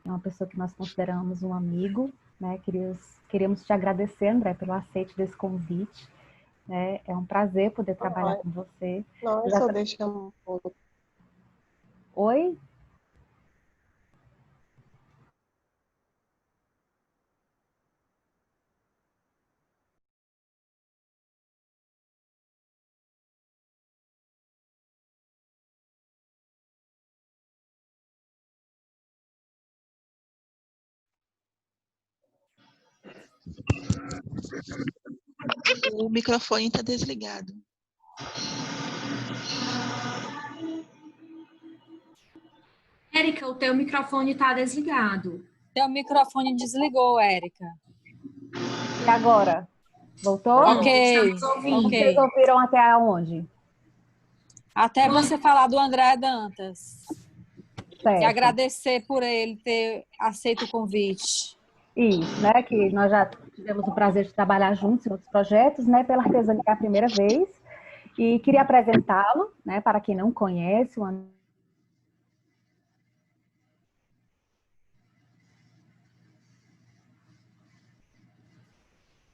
é uma pessoa que nós consideramos um amigo, né? Queríamos te agradecer, André, pelo aceite desse convite, né? É um prazer poder trabalhar com você. Nossa, deixa um pouco. Oi? O microfone está desligado. Érica, o teu microfone está desligado. Teu microfone desligou, Érica. E agora? Voltou? Ok, Vocês ouviram até onde? Até você falar do André Dantas. Certo. E agradecer por ele ter aceito o convite. Isso, né? Que nós já tivemos o prazer de trabalhar juntos em outros projetos, né? Pela artesania é a primeira vez. E queria apresentá-lo, né? Para quem não conhece, o André.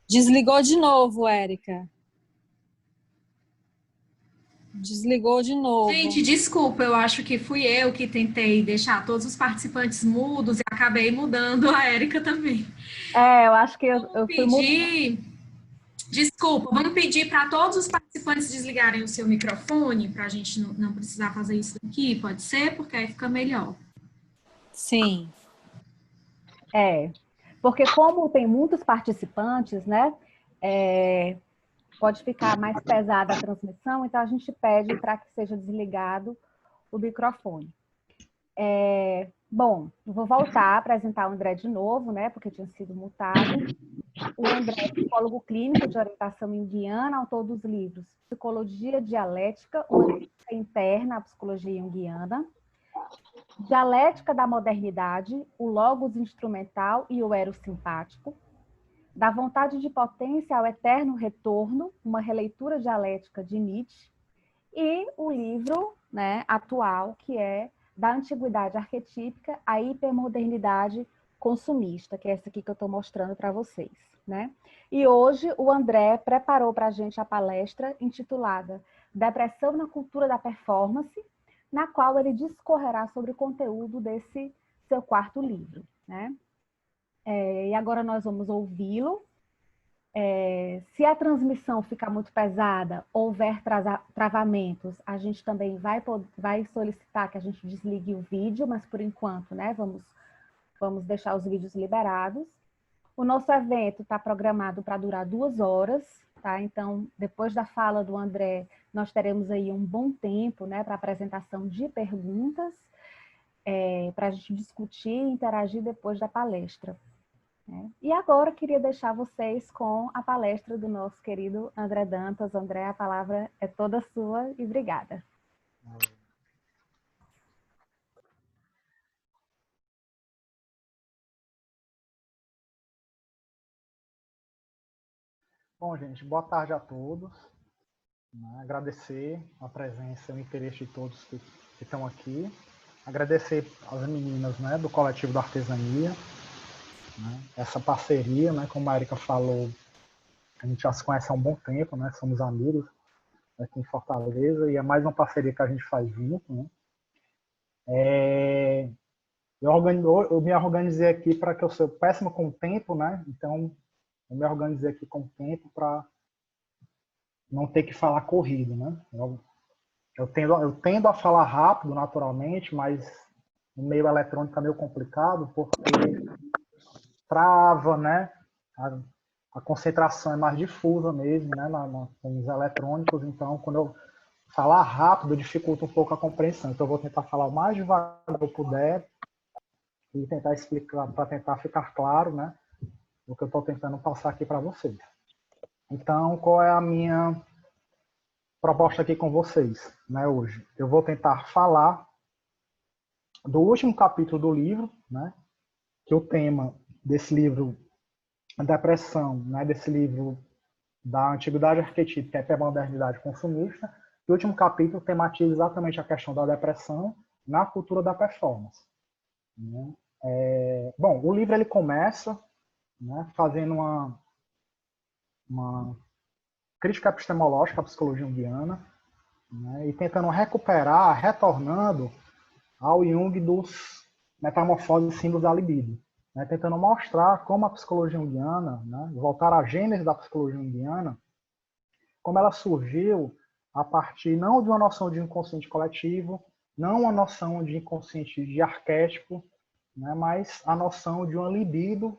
Desligou de novo, Érica. Desligou de novo. Gente, desculpa, eu acho que fui eu que tentei deixar todos os participantes mudos e acabei mudando a Érica também. Eu acho que eu fui pedir. Desculpa, vamos pedir para todos os participantes desligarem o seu microfone, para a gente não precisar fazer isso aqui, pode ser? Porque aí fica melhor. Sim. Porque como tem muitos participantes, né? Pode ficar mais pesada a transmissão, então a gente pede para que seja desligado o microfone. Bom, eu vou voltar a apresentar o André de novo, né? Porque tinha sido mutado. O André é psicólogo clínico de orientação junguiana, autor dos livros Psicologia Dialética, uma crítica interna à psicologia junguiana, Dialética da Modernidade, o Logos Instrumental e o Eros Simpático, Da Vontade de Potência ao Eterno Retorno, uma releitura dialética de Nietzsche, e o livro, né, atual, que é Da Antiguidade Arquetípica à Hipermodernidade Consumista, que é essa aqui que eu estou mostrando para vocês, né? E hoje o André preparou para a gente a palestra intitulada Depressão na Cultura da Performance, na qual ele discorrerá sobre o conteúdo desse seu quarto livro, né? E agora nós vamos ouvi-lo. Se a transmissão ficar muito pesada, houver travamentos, a gente também vai solicitar que a gente desligue o vídeo, mas por enquanto, né, vamos deixar os vídeos liberados. O nosso evento está programado para durar 2 horas, tá? Então, depois da fala do André, nós teremos aí um bom tempo, né, para apresentação de perguntas, para a gente discutir e interagir depois da palestra. E agora eu queria deixar vocês com a palestra do nosso querido André Dantas. André, a palavra é toda sua e obrigada. Bom, gente, boa tarde a todos. Agradecer a presença e o interesse de todos que estão aqui. Agradecer às meninas, né, do Coletivo da Artesania. Essa parceria, né, como a Erika falou, a gente já se conhece há um bom tempo, né, somos amigos aqui em Fortaleza, e é mais uma parceria que a gente faz junto. Né. Eu me organizei aqui para que eu sou péssimo com o tempo, né, então eu me organizei aqui com o tempo para não ter que falar corrido. Né. Eu tendo a falar rápido, naturalmente, mas no meio eletrônico é meio complicado, porque trava, né? A concentração é mais difusa mesmo, né? Com os eletrônicos, então quando eu falar rápido dificulta um pouco a compreensão. Então eu vou tentar falar o mais devagar que eu puder e tentar explicar, para tentar ficar claro, né? O que eu estou tentando passar aqui para vocês. Então, qual é a minha proposta aqui com vocês, né, hoje? Eu vou tentar falar do último capítulo do livro, né? Que o tema desse livro, a depressão, né, desse livro da Antiguidade Arquetípica e Hipermodernidade Consumista, e o último capítulo tematiza exatamente a questão da depressão na cultura da performance. Né? Bom, o livro ele começa, né, fazendo uma crítica epistemológica à psicologia junguiana, né, e tentando recuperar, retornando ao Jung dos metamorfoses e símbolos da libido, né, tentando mostrar como a psicologia junguiana, né, voltar à gênese da psicologia junguiana, como ela surgiu a partir não de uma noção de inconsciente coletivo, não uma noção de inconsciente de arquétipo, né, mas a noção de uma libido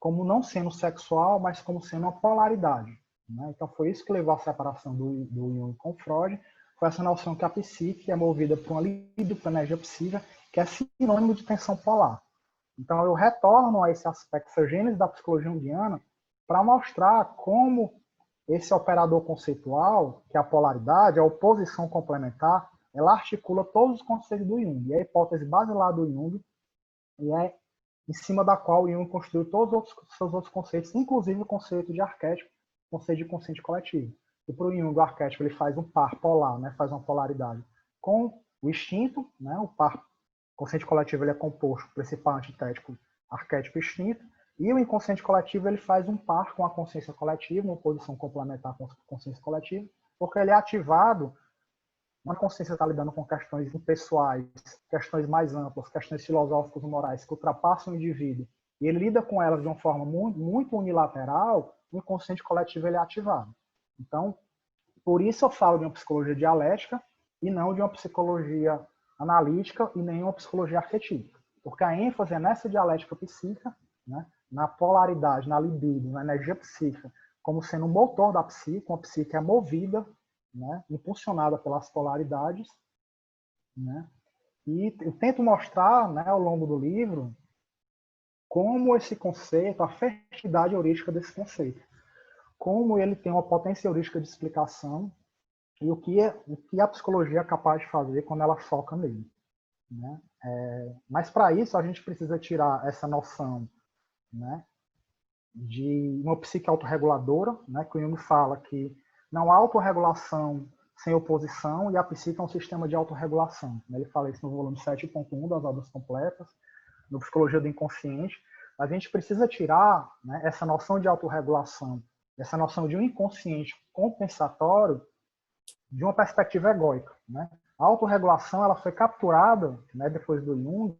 como não sendo sexual, mas como sendo uma polaridade. Né? Então foi isso que levou à separação do Jung com Freud, foi essa noção que a psique é movida por uma libido, por energia psíquica, que é sinônimo de tensão polar. Então eu retorno a esse aspecto, essa gênese da psicologia junguiana, para mostrar como esse operador conceitual, que é a polaridade, a oposição complementar, ela articula todos os conceitos do Jung. E a hipótese basilar do Jung e é em cima da qual o Jung construiu todos os seus outros conceitos, inclusive o conceito de arquétipo, o conceito de consciente coletivo. E para o Jung, o arquétipo ele faz um par polar, né, faz uma polaridade com o instinto, né, o par consciente coletivo ele é composto, principal antitético, arquétipo e instinto, e o inconsciente coletivo ele faz um par com a consciência coletiva, uma posição complementar com a consciência coletiva, porque ele é ativado. Uma consciência está lidando com questões impessoais, questões mais amplas, questões filosóficas e morais que ultrapassam o indivíduo, e ele lida com elas de uma forma muito unilateral, o inconsciente coletivo ele é ativado. Então, por isso eu falo de uma psicologia dialética e não de uma psicologia analítica e nem uma psicologia arquetípica. Porque a ênfase é nessa dialética psíquica, né, na polaridade, na libido, na energia psíquica, como sendo um motor da psique, uma psique é movida, né, impulsionada pelas polaridades, né, e eu tento mostrar, né, ao longo do livro como esse conceito, a fertilidade heurística desse conceito, como ele tem uma potência heurística de explicação e o que a psicologia é capaz de fazer quando ela foca nele. Né? Mas para isso a gente precisa tirar essa noção, né, de uma psique autorreguladora, né, que o Jung fala que não há autorregulação sem oposição, e a psique é um sistema de autorregulação. Ele fala isso no volume 7.1 das obras completas, no Psicologia do Inconsciente. A gente precisa tirar, né, essa noção de autorregulação, essa noção de um inconsciente compensatório de uma perspectiva egóica. Né? A autorregulação ela foi capturada, né, depois do Jung,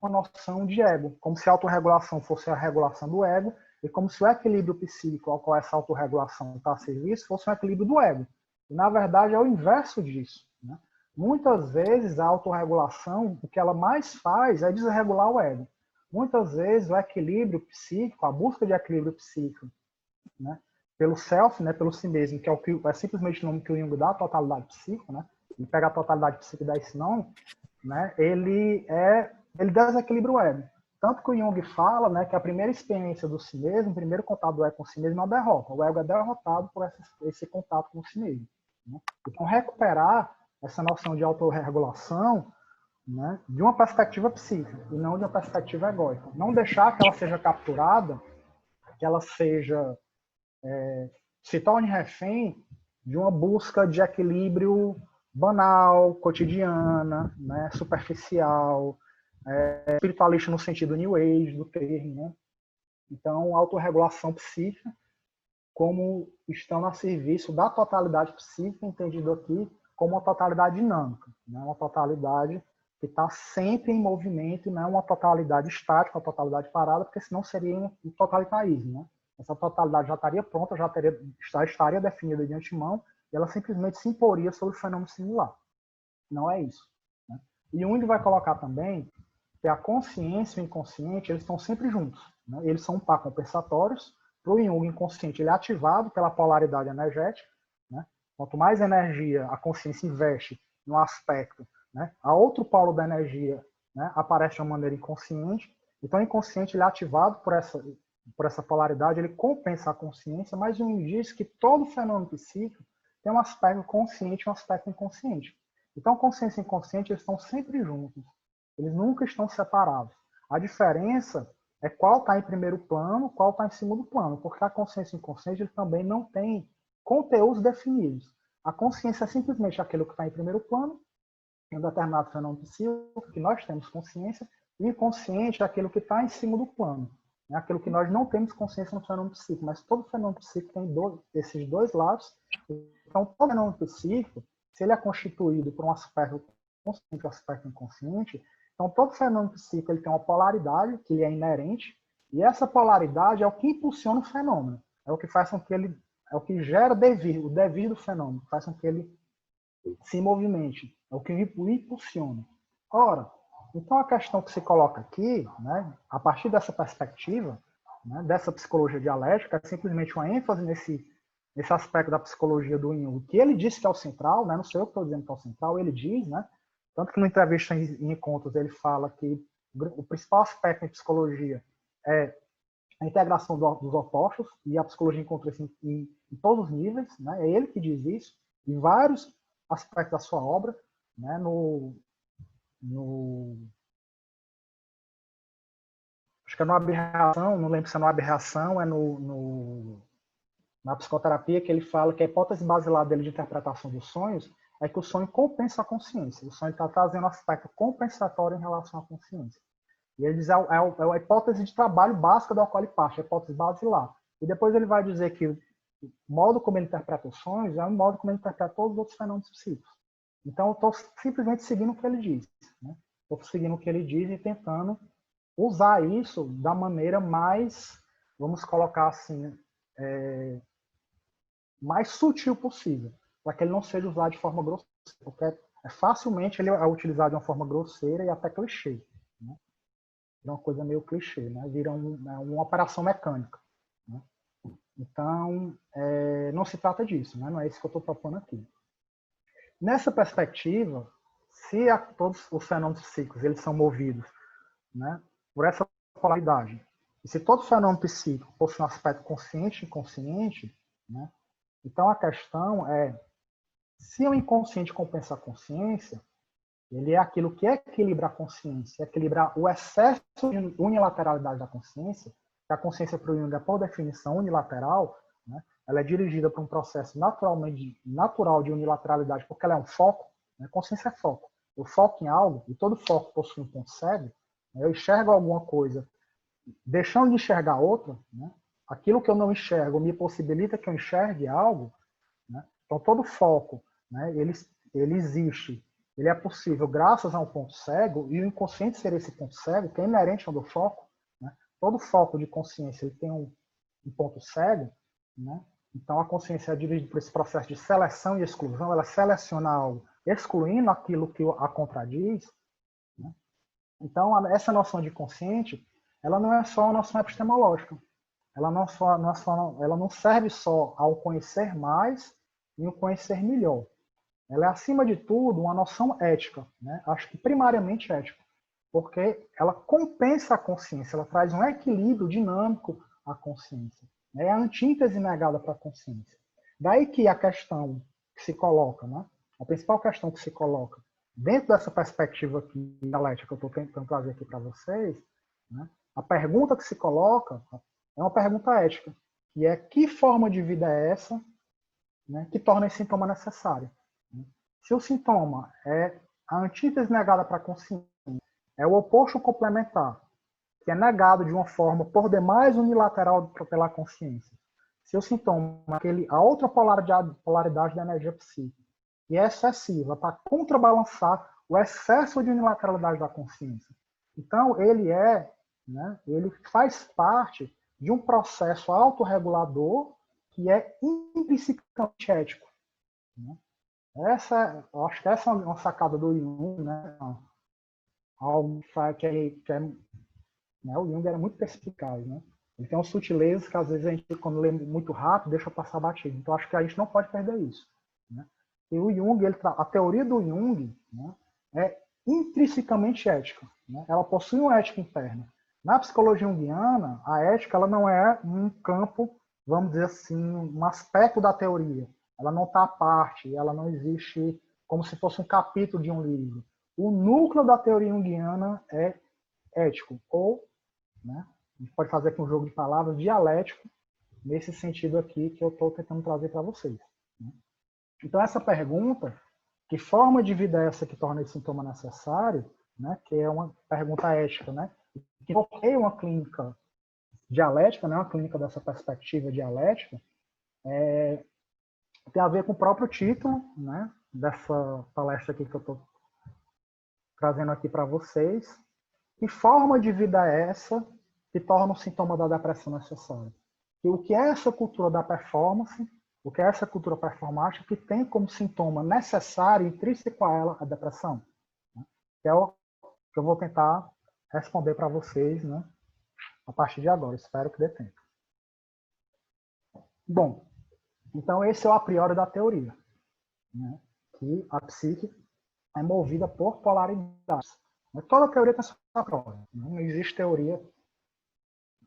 uma noção de ego, como se a autorregulação fosse a regulação do ego, e como se o equilíbrio psíquico ao qual essa autorregulação está a serviço fosse um equilíbrio do ego. E, na verdade, é o inverso disso. Né? Muitas vezes, a autorregulação, o que ela mais faz é desregular o ego. Muitas vezes, o equilíbrio psíquico, a busca de equilíbrio psíquico, né, pelo self, né, pelo si mesmo, que é simplesmente o nome que o Jung dá, a totalidade psíquica, né? Ele pega a totalidade psíquica e dá esse nome, né? Ele desequilibra o ego. Tanto que o Jung fala, né, que a primeira experiência do si mesmo, o primeiro contato do ego com si mesmo é uma derrota. O ego é derrotado por esse contato com si mesmo. Né? Então, recuperar essa noção de autorregulação, né, de uma perspectiva psíquica e não de uma perspectiva egóica. Não deixar que ela seja capturada, que ela seja se torne refém de uma busca de equilíbrio banal, cotidiana, né, superficial, espiritualista no sentido New Age do termo. Né? Então, autorregulação psíquica como estando a serviço da totalidade psíquica, entendido aqui como uma totalidade dinâmica, né? Uma totalidade que está sempre em movimento, não é uma totalidade estática, uma totalidade parada, porque senão seria um totalitarismo. Né? Essa totalidade já estaria pronta, já estaria definida de antemão, e ela simplesmente se imporia sobre o fenômeno singular. Não é isso. Né? E Jung vai colocar também que a consciência e o inconsciente eles estão sempre juntos. Né? Eles são um par compensatórios. Para o Jung, o inconsciente ele é ativado pela polaridade energética. Né? Quanto mais energia a consciência investe no aspecto, né, a outro polo da energia, né, aparece de uma maneira inconsciente. Então, o inconsciente ele é ativado por essa polaridade, ele compensa a consciência, mas Jung diz que todo fenômeno psíquico tem um aspecto consciente e um aspecto inconsciente. Então, consciência e inconsciente eles estão sempre juntos. Eles nunca estão separados. A diferença é qual está em primeiro plano, qual está em segundo plano, porque a consciência e o inconsciente ele também não tem conteúdos definidos. A consciência é simplesmente aquilo que está em primeiro plano, em um determinado fenômeno psíquico, que nós temos consciência, Inconsciente é aquilo que está em cima do plano. É aquilo que nós não temos consciência no fenômeno psíquico, mas todo fenômeno psíquico tem esses dois lados. Então, todo fenômeno psíquico, se ele é constituído por um aspecto consciente e um aspecto inconsciente, então todo fenômeno psíquico ele tem uma polaridade que lhe é inerente, e essa polaridade é o que impulsiona o fenômeno, é o que faz com que ele, é o que gera o devir do fenômeno, faz com que ele se movimente, é o que o impulsiona. Ora, então a questão que se coloca aqui, né, a partir dessa perspectiva, né, dessa psicologia dialética, é simplesmente uma ênfase nesse aspecto da psicologia do Jung, que ele disse que é o central, né, não sou eu que estou dizendo que é o central, ele diz, né, tanto que na entrevista em encontros ele fala que o principal aspecto em psicologia é a integração dos opostos, e a psicologia encontra isso em todos os níveis, né, é ele que diz isso, em vários aspectos da sua obra, né, acho que é no Aberração, não lembro se é no Aberração, é na psicoterapia, que ele fala que a hipótese basilar dele de interpretação dos sonhos é que o sonho compensa a consciência. O sonho está trazendo um aspecto compensatório em relação à consciência. E ele diz é a hipótese de trabalho básica da qual ele parte, a hipótese basilar. E depois ele vai dizer que o modo como ele interpreta os sonhos é o modo como ele interpreta todos os outros fenômenos psíquicos. Então, eu estou simplesmente seguindo o que ele diz. Estou seguindo o que ele diz e tentando usar isso da maneira mais, vamos colocar assim, mais sutil possível, para que ele não seja usado de forma grosseira, porque facilmente ele é utilizado de uma forma grosseira e até clichê. Né? É uma coisa meio clichê, né? Vira uma operação mecânica. Né? Então, não se trata disso, né? Não é isso que eu estou propondo aqui. Nessa perspectiva, se todos os fenômenos psíquicos eles são movidos, né, por essa polaridade, e se todo fenômeno psíquico possui um aspecto consciente e inconsciente, né, então a questão é, se o inconsciente compensa a consciência, ele é aquilo que equilibra a consciência, equilibrar o excesso de unilateralidade da consciência, que a consciência para o Jung é, por definição, unilateral, né, ela é dirigida por um processo natural de unilateralidade, porque ela é um foco, né? Consciência é foco. Eu foco em algo, e todo foco possui um ponto cego, né? Eu enxergo alguma coisa, deixando de enxergar outra, né? Aquilo que eu não enxergo me possibilita que eu enxergue algo, né? Então todo foco, né, ele existe, ele é possível graças a um ponto cego, e o inconsciente ser esse ponto cego, que é inerente ao do foco, né? Todo foco de consciência ele tem um ponto cego, né? Então, a consciência é dirigida por esse processo de seleção e exclusão, ela seleciona algo, excluindo aquilo que a contradiz. Né? Então, essa noção de consciente, ela não é só uma noção epistemológica. Ela não serve só ao conhecer mais e ao conhecer melhor. Ela é, acima de tudo, uma noção ética. Né? Acho que primariamente ética, porque ela compensa a consciência, ela traz um equilíbrio dinâmico à consciência. É a antítese negada para a consciência. Daí que a questão que se coloca, né? A principal questão que se coloca, dentro dessa perspectiva aqui, dialética que eu estou tentando trazer aqui para vocês, né? A pergunta que se coloca é uma pergunta ética, que é que forma de vida é essa, né, que torna esse sintoma necessário. Né? Se o sintoma é a antítese negada para a consciência, é o oposto complementar, que é negado de uma forma por demais unilateral pela consciência. Se o sintoma é a outra polaridade da energia psíquica, que é excessiva para contrabalançar o excesso de unilateralidade da consciência. Então, ele faz parte de um processo autorregulador que é intrinsecamente ético. Né? Eu acho que essa é uma sacada do Jung, né? Algo que é né? O Jung era muito perspicaz, né? Ele tem umas sutilezas que às vezes a gente, quando lê muito rápido, deixa passar batido. Então acho que a gente não pode perder isso. Né? E o Jung, a teoria do Jung, né, é intrinsecamente ética. Né? Ela possui uma ética interna. Na psicologia junguiana, a ética ela não é um campo, vamos dizer assim, um aspecto da teoria. Ela não está à parte, ela não existe como se fosse um capítulo de um livro. O núcleo da teoria junguiana é ético, ou, né, a gente pode fazer aqui um jogo de palavras, dialético, nesse sentido aqui que eu estou tentando trazer para vocês. Né? Então, essa pergunta, que forma de vida é essa que torna esse sintoma necessário, né, que é uma pergunta ética, né, que norteia uma clínica dialética, né, uma clínica dessa perspectiva dialética, tem a ver com o próprio título, né, dessa palestra aqui que eu estou trazendo aqui para vocês. Que forma de vida é essa que torna o sintoma da depressão necessário? E o que é essa cultura da performance, o que é essa cultura performática que tem como sintoma necessário, intrínseco a ela, a depressão? Que é o que eu vou tentar responder para vocês, né, a partir de agora. Espero que dê tempo. Bom, então esse é o a priori da teoria, né, que a psique é movida por polaridades. Toda teoria tem sua a priori. Não existe teoria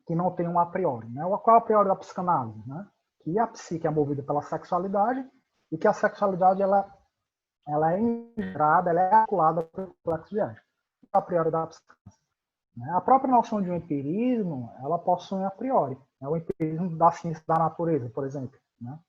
que não tenha um a priori. Né? Qual é a priori da psicanálise? Né? Que a psique é movida pela sexualidade e que a sexualidade ela é integrada, ela é articulada pelo complexo de ética. A priori da psicanálise. A própria noção de um empirismo, ela possui um a priori. O empirismo da ciência da natureza, por exemplo. Né?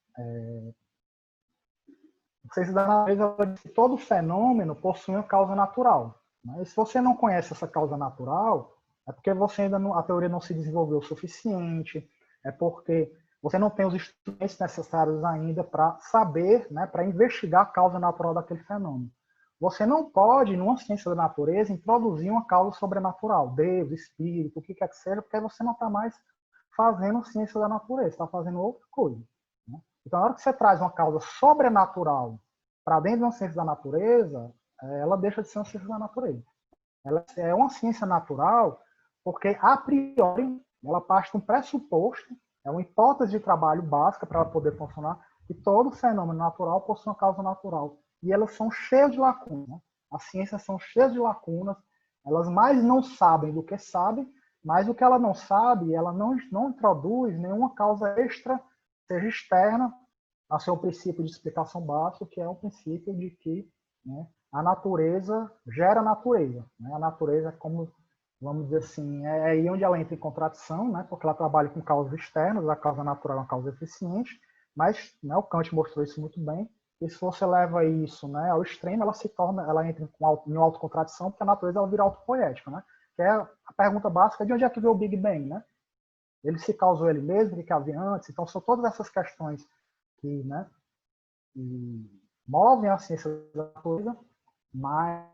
A ciência da natureza, todo fenômeno possui uma causa natural. E se você não conhece essa causa natural, é porque você ainda não, a teoria não se desenvolveu o suficiente, é porque você não tem os instrumentos necessários ainda para saber, né, para investigar a causa natural daquele fenômeno. Você não pode, numa ciência da natureza, introduzir uma causa sobrenatural, Deus, espírito, o que quer que seja, porque você não está mais fazendo ciência da natureza, está fazendo outra coisa. Né? Então, na hora que você traz uma causa sobrenatural para dentro de uma ciência da natureza, ela deixa de ser uma ciência da natureza. Ela é uma ciência natural porque, a priori, ela parte de um pressuposto, é uma hipótese de trabalho básica para ela poder funcionar, que todo fenômeno natural possui uma causa natural. E elas são cheias de lacunas. Né? As ciências são cheias de lacunas, elas mais não sabem do que sabem, mas o que ela não sabe, ela não introduz nenhuma causa extra, seja externa, a seu princípio de explicação básica, que é o princípio de que, né, a natureza gera natureza. Né? A natureza é como, vamos dizer assim, é aí onde ela entra em contradição, né? Porque ela trabalha com causas externas, a causa natural é uma causa eficiente, mas, né, o Kant mostrou isso muito bem, e se você leva isso, né, ao extremo, ela entra em autocontradição, porque a natureza ela vira autopoética, né? Que é a pergunta básica de onde é que veio o Big Bang, né? Ele se causou ele mesmo, o que havia antes? Então, são todas essas questões que, né, que movem a ciência da natureza, mas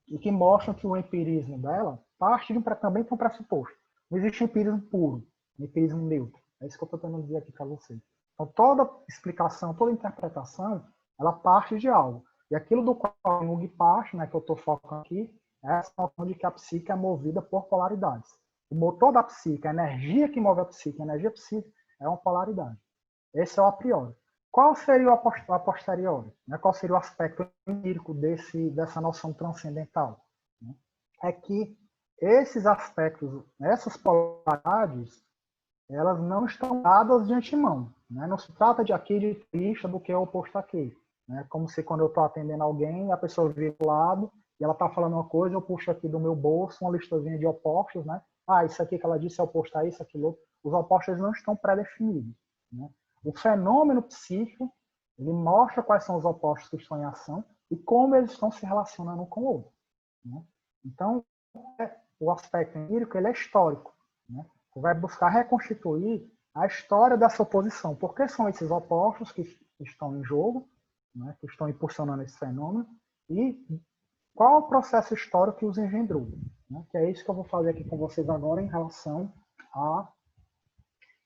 e que mostram que o empirismo dela parte também de um pressuposto. Não existe empirismo puro, empirismo neutro. É isso que eu estou tentando dizer aqui para vocês. Então, toda explicação, toda interpretação, ela parte de algo. E aquilo do qual Jung parte, né, que eu estou focando aqui, é essa noção de que a psique é movida por polaridades. O motor da psique, a energia que move a energia psíquica, é uma polaridade. Esse é o a priori. Qual seria o a posteriori? Qual seria o aspecto empírico dessa noção transcendental? É que esses aspectos, essas polaridades, elas não estão dadas de antemão. Não se trata de aqui de lista do que é oposto aqui. Como se quando eu estou atendendo alguém, a pessoa vira do lado e ela está falando uma coisa, eu puxo aqui do meu bolso uma listazinha de opostos. Né? Isso aqui que ela disse é oposto a isso, aquilo outro. Os opostos não estão pré-definidos. O fenômeno psíquico, ele mostra quais são os opostos que estão em ação e como eles estão se relacionando um com o outro. Então, o aspecto empírico ele é histórico. Você vai buscar reconstituir a história dessa oposição. Por que são esses opostos que estão em jogo, que estão impulsionando esse fenômeno, e qual é o processo histórico que os engendrou. Que é isso que eu vou fazer aqui com vocês agora em relação à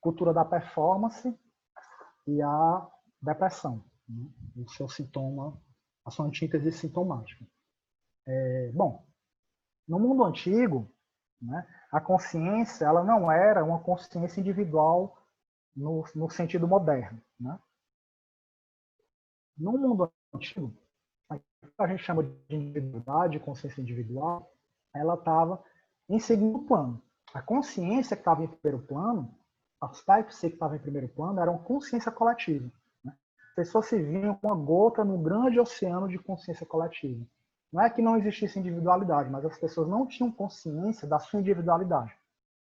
cultura da performance e a depressão, o seu sintoma, a sua antítese sintomática. Bom, no mundo antigo, a consciência ela não era uma consciência individual no sentido moderno. No mundo antigo, o que a gente chama de individualidade, consciência individual, ela estava em segundo plano. A consciência que estava em primeiro plano, aspectos que estavam em primeiro plano eram consciência coletiva. As pessoas se viam com uma gota no grande oceano de consciência coletiva. Não é que não existisse individualidade, mas as pessoas não tinham consciência da sua individualidade.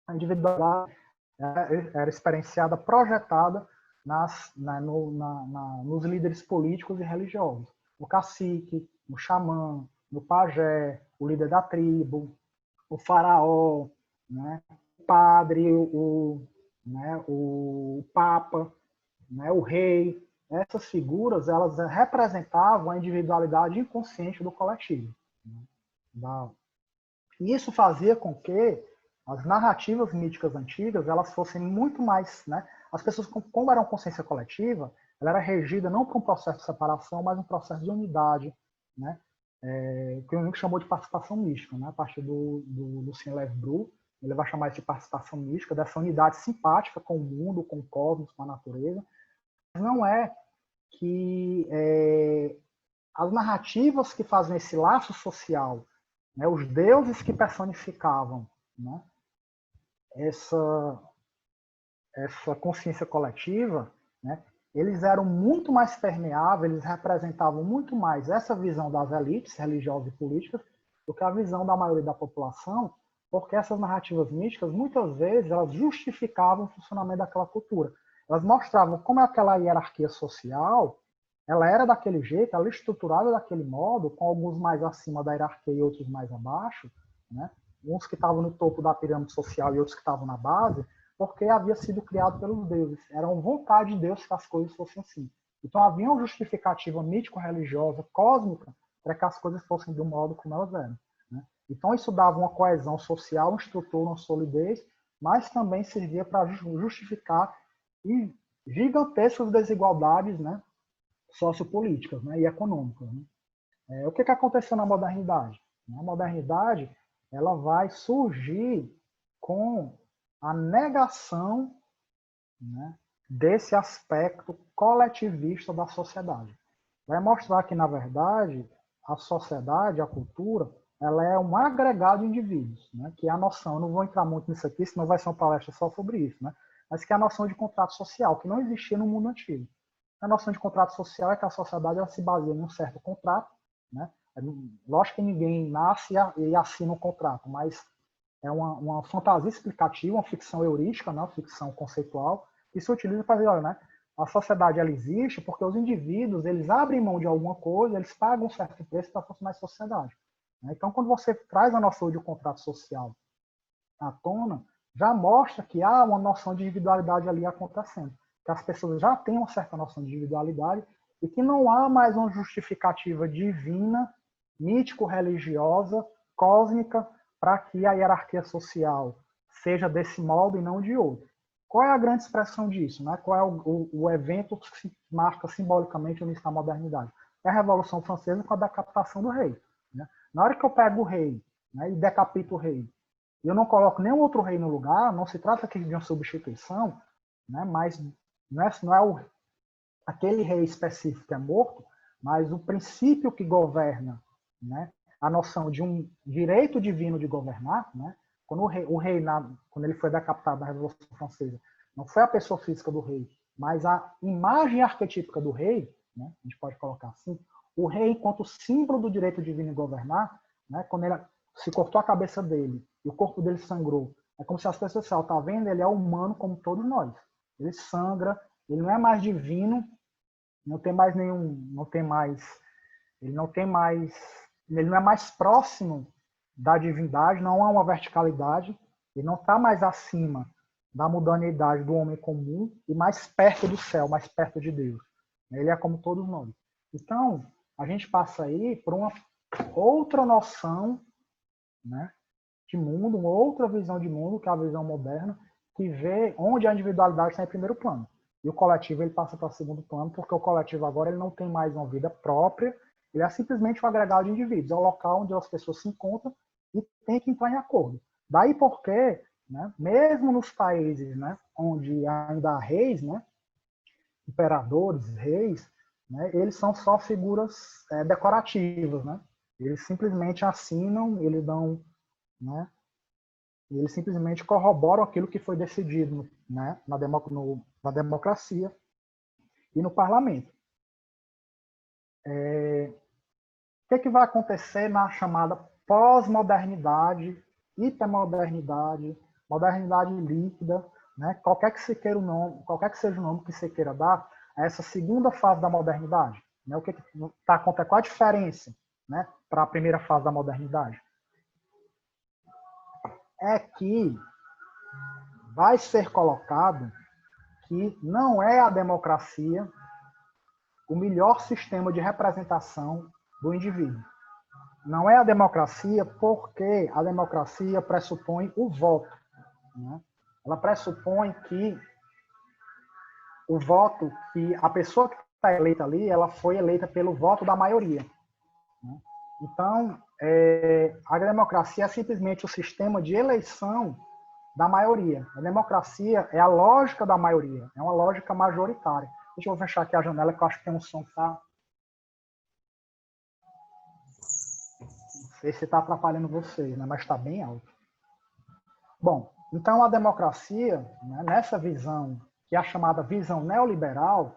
A individualidade era experienciada, projetada nos líderes políticos e religiosos. no cacique, no xamã, no pajé, o líder da tribo, o faraó, né, o padre, o papa, né, o rei. Essas figuras, elas representavam a individualidade inconsciente do coletivo. Né? E isso fazia com que as narrativas míticas antigas, elas fossem muito mais, né? As pessoas, como eram consciência coletiva, ela era regida não por um processo de separação, mas um processo de unidade, né? Que o Jung chamou de participação mística, né? A partir do Lucien Levy-Bru, ele vai chamar isso de participação mística, dessa unidade simpática com o mundo, com o cosmos, com a natureza. Mas não é que as narrativas que fazem esse laço social, né? Os deuses que personificavam, né? Essa consciência coletiva, né? Eles eram muito mais permeáveis, eles representavam muito mais essa visão das elites religiosas e políticas do que a visão da maioria da população, porque essas narrativas místicas, muitas vezes, elas justificavam o funcionamento daquela cultura. Elas mostravam como aquela hierarquia social, ela era daquele jeito, ela era estruturada daquele modo, com alguns mais acima da hierarquia e outros mais abaixo, né? Uns que estavam no topo da pirâmide social e outros que estavam na base, porque havia sido criado pelos deuses. Era uma vontade de Deus que as coisas fossem assim. Então havia uma justificativa mítico-religiosa, cósmica, para que as coisas fossem do modo como elas eram. Né? Então isso dava uma coesão social, uma estrutura, uma solidez, mas também servia para justificar gigantescas desigualdades, né, sociopolíticas, né, e econômicas. Né? O que aconteceu na modernidade? A modernidade, ela vai surgir com a negação, né, desse aspecto coletivista da sociedade. Vai mostrar que, na verdade, a sociedade, a cultura, ela é um agregado de indivíduos, né, que é a noção, eu não vou entrar muito nisso aqui, senão vai ser uma palestra só sobre isso, né, mas que é a noção de contrato social, que não existia no mundo antigo. A noção de contrato social é que a sociedade ela se baseia em um certo contrato, né. Lógico que ninguém nasce e assina um contrato, mas é uma fantasia explicativa, uma ficção heurística, né, uma ficção conceitual, que se utiliza para dizer, olha, né, a sociedade ela existe porque os indivíduos eles abrem mão de alguma coisa, eles pagam um certo preço para funcionar em sociedade. Então, quando você traz a noção de um contrato social à tona, já mostra que há uma noção de individualidade ali acontecendo, que as pessoas já têm uma certa noção de individualidade e que não há mais uma justificativa divina, mítico-religiosa, cósmica, para que a hierarquia social seja desse modo e não de outro. Qual é a grande expressão disso? Né? Qual é o evento que se marca simbolicamente o início da modernidade? É a Revolução Francesa com a decapitação do rei. Né? Na hora que eu pego o rei, né, e decapito o rei, e eu não coloco nenhum outro rei no lugar, não se trata aqui de uma substituição, né, mas não é aquele rei específico que é morto, mas o princípio que governa, né, a noção de um direito divino de governar, né? Quando o rei quando ele foi decapitado na Revolução Francesa, não foi a pessoa física do rei, mas a imagem arquetípica do rei, né? A gente pode colocar assim, o rei enquanto símbolo do direito divino de governar, né? Quando ele se cortou a cabeça dele e o corpo dele sangrou, é como se as pessoas disseram, tá vendo? Ele é humano como todos nós. Ele sangra, ele não é mais divino, ele não é mais próximo da divindade, não há uma verticalidade, ele não está mais acima da mundanidade do homem comum e mais perto do céu, mais perto de Deus. Ele é como todos nós. Então, a gente passa aí por uma outra noção, né, de mundo, uma outra visão de mundo, que é a visão moderna, que vê onde a individualidade está em primeiro plano. E o coletivo ele passa para segundo plano, porque o coletivo agora ele não tem mais uma vida própria, ele é simplesmente um agregado de indivíduos, é o local onde as pessoas se encontram e tem que entrar em acordo. Daí porque, né, mesmo nos países, né, onde ainda há reis, né, imperadores, reis, né, eles são só figuras decorativas. Né? Eles simplesmente assinam, eles dão, né, eles simplesmente corroboram aquilo que foi decidido, né, na democracia e no parlamento. O que vai acontecer na chamada pós-modernidade, hipermodernidade, modernidade líquida, né? Qualquer que seja o nome que você queira dar a essa segunda fase da modernidade, Né? O que está acontecendo? Qual a diferença, né, para a primeira fase da modernidade? É que vai ser colocado que não é a democracia o melhor sistema de representação do indivíduo. Não é a democracia porque a democracia pressupõe o voto. Né? Ela pressupõe que o voto, que a pessoa que está eleita ali, ela foi eleita pelo voto da maioria. Né? Então, a democracia é simplesmente o sistema de eleição da maioria. A democracia é a lógica da maioria, é uma lógica majoritária. Deixa eu fechar aqui a janela, que eu acho que tem um som que está... Não sei se está atrapalhando vocês, né? Mas está bem alto. Bom, então a democracia, né, nessa visão, que é a chamada visão neoliberal,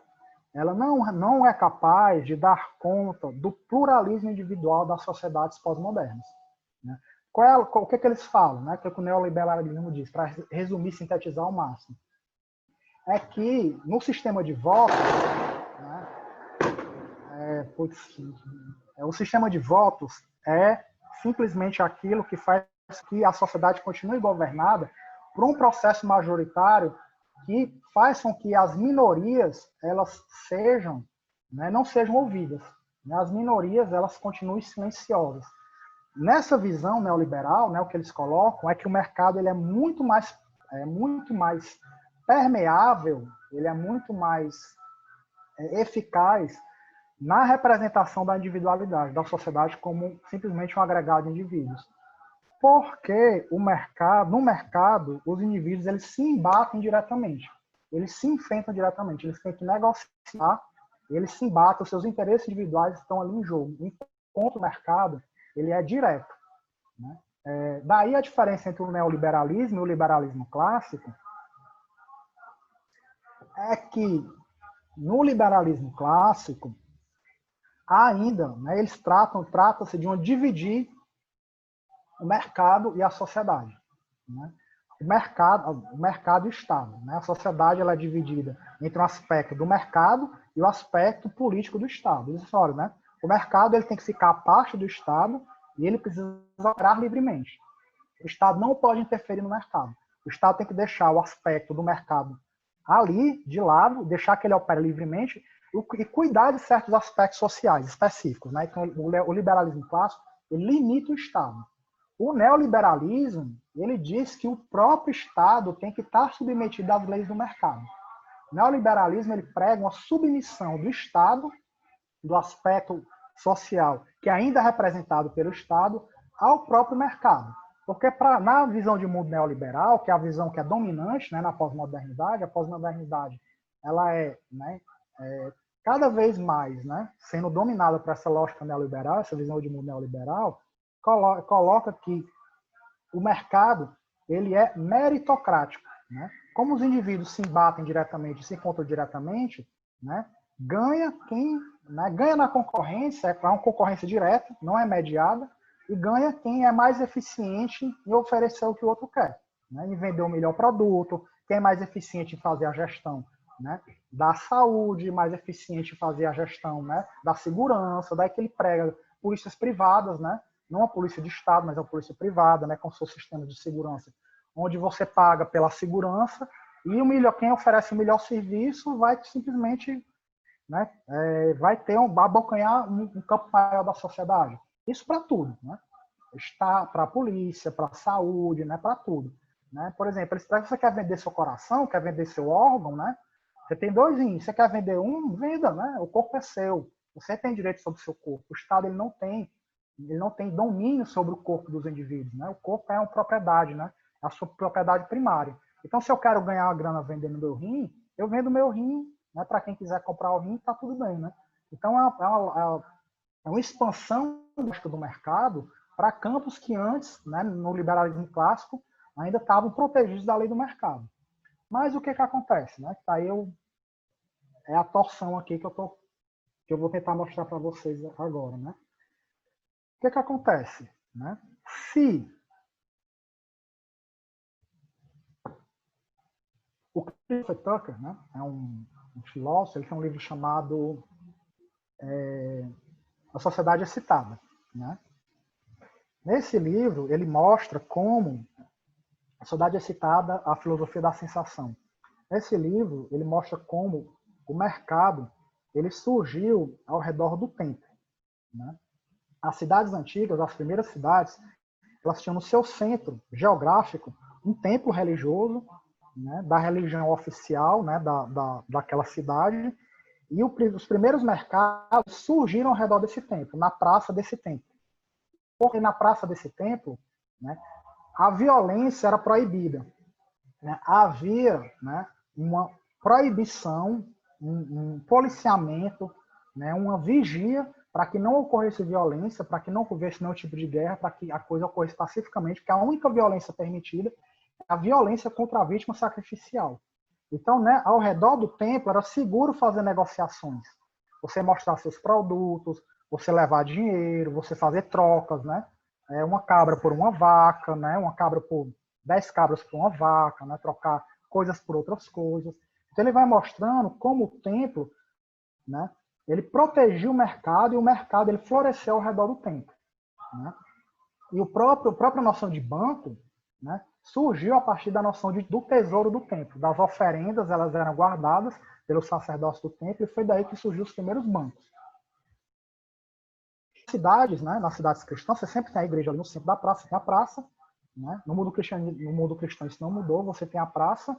ela não é capaz de dar conta do pluralismo individual das sociedades pós-modernas. Né? O que eles falam? Né? O que o neoliberalismo diz, para resumir, sintetizar ao máximo? É que no sistema de votos, né, o sistema de votos é simplesmente aquilo que faz que a sociedade continue governada por um processo majoritário que faz com que as minorias elas sejam, né, não sejam ouvidas. Né? As minorias elas continuem silenciosas. Nessa visão neoliberal, né, o que eles colocam é que o mercado ele é muito mais permeável, ele é muito mais eficaz na representação da individualidade, da sociedade como simplesmente um agregado de indivíduos. Porque no mercado, os indivíduos eles se embatem diretamente, eles se enfrentam diretamente, eles têm que negociar, eles se embatem, os seus interesses individuais estão ali em jogo. Enquanto o mercado, ele é direto. Né? Daí a diferença entre o neoliberalismo e o liberalismo clássico é que no liberalismo clássico, ainda, né, eles trata-se de dividir o mercado e a sociedade. Né? O mercado e o Estado. Né? A sociedade ela é dividida entre o aspecto do mercado e o aspecto político do Estado. Eles falam, né? O mercado ele tem que ficar à parte do Estado e ele precisa operar livremente. O Estado não pode interferir no mercado. O Estado tem que deixar o aspecto do mercado ali, de lado, deixar que ele opere livremente e cuidar de certos aspectos sociais específicos. Né? Então, o liberalismo clássico ele limita o Estado. O neoliberalismo, ele diz que o próprio Estado tem que estar submetido às leis do mercado. O neoliberalismo, ele prega uma submissão do Estado, do aspecto social, que ainda é representado pelo Estado, ao próprio mercado. Porque na visão de mundo neoliberal, que é a visão que é dominante, né, na pós-modernidade, a pós-modernidade ela cada vez mais, né, sendo dominada por essa lógica neoliberal, essa visão de mundo neoliberal, coloca que o mercado ele é meritocrático. Né? Como os indivíduos se embatem diretamente, se encontram diretamente, né, ganha na concorrência, é uma concorrência direta, não é mediada, e ganha quem é mais eficiente em oferecer o que o outro quer, né, em vender o melhor produto, quem é mais eficiente em fazer a gestão, né, da saúde, mais eficiente em fazer a gestão, né, da segurança, daí que ele prega polícias privadas, né, não a polícia de Estado, mas a polícia privada, né, com seu sistema de segurança, onde você paga pela segurança e quem oferece o melhor serviço vai simplesmente, né, vai abocanhar um campo maior da sociedade. Isso para tudo, né? Está para a polícia, para a saúde, né, para tudo. Né? Por exemplo, se você quer vender seu coração, quer vender seu órgão, né? Você tem dois rins, você quer vender um, venda, né? O corpo é seu, você tem direito sobre o seu corpo. O Estado ele não tem domínio sobre o corpo dos indivíduos, né? O corpo é uma propriedade, né? É a sua propriedade primária. Então, se eu quero ganhar uma grana vendendo meu rim, eu vendo meu rim, né? Para quem quiser comprar o rim, tá tudo bem, né? Então, é uma expansão do mercado para campos que antes, né, no liberalismo clássico, ainda estavam protegidos da lei do mercado. Mas o que acontece? Né? Aí é a torção aqui que eu vou tentar mostrar para vocês agora. Né? O que acontece? Né? Se o Christopher Tucker, né, é um filósofo, ele tem um livro chamado A Sociedade Excitada, né? Nesse livro, ele mostra como a Sociedade Excitada, a filosofia da sensação. Nesse livro, ele mostra como o mercado ele surgiu ao redor do tempo, né? As cidades antigas, as primeiras cidades, elas tinham no seu centro geográfico um templo religioso, né, da religião oficial, né, daquela cidade, e os primeiros mercados surgiram ao redor desse templo, na praça desse templo. Porque na praça desse templo, né, a violência era proibida, né? Havia, né, uma proibição, um policiamento, né, uma vigia para que não ocorresse violência, para que não houvesse nenhum tipo de guerra, para que a coisa ocorresse pacificamente, porque a única violência permitida é a violência contra a vítima sacrificial. Então, né, ao redor do templo era seguro fazer negociações. Você mostrar seus produtos, você levar dinheiro, você fazer trocas, né? Uma cabra por uma vaca, né? Uma cabra por 10 cabras por uma vaca, né? Trocar coisas por outras coisas. Então ele vai mostrando como o templo, né, ele protegia o mercado e o mercado ele floresceu ao redor do templo, né? E a própria noção de banco, né, surgiu a partir da noção do tesouro do templo. Das oferendas, elas eram guardadas pelos sacerdotes do templo e foi daí que surgiu os primeiros bancos. Cidades, né, nas cidades cristãs, você sempre tem a igreja ali no centro da praça, tem a praça, né? No mundo cristão isso não mudou, você tem a praça,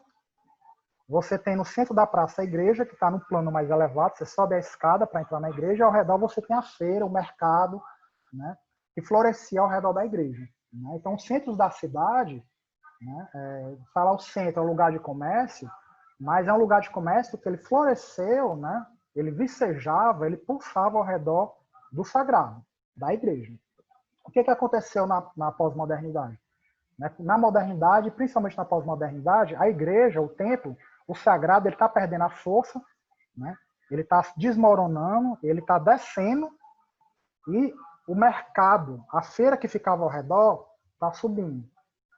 você tem no centro da praça a igreja, que está no plano mais elevado, você sobe a escada para entrar na igreja, e ao redor você tem a feira, o mercado, né, que florescia ao redor da igreja, né? Então, os centros da cidade, né, falar o centro é um lugar de comércio, mas é um lugar de comércio que ele floresceu, né, ele vicejava, ele pulsava ao redor do sagrado, da igreja. O que aconteceu na pós-modernidade? Na modernidade, principalmente na pós-modernidade, a igreja, o templo, o sagrado, ele está perdendo a força, né? Ele está desmoronando, ele está descendo, e o mercado, a feira que ficava ao redor, está subindo,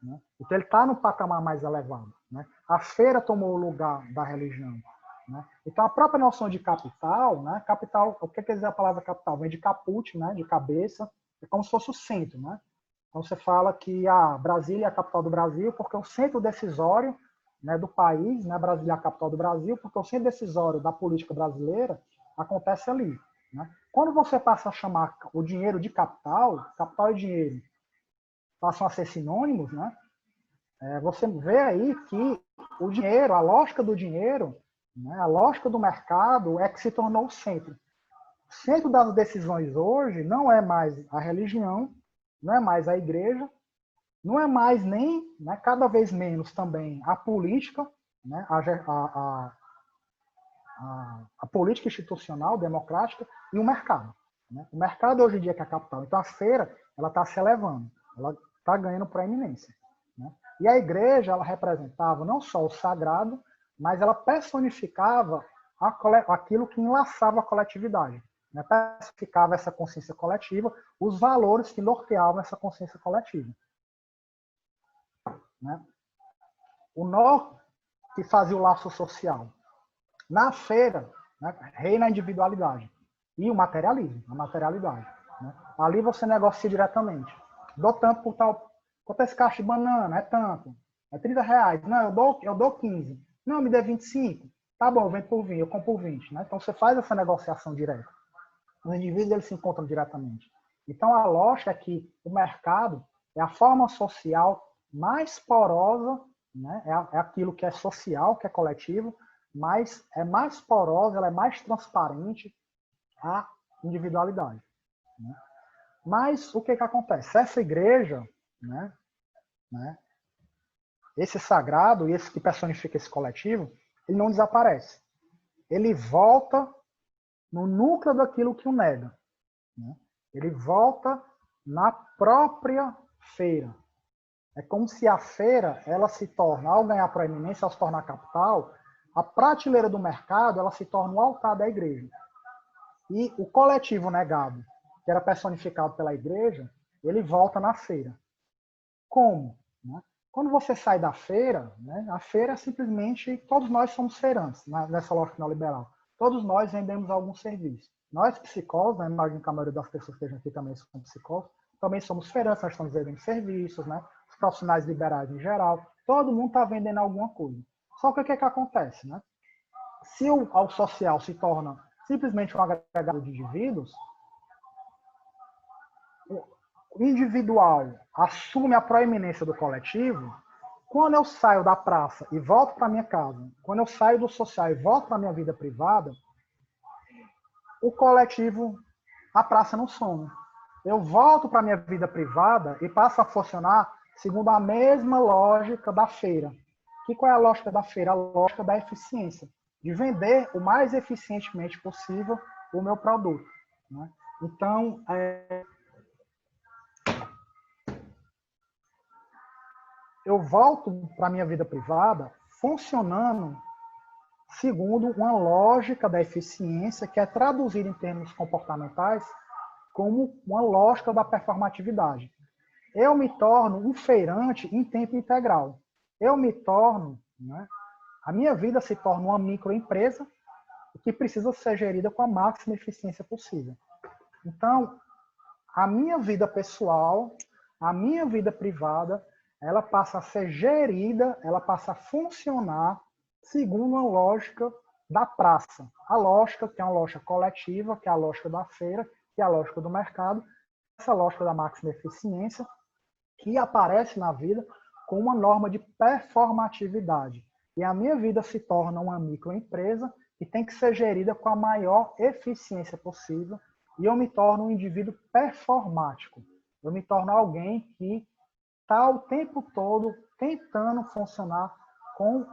né? Então ele está no patamar mais elevado, né? A feira tomou o lugar da religião, né? Então a própria noção de capital, né? Capital, o que quer dizer a palavra capital? Vem de caput, né? De cabeça, é como se fosse o centro, né? Então você fala que Brasília é a capital do Brasil porque o centro decisório, né, do país, né, Brasília é a capital do Brasil, porque o centro decisório da política brasileira acontece ali, né? Quando você passa a chamar o dinheiro de capital, capital e dinheiro passam a ser sinônimos, né? Você vê aí que o dinheiro, a lógica do dinheiro, né, a lógica do mercado é que se tornou o centro. O centro das decisões hoje não é mais a religião, não é mais a igreja, não é mais nem, né, cada vez menos também a política, né, a política institucional, democrática, e o mercado, né? O mercado hoje em dia que é a capital. Então a feira ela está se elevando, ela está ganhando proeminência, né? E a igreja ela representava não só o sagrado, mas ela personificava aquilo que enlaçava a coletividade, né? Personificava essa consciência coletiva, os valores que norteavam essa consciência coletiva, né? O nó que fazia o laço social. Na feira, né, reina a individualidade e o materialismo, a materialidade, né? Ali você negocia diretamente. Dou tanto por tal, quanto esse caixa de banana? É tanto. É R$30. Não, eu dou 15. Não, me dê 25. Tá bom, eu vendo por 20, eu compro por 20. Né? Então você faz essa negociação direta. Os indivíduos eles se encontram diretamente. Então a lógica é que o mercado é a forma social mais porosa, né? É aquilo que é social, que é coletivo, mas é mais porosa, ela é mais transparente à individualidade, né? Mas o que acontece? Essa igreja, né, esse sagrado e esse que personifica esse coletivo, ele não desaparece. Ele volta no núcleo daquilo que o nega, né? Ele volta na própria feira. É como se a feira, ela se torna, ao ganhar proeminência, ao se tornar capital, a prateleira do mercado, ela se torna o altar da igreja. E o coletivo negado, que era personificado pela igreja, ele volta na feira. Como? Né? Quando você sai da feira, né, a feira é simplesmente, todos nós somos feirantes, nessa lógica neoliberal. Todos nós vendemos algum serviço. nós psicólogos, né, imagino que a maioria das pessoas que estejam aqui também são psicólogos, também somos feirantes, nós estamos vendendo serviços, né? Os profissionais liberais em geral, todo mundo está vendendo alguma coisa. Só que o que é que acontece, né? Se o social se torna simplesmente um agregado de indivíduos, o individual assume a proeminência do coletivo. Quando eu saio da praça e volto para minha casa, quando eu saio do social e volto para minha vida privada, o coletivo, a praça não some. Eu volto para minha vida privada e passo a funcionar segundo a mesma lógica da feira. Qual é a lógica da feira? A lógica da eficiência, de vender o mais eficientemente possível o meu produto, né? Então, eu volto para a minha vida privada funcionando segundo uma lógica da eficiência que é traduzida em termos comportamentais como uma lógica da performatividade. Eu me torno um feirante em tempo integral. Eu me torno, né, a minha vida se torna uma microempresa que precisa ser gerida com a máxima eficiência possível. Então, a minha vida pessoal, a minha vida privada, ela passa a ser gerida, ela passa a funcionar segundo uma lógica da praça. A lógica que é uma lógica coletiva, que é a lógica da feira, que é a lógica do mercado, essa lógica da máxima eficiência, que aparece na vida com uma norma de performatividade. E a minha vida se torna uma microempresa que tem que ser gerida com a maior eficiência possível, e eu me torno um indivíduo performático. Eu me torno alguém que está o tempo todo tentando funcionar com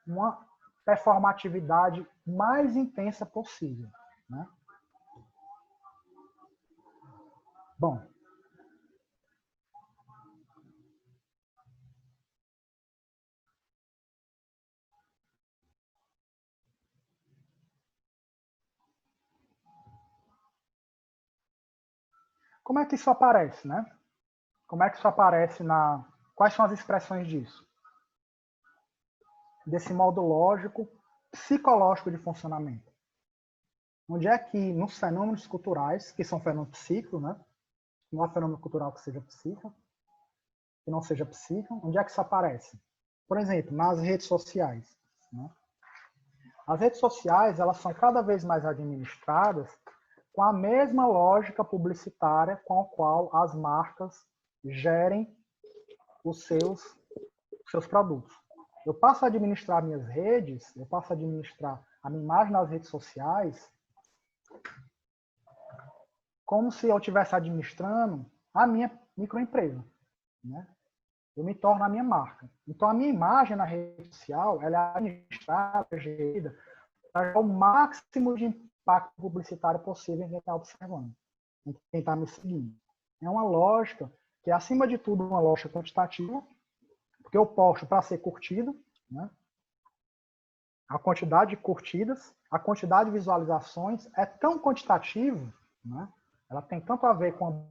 uma performatividade mais intensa possível, né? Bom, como é que isso aparece, né? Como é que isso aparece na... Quais são as expressões disso? Desse modo lógico, psicológico de funcionamento. Onde é que, nos fenômenos culturais, que são fenômenos psíquicos, né? Não há fenômeno cultural que seja psíquico, que não seja psíquico, onde é que isso aparece? Por exemplo, nas redes sociais, né? As redes sociais, elas são cada vez mais administradas com a mesma lógica publicitária com a qual as marcas gerem os seus produtos. Eu passo a administrar minhas redes, eu passo a administrar a minha imagem nas redes sociais como se eu estivesse administrando a minha microempresa, né? Eu me torno a minha marca. Então, a minha imagem na rede social, ela é administrada, gerida, para o máximo de impacto publicitário possível em quem está observando, em quem está me seguindo. É uma lógica que é, acima de tudo, uma lógica quantitativa, porque eu posto para ser curtido, né? A quantidade de curtidas, a quantidade de visualizações é tão quantitativa, né? Ela tem tanto a ver com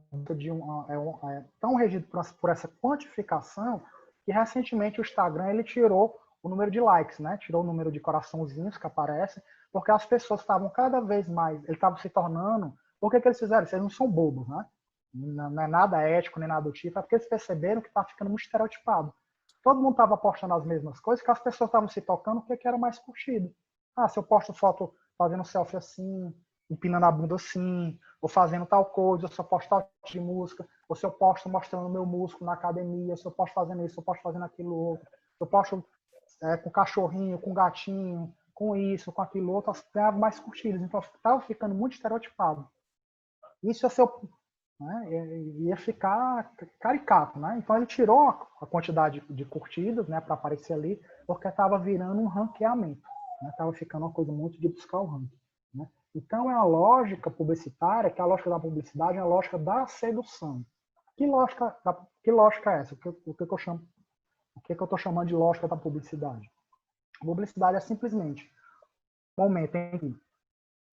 é tão regido por essa quantificação que recentemente o Instagram ele tirou o número de likes, né? Tirou o número de coraçãozinhos que aparece, porque as pessoas estavam cada vez mais, eles estavam se tornando. Por que eles fizeram isso? Eles não são bobos, né? Não é nada ético nem nada do tipo, é porque eles perceberam que está ficando muito estereotipado. Todo mundo estava postando as mesmas coisas, que as pessoas estavam se tocando porque era mais curtido. Ah, se eu posto foto fazendo selfie assim, empinando a bunda assim, ou fazendo tal coisa, ou se eu posto tal tipo de música, ou se eu posto mostrando o meu músculo na academia, se eu posto fazendo isso, se eu posto fazendo aquilo outro, se eu posto com cachorrinho, com gatinho, com isso, com aquilo outro, elas ganhavam mais curtidas. Então, estava ficando muito estereotipado. Isso ia ser ia ficar caricato, né? Então ele tirou a quantidade de curtidas, né, para aparecer ali, porque estava virando um ranqueamento, né? Estava ficando uma coisa muito de buscar o ranking, né? Então é uma lógica publicitária, que a lógica da publicidade é a lógica da sedução. Que lógica é essa? O que eu estou chamando de lógica da publicidade? A publicidade é simplesmente um momento em que,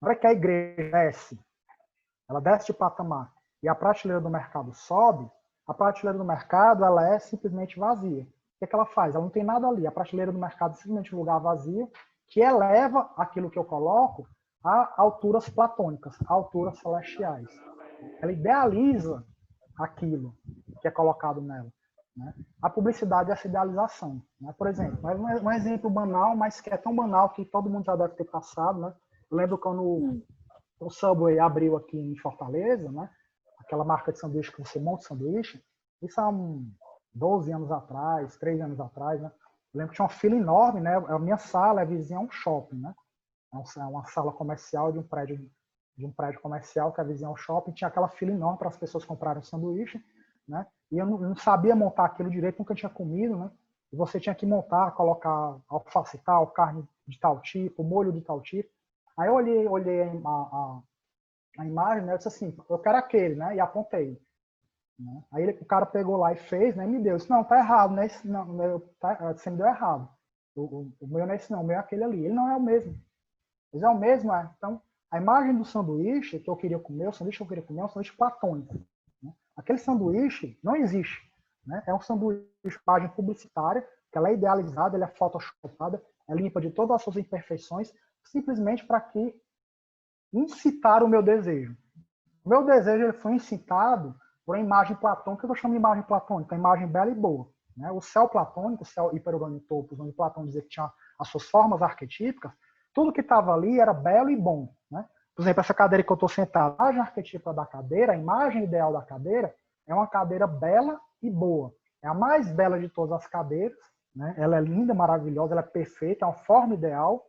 na hora que a igreja desce, ela desce de patamar, e a prateleira do mercado sobe, a prateleira do mercado ela é simplesmente vazia. O que ela faz? Ela não tem nada ali. A prateleira do mercado é simplesmente um lugar vazio que eleva aquilo que eu coloco a alturas platônicas, a alturas celestiais. Ela idealiza aquilo que é colocado nela. Né? A publicidade é essa idealização. Né? Por exemplo, um exemplo banal, mas que é tão banal que todo mundo já deve ter passado. Né? Eu lembro quando o Subway abriu aqui em Fortaleza, né? Aquela marca de sanduíche que você monta sanduíche, isso há 12 anos atrás, 13 anos atrás. Né? Eu lembro que tinha uma fila enorme, né? A minha sala é vizinha a um shopping, né? É uma sala comercial de um prédio comercial que é vizinha ao shopping, tinha aquela fila enorme para as pessoas comprarem sanduíche, né? E eu não sabia montar aquilo direito, nunca tinha comido, né? E você tinha que montar, colocar alface tal, carne de tal tipo, molho de tal tipo. Aí eu olhei a imagem, né? Eu disse assim, eu quero aquele, né? E apontei. Né? Aí o cara pegou lá e fez, né? E me deu. Eu disse, não, tá errado, né? Não, você me deu errado. O meu não é esse não, o meu é aquele ali. Ele não é o mesmo. Mas é o mesmo, é. Então, a imagem do sanduíche que eu queria comer, o sanduíche que eu queria comer é um sanduíche platônico. Né? Aquele sanduíche não existe. Né? É um sanduíche de imagem publicitária, que ela é idealizada, ela é photoshopada, é limpa de todas as suas imperfeições, simplesmente para que incitar o meu desejo. O meu desejo ele foi incitado por uma imagem platônica, que eu chamo de imagem platônica, uma imagem bela e boa. Né? O céu platônico, o céu hiperorganitopos, onde Platão dizia que tinha as suas formas arquetípicas, tudo que estava ali era belo e bom. Né? Por exemplo, essa cadeira que eu estou sentado, a imagem arquetípica da cadeira, a imagem ideal da cadeira, é uma cadeira bela e boa. É a mais bela de todas as cadeiras. Né? Ela é linda, maravilhosa, ela é perfeita, é uma forma ideal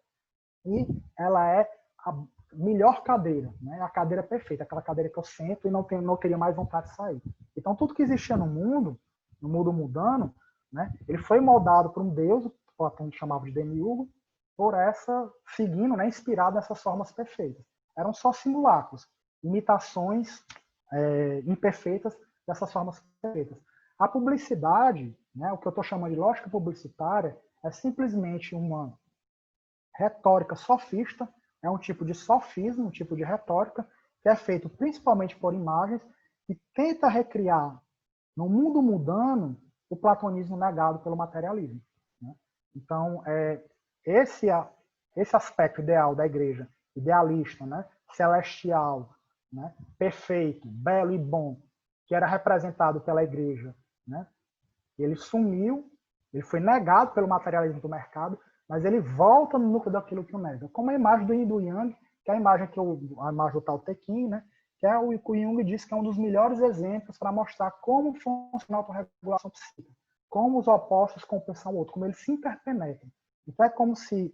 e ela é a melhor cadeira. Né? A cadeira perfeita, aquela cadeira que eu sento e não teria mais vontade de sair. Então, tudo que existia no mundo mudando, né? Ele foi moldado por um deus, que Platão chamava de demiurgo, por seguindo, né, inspirado nessas formas perfeitas. Eram só simulacros, imitações imperfeitas dessas formas perfeitas. A publicidade, né, o que eu estou chamando de lógica publicitária, é simplesmente uma retórica sofista, é um tipo de sofismo, um tipo de retórica, que é feito principalmente por imagens, que tenta recriar, no mundo mudando, o platonismo negado pelo materialismo. Né? Então, esse aspecto ideal da igreja, idealista, né? Celestial, né? Perfeito, belo e bom, que era representado pela igreja, né? Ele sumiu, ele foi negado pelo materialismo do mercado, mas ele volta no núcleo daquilo que o nega. Como a imagem do Yin do Yang, que é a imagem do Tao Te Ching, né? Que é o que o Jung diz que é um dos melhores exemplos para mostrar como funciona a autorregulação psíquica, como os opostos compensam o outro, como eles se interpenetram. Então é como se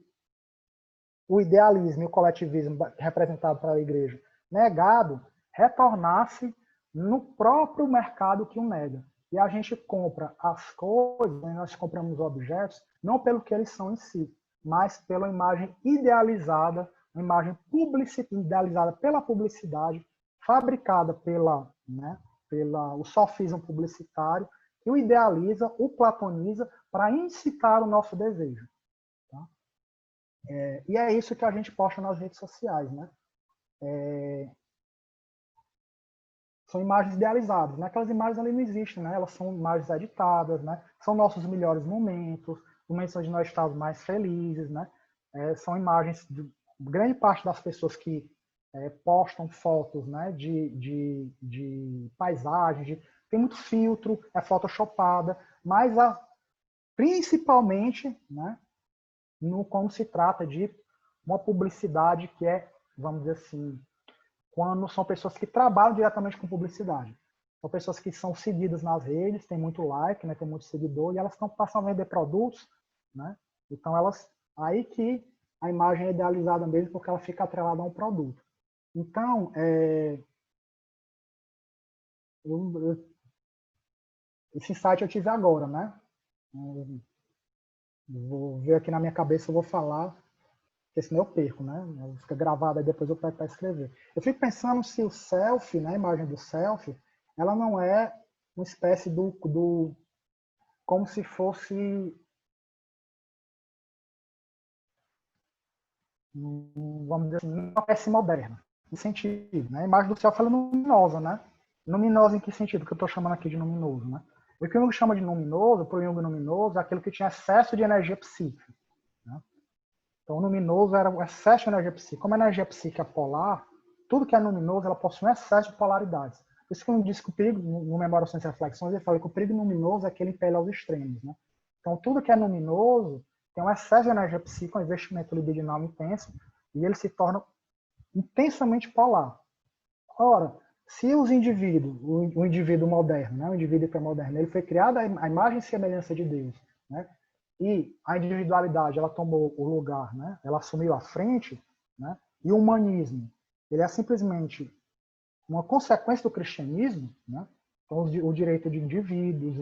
o idealismo e o coletivismo representado pela igreja negado retornasse no próprio mercado que o nega. E a gente compra as coisas, nós compramos objetos, não pelo que eles são em si, mas pela imagem idealizada, uma imagem idealizada pela publicidade, fabricada o sofismo publicitário, que o idealiza, o platoniza, para incitar o nosso desejo. Tá? E é isso que a gente posta nas redes sociais. Né? São imagens idealizadas. Né? Aquelas imagens ali não existem, né? Elas são imagens editadas, né? São nossos melhores momentos onde nós estamos mais felizes. Né? São imagens de grande parte das pessoas que postam fotos, né, de paisagens, tem muito filtro, é photoshopada, mas principalmente, né, quando se trata de uma publicidade que vamos dizer assim, quando são pessoas que trabalham diretamente com publicidade. São pessoas que são seguidas nas redes, tem muito like, né, tem muito seguidor, e elas estão passando a vender produtos, né? Então aí que a imagem é idealizada mesmo, porque ela fica atrelada a um produto. Então, esse insight eu tive agora, né? Vou ver aqui na minha cabeça, eu vou falar, porque senão eu perco, né? Fica gravado aí, depois eu pego para escrever. Eu fico pensando se o selfie, né, a imagem do selfie, ela não é uma espécie como se fosse, vamos dizer assim, uma peça moderna. Em sentido, né? A imagem do selfie ela é luminosa, né? Luminosa em que sentido? Que eu estou chamando aqui de luminoso, né? O que o Jung chama de luminoso, para o Jung luminoso, é aquilo que tinha excesso de energia psíquica. Né? Então, o luminoso era o excesso de energia psíquica. Como a energia psíquica é polar, tudo que é luminoso, ela possui um excesso de polaridades. Por isso que eu disse que o perigo, no Memória Ciência e Reflexões, eu falei que o perigo luminoso é que ele impele aos extremos, né? Então, tudo que é luminoso tem um excesso de energia psíquica, um investimento libidinal intenso, e ele se torna intensamente polar. Ora, se os indivíduos, o indivíduo moderno, né, o indivíduo hipermoderno, ele foi criado à imagem e semelhança de Deus, né, e a individualidade, ela tomou o lugar, né, ela assumiu a frente, né, e o humanismo, ele é simplesmente uma consequência do cristianismo, né, então o direito de indivíduos,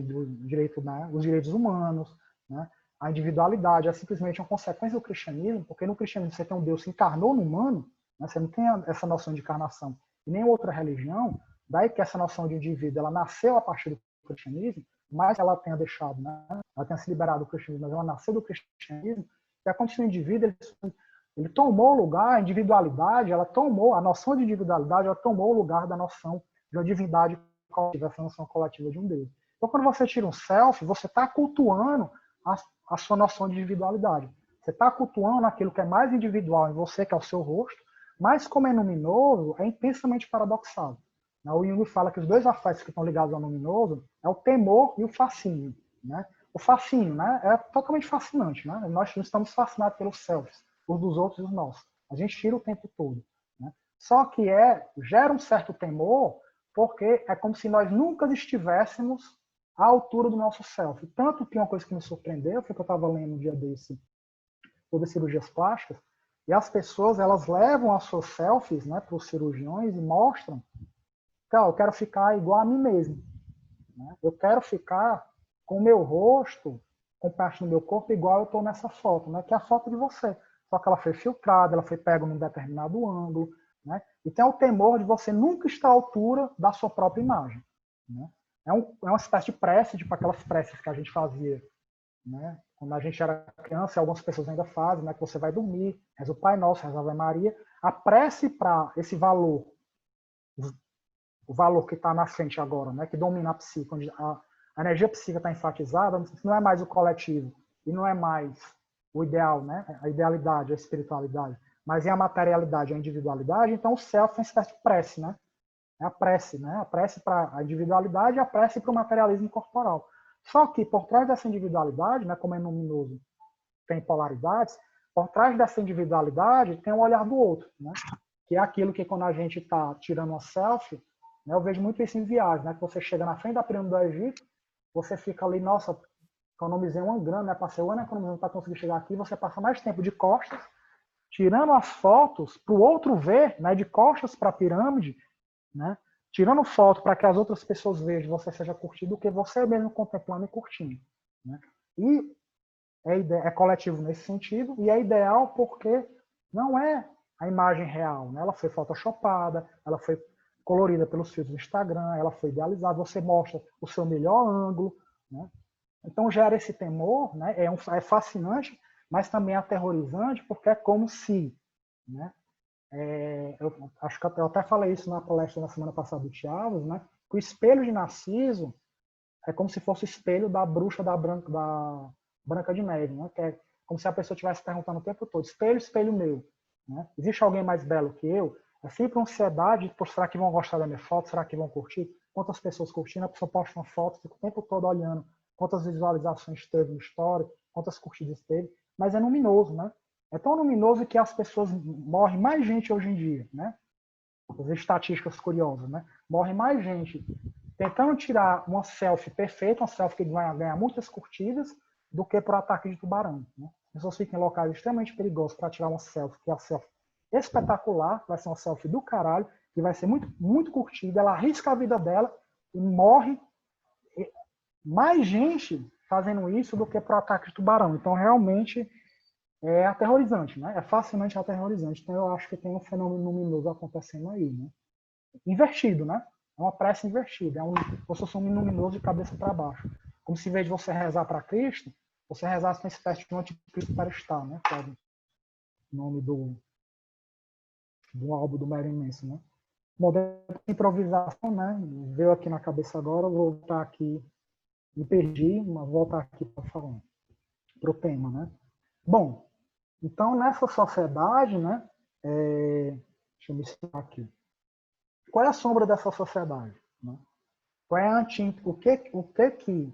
né, os direitos humanos, né, a individualidade é simplesmente uma consequência do cristianismo, porque no cristianismo você tem um Deus que encarnou no humano, né, você não tem essa noção de encarnação e nem outra religião, daí que essa noção de indivíduo ela nasceu a partir do cristianismo, mas ela tenha deixado, né, ela tenha se liberado do cristianismo, mas ela nasceu do cristianismo, e aconteceu o indivíduo, ele tomou o lugar, a individualidade, ela tomou, a noção de individualidade, ela tomou o lugar da noção de uma divindade coletiva, essa noção coletiva de um Deus. Então, quando você tira um selfie, você está cultuando a sua noção de individualidade. Você está cultuando aquilo que é mais individual em você, que é o seu rosto, mas como é luminoso, é intensamente paradoxal. O Jung fala que os dois afetos que estão ligados ao luminoso é o temor e o fascínio. Né? O fascínio, né, é totalmente fascinante. Né? Nós estamos fascinados pelos selfies, os dos outros e os nossos. A gente tira o tempo todo. Né? Só que gera um certo temor, porque é como se nós nunca estivéssemos à altura do nosso selfie. Tanto que uma coisa que me surpreendeu foi que eu estava lendo um dia desse sobre cirurgias plásticas, e as pessoas, elas levam as suas selfies, né, para os cirurgiões e mostram que eu quero ficar igual a mim mesmo. Né? Eu quero ficar com o meu rosto, com parte do meu corpo, igual eu estou nessa foto, né, que é a foto de você. Só que ela foi filtrada, ela foi pega num determinado ângulo. Né? E tem o temor de você nunca estar à altura da sua própria imagem. Né? É uma espécie de prece, tipo aquelas preces que a gente fazia, né? Quando a gente era criança, algumas pessoas ainda fazem, né? Que você vai dormir, reza o Pai Nosso, reza a Ave Maria. A prece para esse valor, o valor que está na frente agora, né? Que domina a psique, onde a energia psíquica está enfatizada, não é mais o coletivo e não é mais o ideal, né? A idealidade, a espiritualidade, mas é a materialidade, a individualidade. Então o self é uma espécie de prece, né? É a prece, né? A prece para a individualidade e a prece para o materialismo corporal. Só que por trás dessa individualidade, né, como é luminoso, tem polaridades, por trás dessa individualidade tem um olhar do outro, né? Que é aquilo que quando a gente está tirando uma selfie, né, eu vejo muito isso em viagem, né? Que você chega na frente da pirâmide do Egito, você fica ali, nossa, economizei uma grana, né? Passei o ano economizando para conseguir chegar aqui, você passa mais tempo de costas, tirando as fotos para o outro ver, né? De costas para a pirâmide, né? Tirando foto para que as outras pessoas vejam você seja curtido do que você mesmo contemplando e curtindo. Né? E é coletivo nesse sentido, e é ideal porque não é a imagem real. Né? Ela foi photoshopada, ela foi colorida pelos filtros do Instagram, ela foi idealizada, você mostra o seu melhor ângulo. Né? Então gera esse temor, né? É fascinante, mas também é aterrorizante, porque é como se... Né? Eu acho que eu até falei isso na palestra na semana passada do Tiago, né? Que o espelho de Narciso é como se fosse o espelho da bruxa da Branca de Neve, né? Que é como se a pessoa estivesse perguntando o tempo todo, espelho, espelho meu, né? Existe alguém mais belo que eu? É sempre uma ansiedade, será que vão gostar da minha foto? Será que vão curtir? Quantas pessoas curtindo? A pessoa posta uma foto, fica o tempo todo olhando quantas visualizações teve no story, quantas curtidas teve, mas é luminoso, né? É tão luminoso que as pessoas morrem mais gente hoje em dia, né? As estatísticas curiosas, né? Morre mais gente tentando tirar uma selfie perfeita, uma selfie que vai ganhar muitas curtidas, do que por ataque de tubarão. Né? As pessoas ficam em locais extremamente perigosos para tirar uma selfie, que é a selfie espetacular, vai ser uma selfie do caralho, que vai ser muito, muito curtida, ela arrisca a vida dela e morre mais gente fazendo isso do que por ataque de tubarão. Então, realmente... é aterrorizante, né? É fascinante aterrorizante. Então, eu acho que tem um fenômeno luminoso acontecendo aí, né? Invertido, né? É uma prece invertida. É como se fosse um luminoso de cabeça para baixo. Como se, em vez de você rezar para Cristo, você rezasse uma espécie de um anticristo para estar, né? Que é o nome do álbum do Marilyn Manson, né? Modelo de improvisação, né? Veio aqui na cabeça agora, eu vou voltar aqui. Me perdi, mas vou voltar aqui para falar. Para o tema, né? Bom, Então, nessa sociedade, né, deixa eu me explicar aqui. Qual é a sombra dessa sociedade? Né? Qual é a o que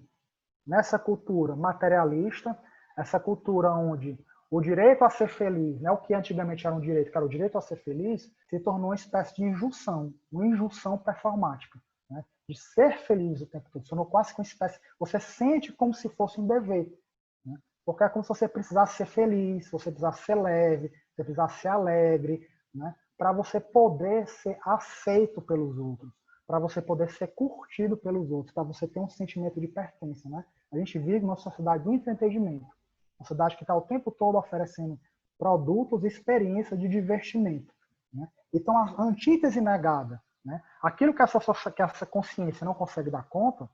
nessa cultura materialista, essa cultura onde o direito a ser feliz, né, o que antigamente era um direito, que era o direito a ser feliz, se tornou uma espécie de injunção, uma injunção performática, né, de ser feliz o tempo todo. Se tornou quase que uma espécie, você sente como se fosse um dever, né, porque é como se você precisasse ser feliz, você precisasse ser leve, você precisasse ser alegre, né, para você poder ser aceito pelos outros, para você poder ser curtido pelos outros, para você ter um sentimento de pertença, né? A gente vive numa sociedade do entretenimento, uma sociedade que está o tempo todo oferecendo produtos e experiências de divertimento, né? Então, a antítese negada, né? Aquilo que essa consciência não consegue dar conta,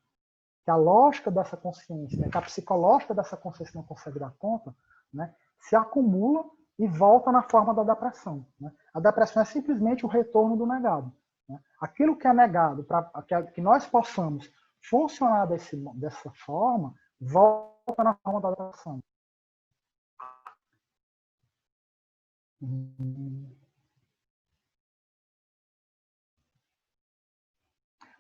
que a lógica dessa consciência, né? Que a psicológica dessa consciência não consegue dar conta, né? Se acumula e volta na forma da depressão, né? A depressão é simplesmente o retorno do negado, né? Aquilo que é negado, para que nós possamos funcionar dessa forma, volta na forma da depressão.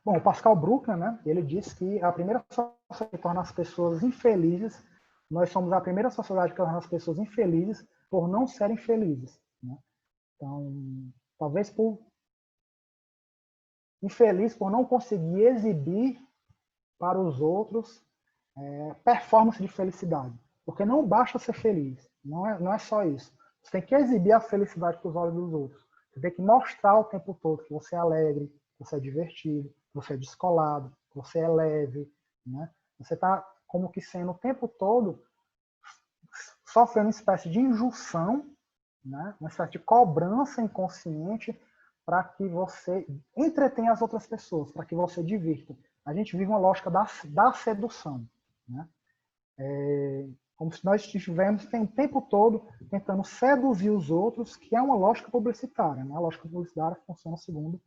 Bom, o Pascal Bruckner, né, ele diz que a primeira sociedade que torna as pessoas infelizes, nós somos a primeira sociedade que torna as pessoas infelizes por não serem felizes, né? Então, talvez infeliz por não conseguir exibir para os outros performance de felicidade. Porque não basta ser feliz, não é só isso. Você tem que exibir a felicidade para os olhos dos outros. Você tem que mostrar o tempo todo que você é alegre, que você é divertido, que você é descolado, que você é leve, né? Você está como que sendo o tempo todo sofrendo uma espécie de injunção, né? Uma espécie de cobrança inconsciente para que você entretenha as outras pessoas, para que você divirta. A gente vive uma lógica da sedução, né? Como se nós estivéssemos o tempo todo tentando seduzir os outros, que é uma lógica publicitária, né? A lógica publicitária funciona segundo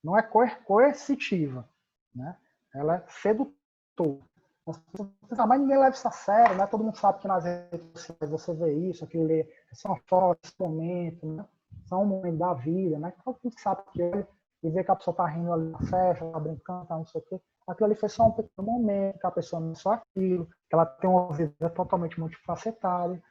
não é coercitiva, né? Ela é sedutora. Mas ninguém leva isso a sério, né? Todo mundo sabe que nas redes sociais você vê isso, aquilo ali, são fotos, momentos, né? São um momento da vida, né? Todo mundo sabe que olha e vê que a pessoa está rindo ali na festa, está brincando, tá não sei o quê. Aquilo ali foi só um pequeno momento, que a pessoa não é só aquilo, que ela tem uma vida totalmente multifacetária.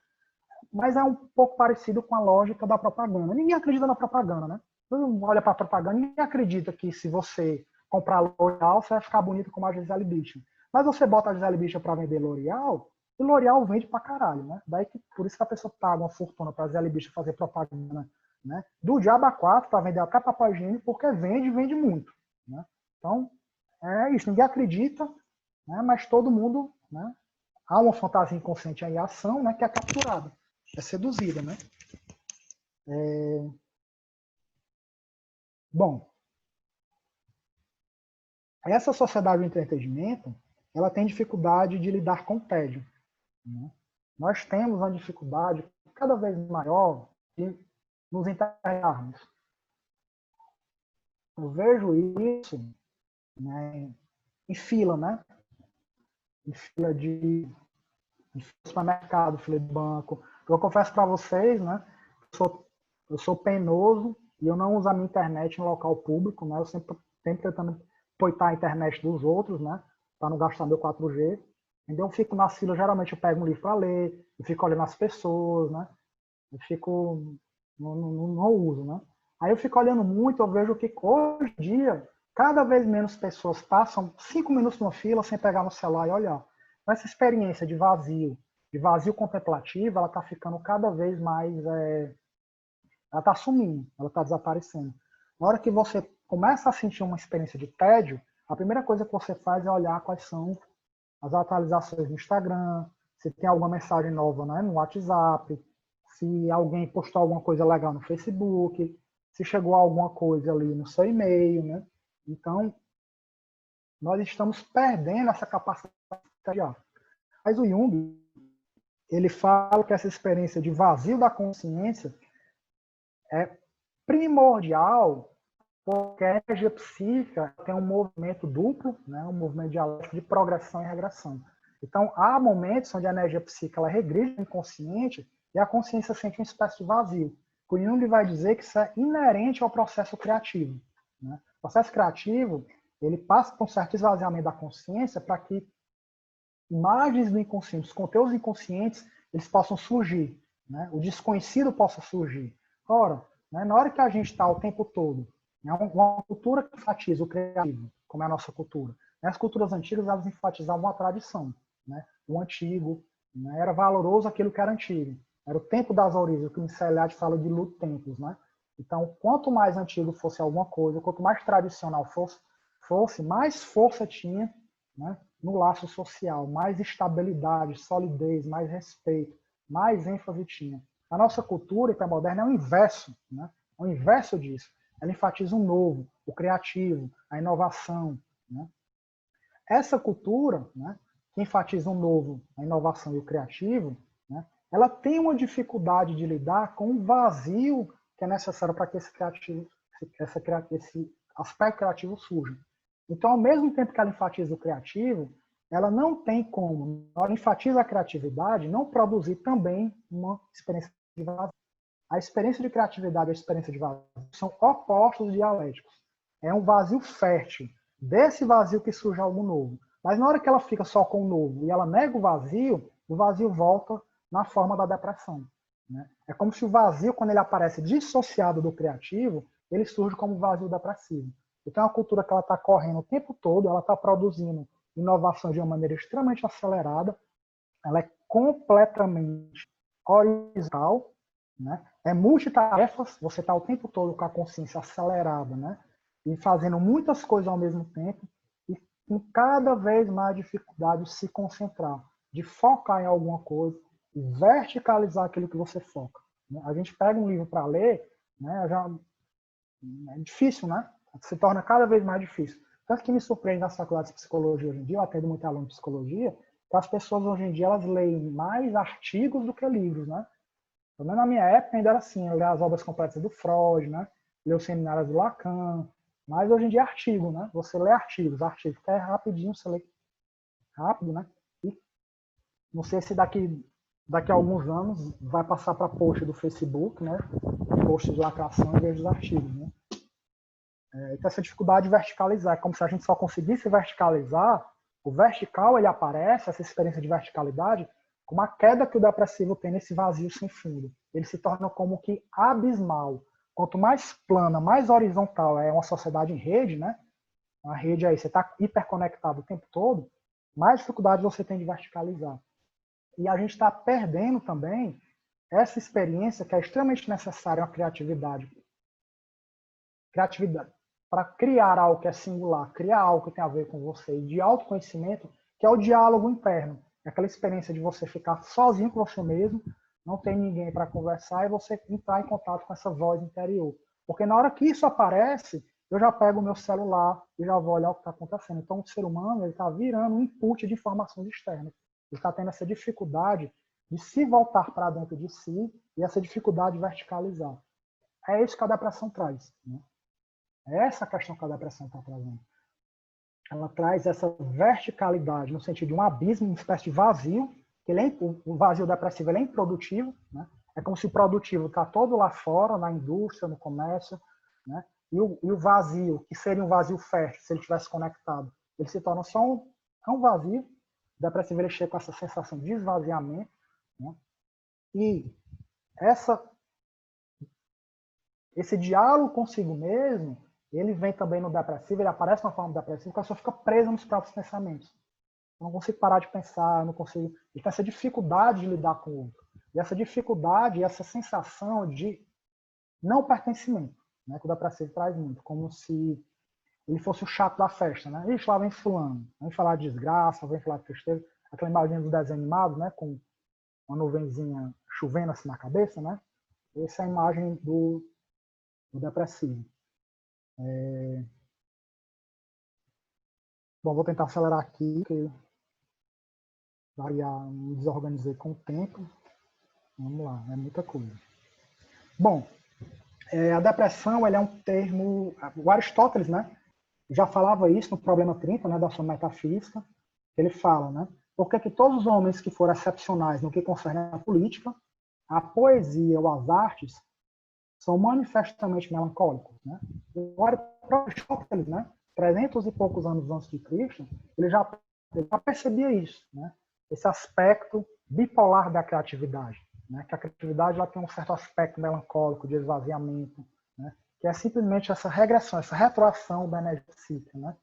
Mas é um pouco parecido com a lógica da propaganda. Ninguém acredita na propaganda, né? Todo olha para a propaganda, ninguém acredita que se você comprar L'Oreal, você vai ficar bonito como a Gisele Bündchen. Mas você bota a Gisele Bündchen para vender L'Oreal, e L'Oreal vende pra caralho, né? Daí que, por isso que a pessoa paga uma fortuna para a Gisele Bündchen fazer propaganda, né? Do diabo a 4 para vender até papel higiênico, porque vende muito, né? Então, é isso. Ninguém acredita, né? Mas todo mundo, né? Há uma fantasia inconsciente em ação, né? Que é capturada, é seduzida, né? Bom, essa sociedade do entretenimento, ela tem dificuldade de lidar com o tédio, né? Nós temos uma dificuldade cada vez maior de nos entediarmos. Eu vejo isso, né, em fila, né? Em fila de supermercado, fila de banco. Eu confesso para vocês, né? Eu sou penoso e eu não uso a minha internet no local público, né? Eu sempre tentando poitar a internet dos outros, né? Para não gastar meu 4G. Então eu fico na fila, geralmente eu pego um livro para ler, eu fico olhando as pessoas, né? Eu fico não uso, né? Aí eu fico olhando muito, eu vejo que hoje em dia cada vez menos pessoas passam 5 minutos numa fila sem pegar no celular e olhar. Essa experiência de vazio contemplativo, ela está ficando cada vez mais, ela está sumindo, ela está desaparecendo. Na hora que você começa a sentir uma experiência de tédio, a primeira coisa que você faz é olhar quais são as atualizações no Instagram, se tem alguma mensagem nova, né, no WhatsApp, se alguém postou alguma coisa legal no Facebook, se chegou alguma coisa ali no seu e-mail, né? Então, nós estamos perdendo essa capacidade de tediar. Mas o Jung, ele fala que essa experiência de vazio da consciência é primordial porque a energia psíquica tem um movimento duplo, né, um movimento dialético de progressão e regressão. Então, há momentos onde a energia psíquica ela regride no inconsciente e a consciência sente uma espécie de vazio. O Jung vai dizer que isso é inerente ao processo criativo, né? O processo criativo, ele passa por um certo esvaziamento da consciência para que imagens do inconsciente, os conteúdos inconscientes, eles possam surgir, né? O desconhecido possa surgir. Ora, né, na hora que a gente está o tempo todo, né, uma cultura que enfatiza o criativo, como é a nossa cultura, né, as culturas antigas elas enfatizavam a tradição, né? O antigo, né, era valoroso aquilo que era antigo. Era o tempo das origens, o que o Michel fala de tempos, né? Então, quanto mais antigo fosse alguma coisa, quanto mais tradicional fosse, mais força tinha, né, no laço social, mais estabilidade, solidez, mais respeito, mais ênfase tinha. A nossa cultura hipermoderna é o inverso, né? É o inverso disso. Ela enfatiza o novo, o criativo, a inovação, né? Essa cultura, né, que enfatiza o novo, a inovação e o criativo, né, ela tem uma dificuldade de lidar com o vazio que é necessário para que esse aspecto criativo surja. Então, ao mesmo tempo que ela enfatiza o criativo, ela não tem como, ela enfatiza a criatividade, não produzir também uma experiência de vazio. A experiência de criatividade e a experiência de vazio são opostos dialéticos. É um vazio fértil. Desse vazio que surge algo novo. Mas na hora que ela fica só com o novo e ela nega o vazio volta na forma da depressão, né? É como se o vazio, quando ele aparece dissociado do criativo, ele surge como vazio depressivo. Então, a cultura que ela está correndo o tempo todo, ela está produzindo inovação de uma maneira extremamente acelerada, ela é completamente horizontal, né? É multitarefas, você está o tempo todo com a consciência acelerada, né? E fazendo muitas coisas ao mesmo tempo, e com cada vez mais dificuldade de se concentrar, de focar em alguma coisa, e verticalizar aquilo que você foca. A gente pega um livro para ler, né? É difícil, né? Se torna cada vez mais difícil. Tanto que me surpreende nas faculdades de psicologia hoje em dia, eu atendo muito aluno de psicologia, que as pessoas hoje em dia elas leem mais artigos do que livros, né? Pelo menos na minha época ainda era assim, eu lia as obras completas do Freud, né? Ler os seminários do Lacan, mas hoje em dia é artigo, né? Você lê artigos que é rapidinho, você lê rápido, né? E não sei se daqui a alguns anos vai passar para post do Facebook, né? Post de lacração em vez dos artigos, né? Então essa dificuldade de verticalizar, é como se a gente só conseguisse verticalizar, o vertical ele aparece, essa experiência de verticalidade, como a queda que o depressivo tem nesse vazio sem fundo. Ele se torna como que abismal. Quanto mais plana, mais horizontal é uma sociedade em rede, né? Uma rede aí, você está hiperconectado o tempo todo, mais dificuldade você tem de verticalizar. E a gente está perdendo também essa experiência que é extremamente necessária, a criatividade. Criatividade para criar algo que é singular, criar algo que tem a ver com você, e de autoconhecimento, que é o diálogo interno. É aquela experiência de você ficar sozinho com você mesmo, não tem ninguém para conversar e você entrar em contato com essa voz interior. Porque na hora que isso aparece, eu já pego o meu celular e já vou olhar o que está acontecendo. Então, o ser humano está virando um input de informações externas. Ele está tendo essa dificuldade de se voltar para dentro de si e essa dificuldade de verticalizar. É isso que a depressão traz, né? É essa a questão que a depressão está trazendo. Ela traz essa verticalidade no sentido de um abismo, uma espécie de vazio, que o vazio depressivo ele é improdutivo, né? É como se o produtivo está todo lá fora, na indústria, no comércio, né? E o vazio, que seria um vazio fértil, se ele estivesse conectado, ele se torna só um vazio. O depressivo ele chega com essa sensação de esvaziamento, né? E esse diálogo consigo mesmo, ele vem também no depressivo, ele aparece na forma depressiva, porque a pessoa fica presa nos próprios pensamentos. Eu não consigo parar de pensar, não consigo. Ele tem essa dificuldade de lidar com o outro. E essa dificuldade, essa sensação de não pertencimento, né, que o depressivo traz muito, como se ele fosse o chato da festa, né? Ixi, lá vem fulano, vem falar de desgraça, vem falar de tristeza. Aquela imagem do desenho animado, né, com uma nuvenzinha chovendo assim na cabeça, né? Essa é a imagem do depressivo. Bom, vou tentar acelerar aqui, porque me desorganizei com o tempo. Vamos lá, é muita coisa. Bom, a depressão é um termo... O Aristóteles, né, já falava isso no problema 30, né, da sua metafísica. Ele fala, né, Por que todos os homens que foram excepcionais no que concerne à política, a poesia ou as artes são manifestamente melancólicos, né? O próprio Aristóteles, né, 300 e poucos anos antes de Cristo, ele já percebia isso, né? Esse aspecto bipolar da criatividade, né? Que a criatividade ela tem um certo aspecto melancólico, de esvaziamento, né? Que é simplesmente essa regressão, essa retroação da energia psíquica, né?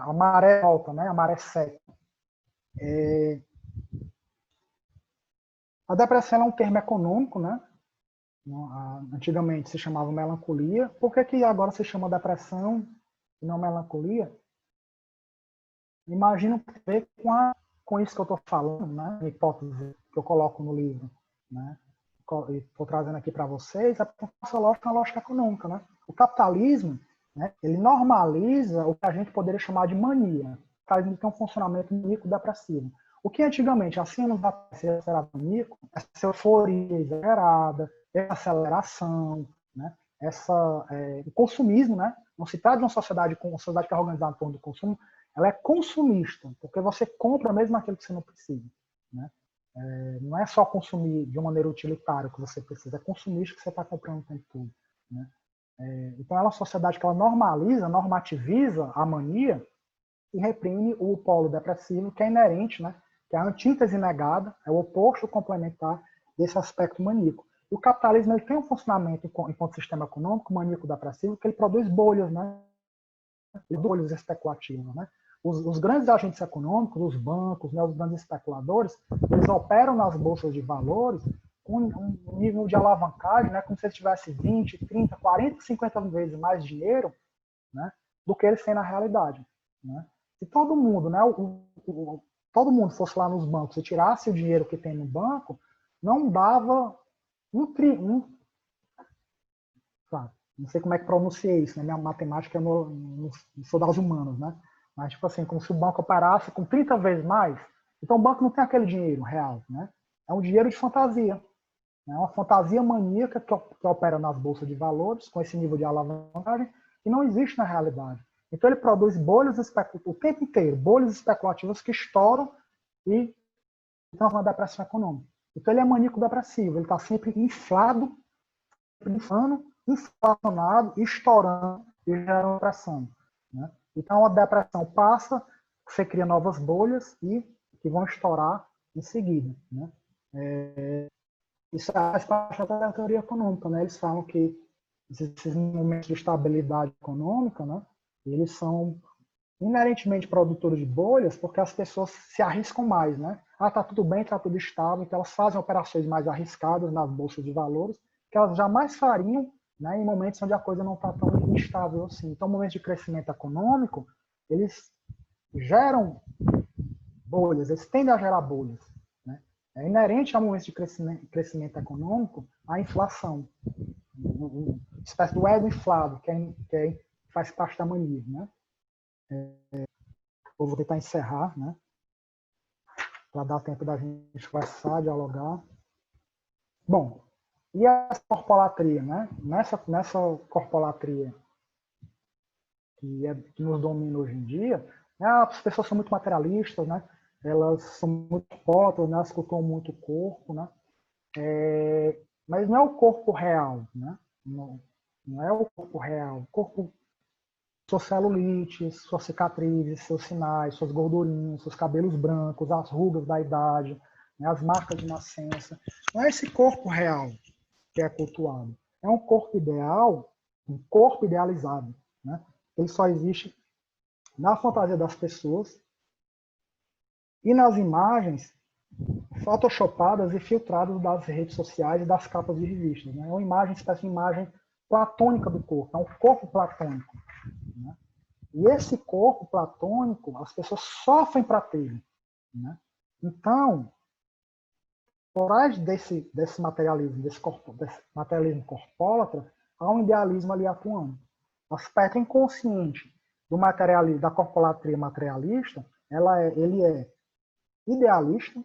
A maré volta, né? A maré seca. A depressão é um termo econômico, né? Antigamente se chamava melancolia. Por que agora se chama depressão e não melancolia? Imagino que tem a ver com isso que eu estou falando, né? A hipótese que eu coloco no livro, né? E estou trazendo aqui para vocês, essa lógica é uma lógica econômica, né? O capitalismo, né, ele normaliza o que a gente poderia chamar de mania. O capitalismo tem um funcionamento maníaco-depressivo. O que antigamente, assim anos atrás, era maníaco, essa euforia exagerada, essa aceleração, né, o consumismo, né? Não se trata de uma sociedade que é organizada em torno do consumo, ela é consumista, porque você compra mesmo aquilo que você não precisa, né? Não é só consumir de uma maneira utilitária que você precisa, é consumir que você está comprando o tempo todo, né? Então, é uma sociedade que ela normativiza a mania e reprime o polo depressivo, que é inerente, né? Que é a antítese negada, é o oposto complementar desse aspecto maníaco. E o capitalismo ele tem um funcionamento enquanto sistema econômico maníaco-depressivo, que ele produz bolhas, né? Bolhas especulativas, né? Os grandes agentes econômicos, os bancos, né, os grandes especuladores, eles operam nas bolsas de valores com um nível de alavancagem, né, como se eles tivessem 20, 30, 40, 50 vezes mais dinheiro, né, do que eles têm na realidade, né? Se todo mundo, né, todo mundo fosse lá nos bancos e tirasse o dinheiro que tem no banco, não dava claro, não sei como é que pronunciei isso, né? Minha matemática eu não sou das humanas, né? Mas, tipo assim, como se o banco operasse com 30 vezes mais. Então, o banco não tem aquele dinheiro real, né? É um dinheiro de fantasia. É uma fantasia maníaca que opera nas bolsas de valores, com esse nível de alavancagem, que não existe na realidade. Então, ele produz bolhas o tempo inteiro, bolhas especulativas que estouram e transformam na depressão econômica. Então, ele é maníaco-depressivo. Ele está sempre inflado, inflacionado, estourando e gerando depressão, né? Então, a depressão passa, você cria novas bolhas que vão estourar em seguida, né? Isso faz parte da teoria econômica, né? Eles falam que esses momentos de estabilidade econômica, né, eles são inerentemente produtores de bolhas porque as pessoas se arriscam mais, né? Tá tudo bem, tá tudo estável, então elas fazem operações mais arriscadas nas bolsas de valores que elas jamais fariam, né, em momentos onde a coisa não está tão instável assim. Então, momentos de crescimento econômico, eles geram bolhas, eles tendem a gerar bolhas, né? É inerente a momentos de crescimento econômico a inflação, uma espécie do ego inflado, que faz parte da mania, né? Eu vou tentar encerrar, né, para dar tempo da gente conversar, dialogar. Bom, e a corpolatria, né? Nessa corpolatria que nos domina hoje em dia, né, as pessoas são muito materialistas, né? Elas são muito fotos, né? Elas cultuam muito o corpo, né? Mas não é o corpo real, né? Não é o corpo real. O corpo, suas celulites, suas cicatrizes, seus sinais, suas gordurinhas, seus cabelos brancos, as rugas da idade, né, as marcas de nascença. Não é esse corpo real que é cultuado. É um corpo ideal, um corpo idealizado, né? Ele só existe na fantasia das pessoas e nas imagens photoshopadas e filtradas das redes sociais e das capas de revistas, né? É uma imagem, espécie de imagem platônica do corpo, é um corpo platônico, né? E esse corpo platônico, as pessoas sofrem para ter, né? Então, por trás desse materialismo, desse materialismo corpólatra, há um idealismo ali atuando. O aspecto inconsciente do materialismo, da corpolatria materialista, ele é idealista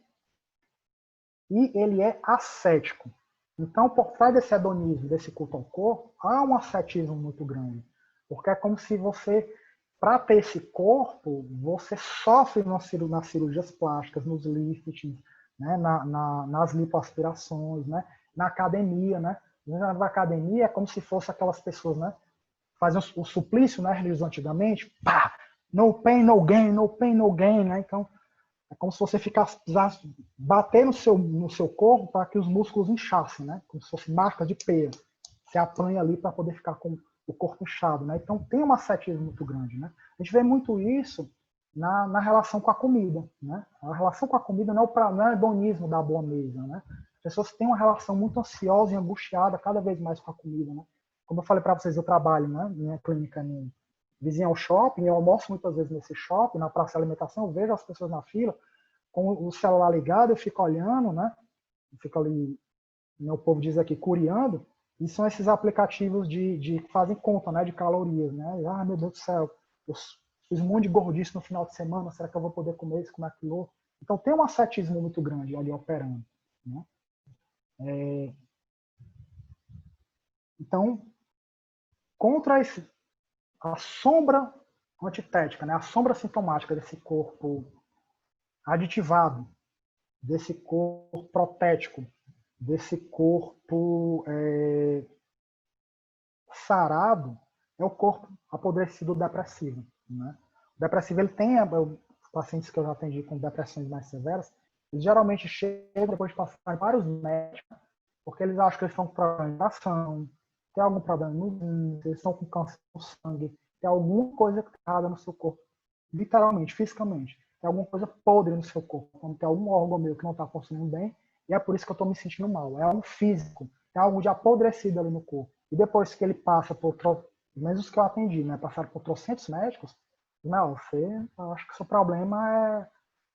e ele é ascético. Então, por trás desse hedonismo, desse culto ao corpo, há um ascetismo muito grande. Porque é como se você para ter esse corpo, você sofre nas cirurgias plásticas, nos liftings, né? Nas lipoaspirações, né? Na academia, né? Na academia é como se fosse aquelas pessoas, né? Fazem o suplício, né? Religiosos antigamente, pá! No pain, no gain, no pain, no gain, né? Então, é como se você precisasse bater no seu corpo para que os músculos inchassem, né? Como se fosse marca de peia. Você apanha ali para poder ficar com o corpo inchado, né? Então tem um ascetismo muito grande, né? A gente vê muito isso na relação com a comida, né? A relação com a comida não é o hedonismo da boa mesa, né? As pessoas têm uma relação muito ansiosa e angustiada cada vez mais com a comida, né? Como eu falei para vocês, eu trabalho, né? Minha clínica vizinha ao shopping, eu almoço muitas vezes nesse shopping, na praça de alimentação, eu vejo as pessoas na fila com o celular ligado, eu fico olhando, né? Eu fico ali, meu povo diz aqui, curiando. E são esses aplicativos que fazem conta, né, de calorias, né? Ah, meu Deus do céu, eu fiz um monte de gordice no final de semana, será que eu vou poder comer isso, comer aquilo? Então tem um ascetismo muito grande ali operando, né? Então, contra a sombra antitética, né, a sombra sintomática desse corpo aditivado, desse corpo protético, desse corpo sarado, é o corpo apodrecido depressivo, né? O depressivo, ele tem, os pacientes que eu já atendi com depressões mais severas, eles geralmente chegam depois de passar em vários médicos, porque eles acham que eles estão com problema de ação, tem algum problema no rim, eles estão com câncer no sangue, tem alguma coisa errada no seu corpo, literalmente, fisicamente. Tem alguma coisa podre no seu corpo, como tem algum órgão meu que não está funcionando bem, e é por isso que eu estou me sentindo mal. É algo físico, é algo de apodrecido ali no corpo. E depois que ele passa por, pelo menos os que eu atendi, né, passaram por trocentos médicos, não, eu acho que o seu problema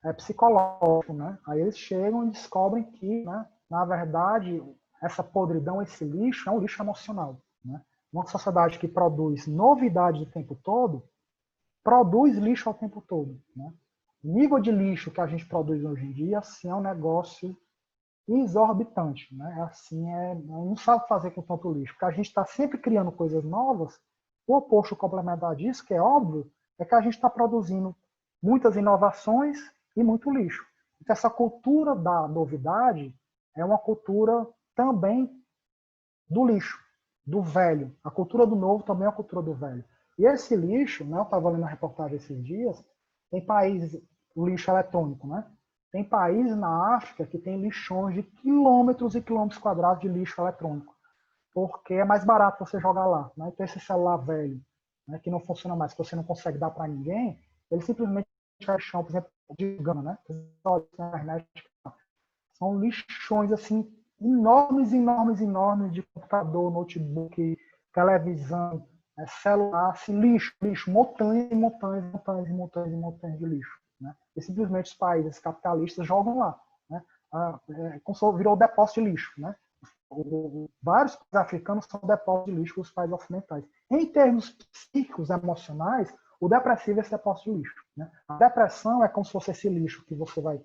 é psicológico, né? Aí eles chegam e descobrem que, né, na verdade, essa podridão, esse lixo, é um lixo emocional, né? Uma sociedade que produz novidade o tempo todo, produz lixo ao tempo todo, né? O nível de lixo que a gente produz hoje em dia, assim, é um negócio exorbitante, né? Assim, não sabe fazer com tanto lixo, porque a gente está sempre criando coisas novas. O oposto complementar disso, que é óbvio, é que a gente está produzindo muitas inovações e muito lixo. Então, essa cultura da novidade é uma cultura também do lixo, do velho. A cultura do novo também é a cultura do velho. E esse lixo, né, eu estava lendo uma reportagem esses dias, tem países, o lixo eletrônico, né? Tem países na África que tem lixões de quilômetros e quilômetros quadrados de lixo eletrônico, porque é mais barato você jogar lá, né? Então esse celular velho, né, que não funciona mais, que você não consegue dar para ninguém, ele simplesmente vai chão, por exemplo, de gama, né? Na internet, são lixões assim enormes, enormes, enormes de computador, notebook, televisão, celular, assim, lixo, montanhas e montanhas e montanhas e montanhas e montanhas de lixo, né? E simplesmente os países capitalistas jogam lá, né? Virou depósito de lixo, né? Vários países africanos são depósitos de lixo dos países ocidentais. Em termos psíquicos, emocionais, o depressivo é esse depósito de lixo, né? A depressão é como se fosse esse lixo que você vai...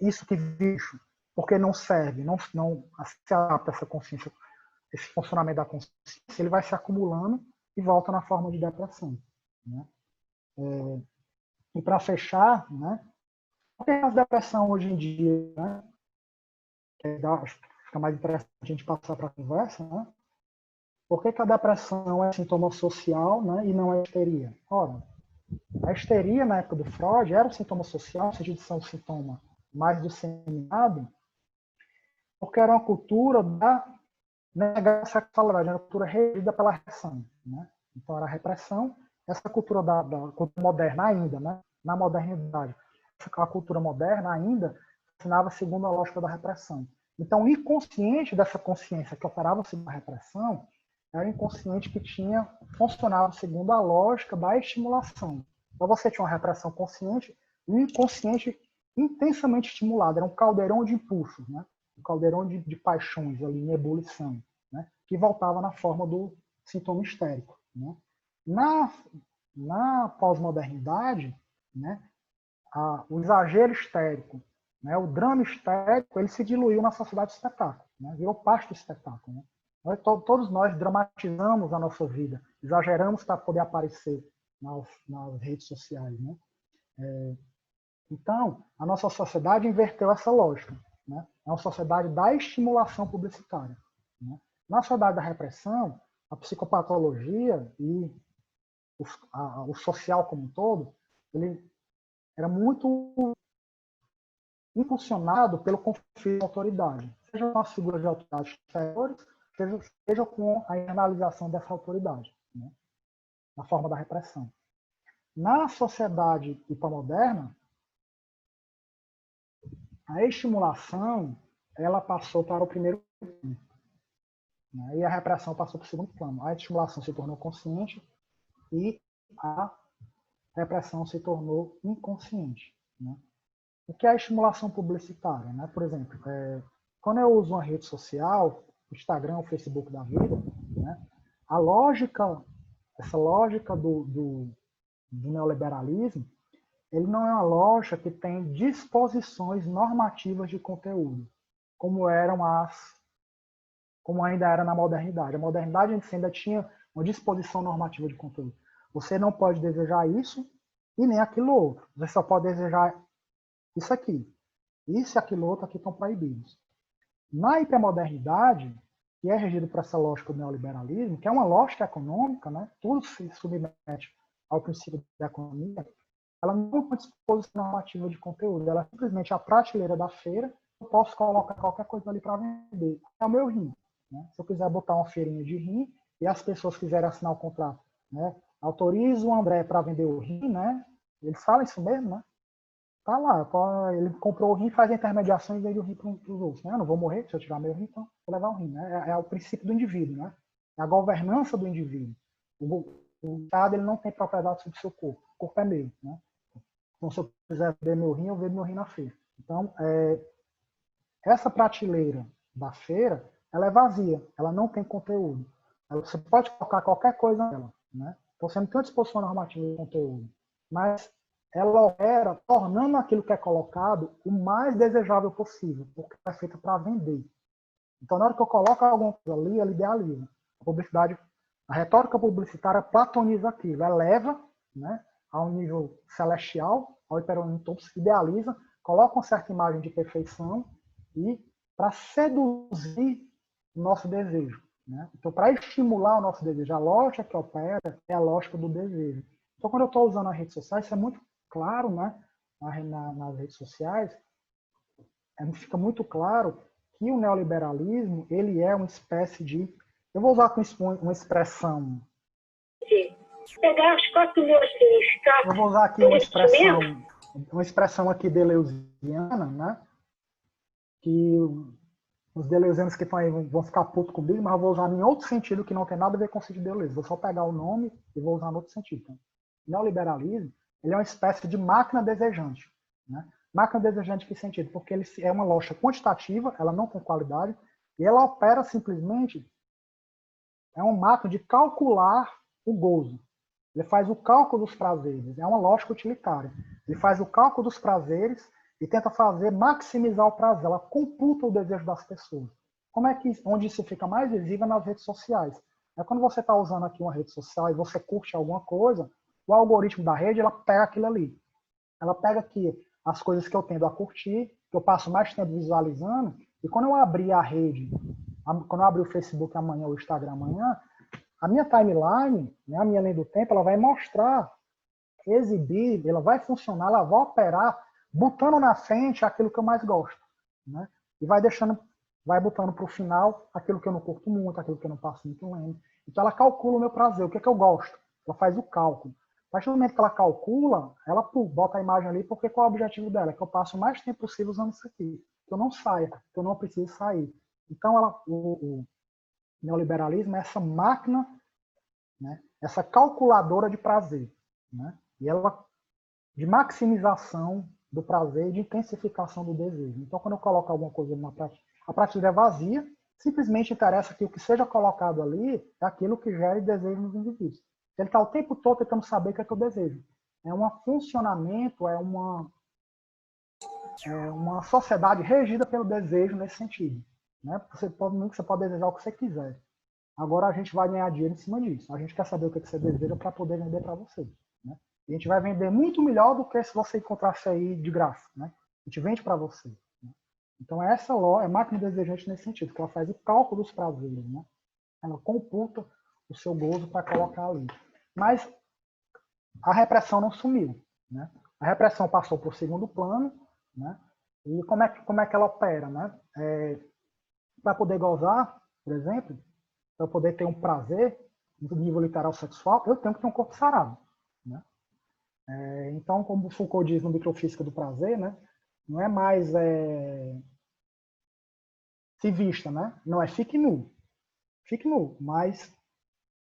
Isso que lixo, porque não serve, não se adapta a essa consciência, esse funcionamento da consciência, ele vai se acumulando e volta na forma de depressão, né? E para fechar, né? Por que a depressão hoje em dia, né? Fica mais interessante a gente passar para a conversa, né? Por que a depressão é sintoma social, né, e não é histeria? Ora, a histeria na época do Freud era um sintoma social, no sentido de ser um sintoma mais disseminado, porque era uma cultura da negação da sexualidade, era uma cultura regida pela repressão, né? Então era a repressão, essa cultura da cultura moderna ainda, né? Na modernidade, a cultura moderna ainda funcionava segundo a lógica da repressão. Então, o inconsciente dessa consciência que operava segundo a repressão era o inconsciente que funcionava segundo a lógica da estimulação. Então, você tinha uma repressão consciente e um inconsciente intensamente estimulado. Era um caldeirão de impulsos, né? Um caldeirão de paixões ali em ebulição, né? Que voltava na forma do sintoma histérico, né? Na pós-modernidade, né? O exagero histérico, né, o drama histérico, ele se diluiu na sociedade do espetáculo, né, virou parte do espetáculo. Né? Todos nós dramatizamos a nossa vida, exageramos para poder aparecer nas redes sociais, né? Então, a nossa sociedade inverteu essa lógica, né? É uma sociedade da estimulação publicitária, né? Na sociedade da repressão, a psicopatologia e o social como um todo, ele era muito impulsionado pelo conflito de autoridade, seja com as figuras de autoridade exteriores, seja com a internalização dessa autoridade, né? Na forma da repressão. Na sociedade hipermoderna, a estimulação ela passou para o primeiro plano, né? E a repressão passou para o segundo plano. A estimulação se tornou consciente e a repressão se tornou inconsciente, né? O que é a estimulação publicitária, né? Por exemplo, quando eu uso uma rede social, Instagram, o Facebook da vida, né? Essa lógica do neoliberalismo, ele não é uma lógica que tem disposições normativas de conteúdo, como ainda era na modernidade. A modernidade ainda tinha uma disposição normativa de conteúdo. Você não pode desejar isso e nem aquilo outro. Você só pode desejar isso aqui. Isso e aquilo outro aqui estão proibidos. Na hipermodernidade, que é regido por essa lógica do neoliberalismo, que é uma lógica econômica, né? Tudo se submete ao princípio da economia, ela não tem uma disposição normativa de conteúdo, ela é simplesmente a prateleira da feira, eu posso colocar qualquer coisa ali para vender. É o meu rim, né? Se eu quiser botar uma feirinha de rim e as pessoas quiserem assinar o contrato, né? Autoriza o André para vender o rim, né? Eles falam isso mesmo, né? Tá lá, ele comprou o rim, faz a intermediação e vende o rim para os outros, né? Eu não vou morrer se eu tirar meu rim, então vou levar o rim, né? É o princípio do indivíduo, né? É a governança do indivíduo. O Estado ele não tem propriedade sobre o seu corpo. O corpo é meu, né? Então, se eu quiser ver meu rim, eu vejo meu rim na feira. Então, essa prateleira da feira, ela é vazia, ela não tem conteúdo. Você pode colocar qualquer coisa nela, né? Então, você não tem uma disposição normativa de conteúdo, mas ela opera tornando aquilo que é colocado o mais desejável possível, porque é feita para vender. Então, na hora que eu coloco alguma coisa ali, ela idealiza. A publicidade, a retórica publicitária platoniza aquilo, eleva, né, a um nível celestial, ao hiperônimo todo, se idealiza, coloca uma certa imagem de perfeição e para seduzir o nosso desejo, né? Então, para estimular o nosso desejo, a lógica que opera é a lógica do desejo. Então, quando eu estou usando as redes sociais, isso é muito claro, né? Nas redes sociais, fica muito claro que o neoliberalismo ele é uma espécie de... Eu vou usar uma expressão... Pegar as costas de vocês, tá? Eu vou usar aqui uma expressão aqui deleuziana, né? Que os deleuzianos que estão aí vão ficar putos comigo, mas eu vou usar em outro sentido que não tem nada a ver com o sentido de Deleuze. Vou só pegar o nome e vou usar em outro sentido. Então, o neoliberalismo ele é uma espécie de máquina desejante, né? Máquina desejante em que sentido? Porque ele é uma lógica quantitativa, ela não tem qualidade, e ela opera simplesmente, é uma máquina de calcular o gozo. Ele faz o cálculo dos prazeres, é uma lógica utilitária. Ele faz o cálculo dos prazeres e tenta maximizar o prazer, ela computa o desejo das pessoas. Onde isso fica mais visível nas redes sociais. Quando você está usando aqui uma rede social e você curte alguma coisa, o algoritmo da rede, ela pega aquilo ali. Ela pega aqui as coisas que eu tendo a curtir, que eu passo mais tempo visualizando, e quando eu abrir a rede, quando eu abrir o Facebook amanhã, ou o Instagram amanhã, a minha timeline, né, a minha linha do tempo, ela vai mostrar, exibir, ela vai funcionar, ela vai operar, botando na frente aquilo que eu mais gosto, né? E vai botando para o final aquilo que eu não curto muito, aquilo que eu não passo muito lento. Então ela calcula o meu prazer, o que é que eu gosto. Ela faz o cálculo. A partir do momento que ela calcula, ela bota a imagem ali, porque qual é o objetivo dela? É que eu passe o mais tempo possível usando isso aqui. Que eu não saia, que eu não precise sair. Então o neoliberalismo é essa máquina, né, essa calculadora de prazer, né, e ela de maximização do prazer e de intensificação do desejo. Então, quando eu coloco alguma coisa na prática, a prateleira é vazia, simplesmente interessa que o que seja colocado ali é aquilo que gere desejo nos indivíduos. Ele está o tempo todo tentando saber o que é que eu desejo. É um funcionamento, é uma sociedade regida pelo desejo nesse sentido, né? Você pode desejar o que você quiser. Agora a gente vai ganhar dinheiro em cima disso. A gente quer saber o que você deseja para poder vender para você. a gente vai vender muito melhor do que se você encontrasse aí de graça, né? A gente vende para você. Né? Então, essa é máquina desejante nesse sentido, que ela faz o cálculo dos prazeres, né? Ela computa o seu gozo para colocar ali. Mas a repressão não sumiu, né? A repressão passou para o segundo plano, né? E como é que ela opera, né? Para poder gozar, por exemplo, para poder ter um prazer no nível literal sexual, eu tenho que ter um corpo sarado, né? Então, como Foucault diz no Microfísica do Prazer, né? Não é mais se vista, né? Não é fique nu, mas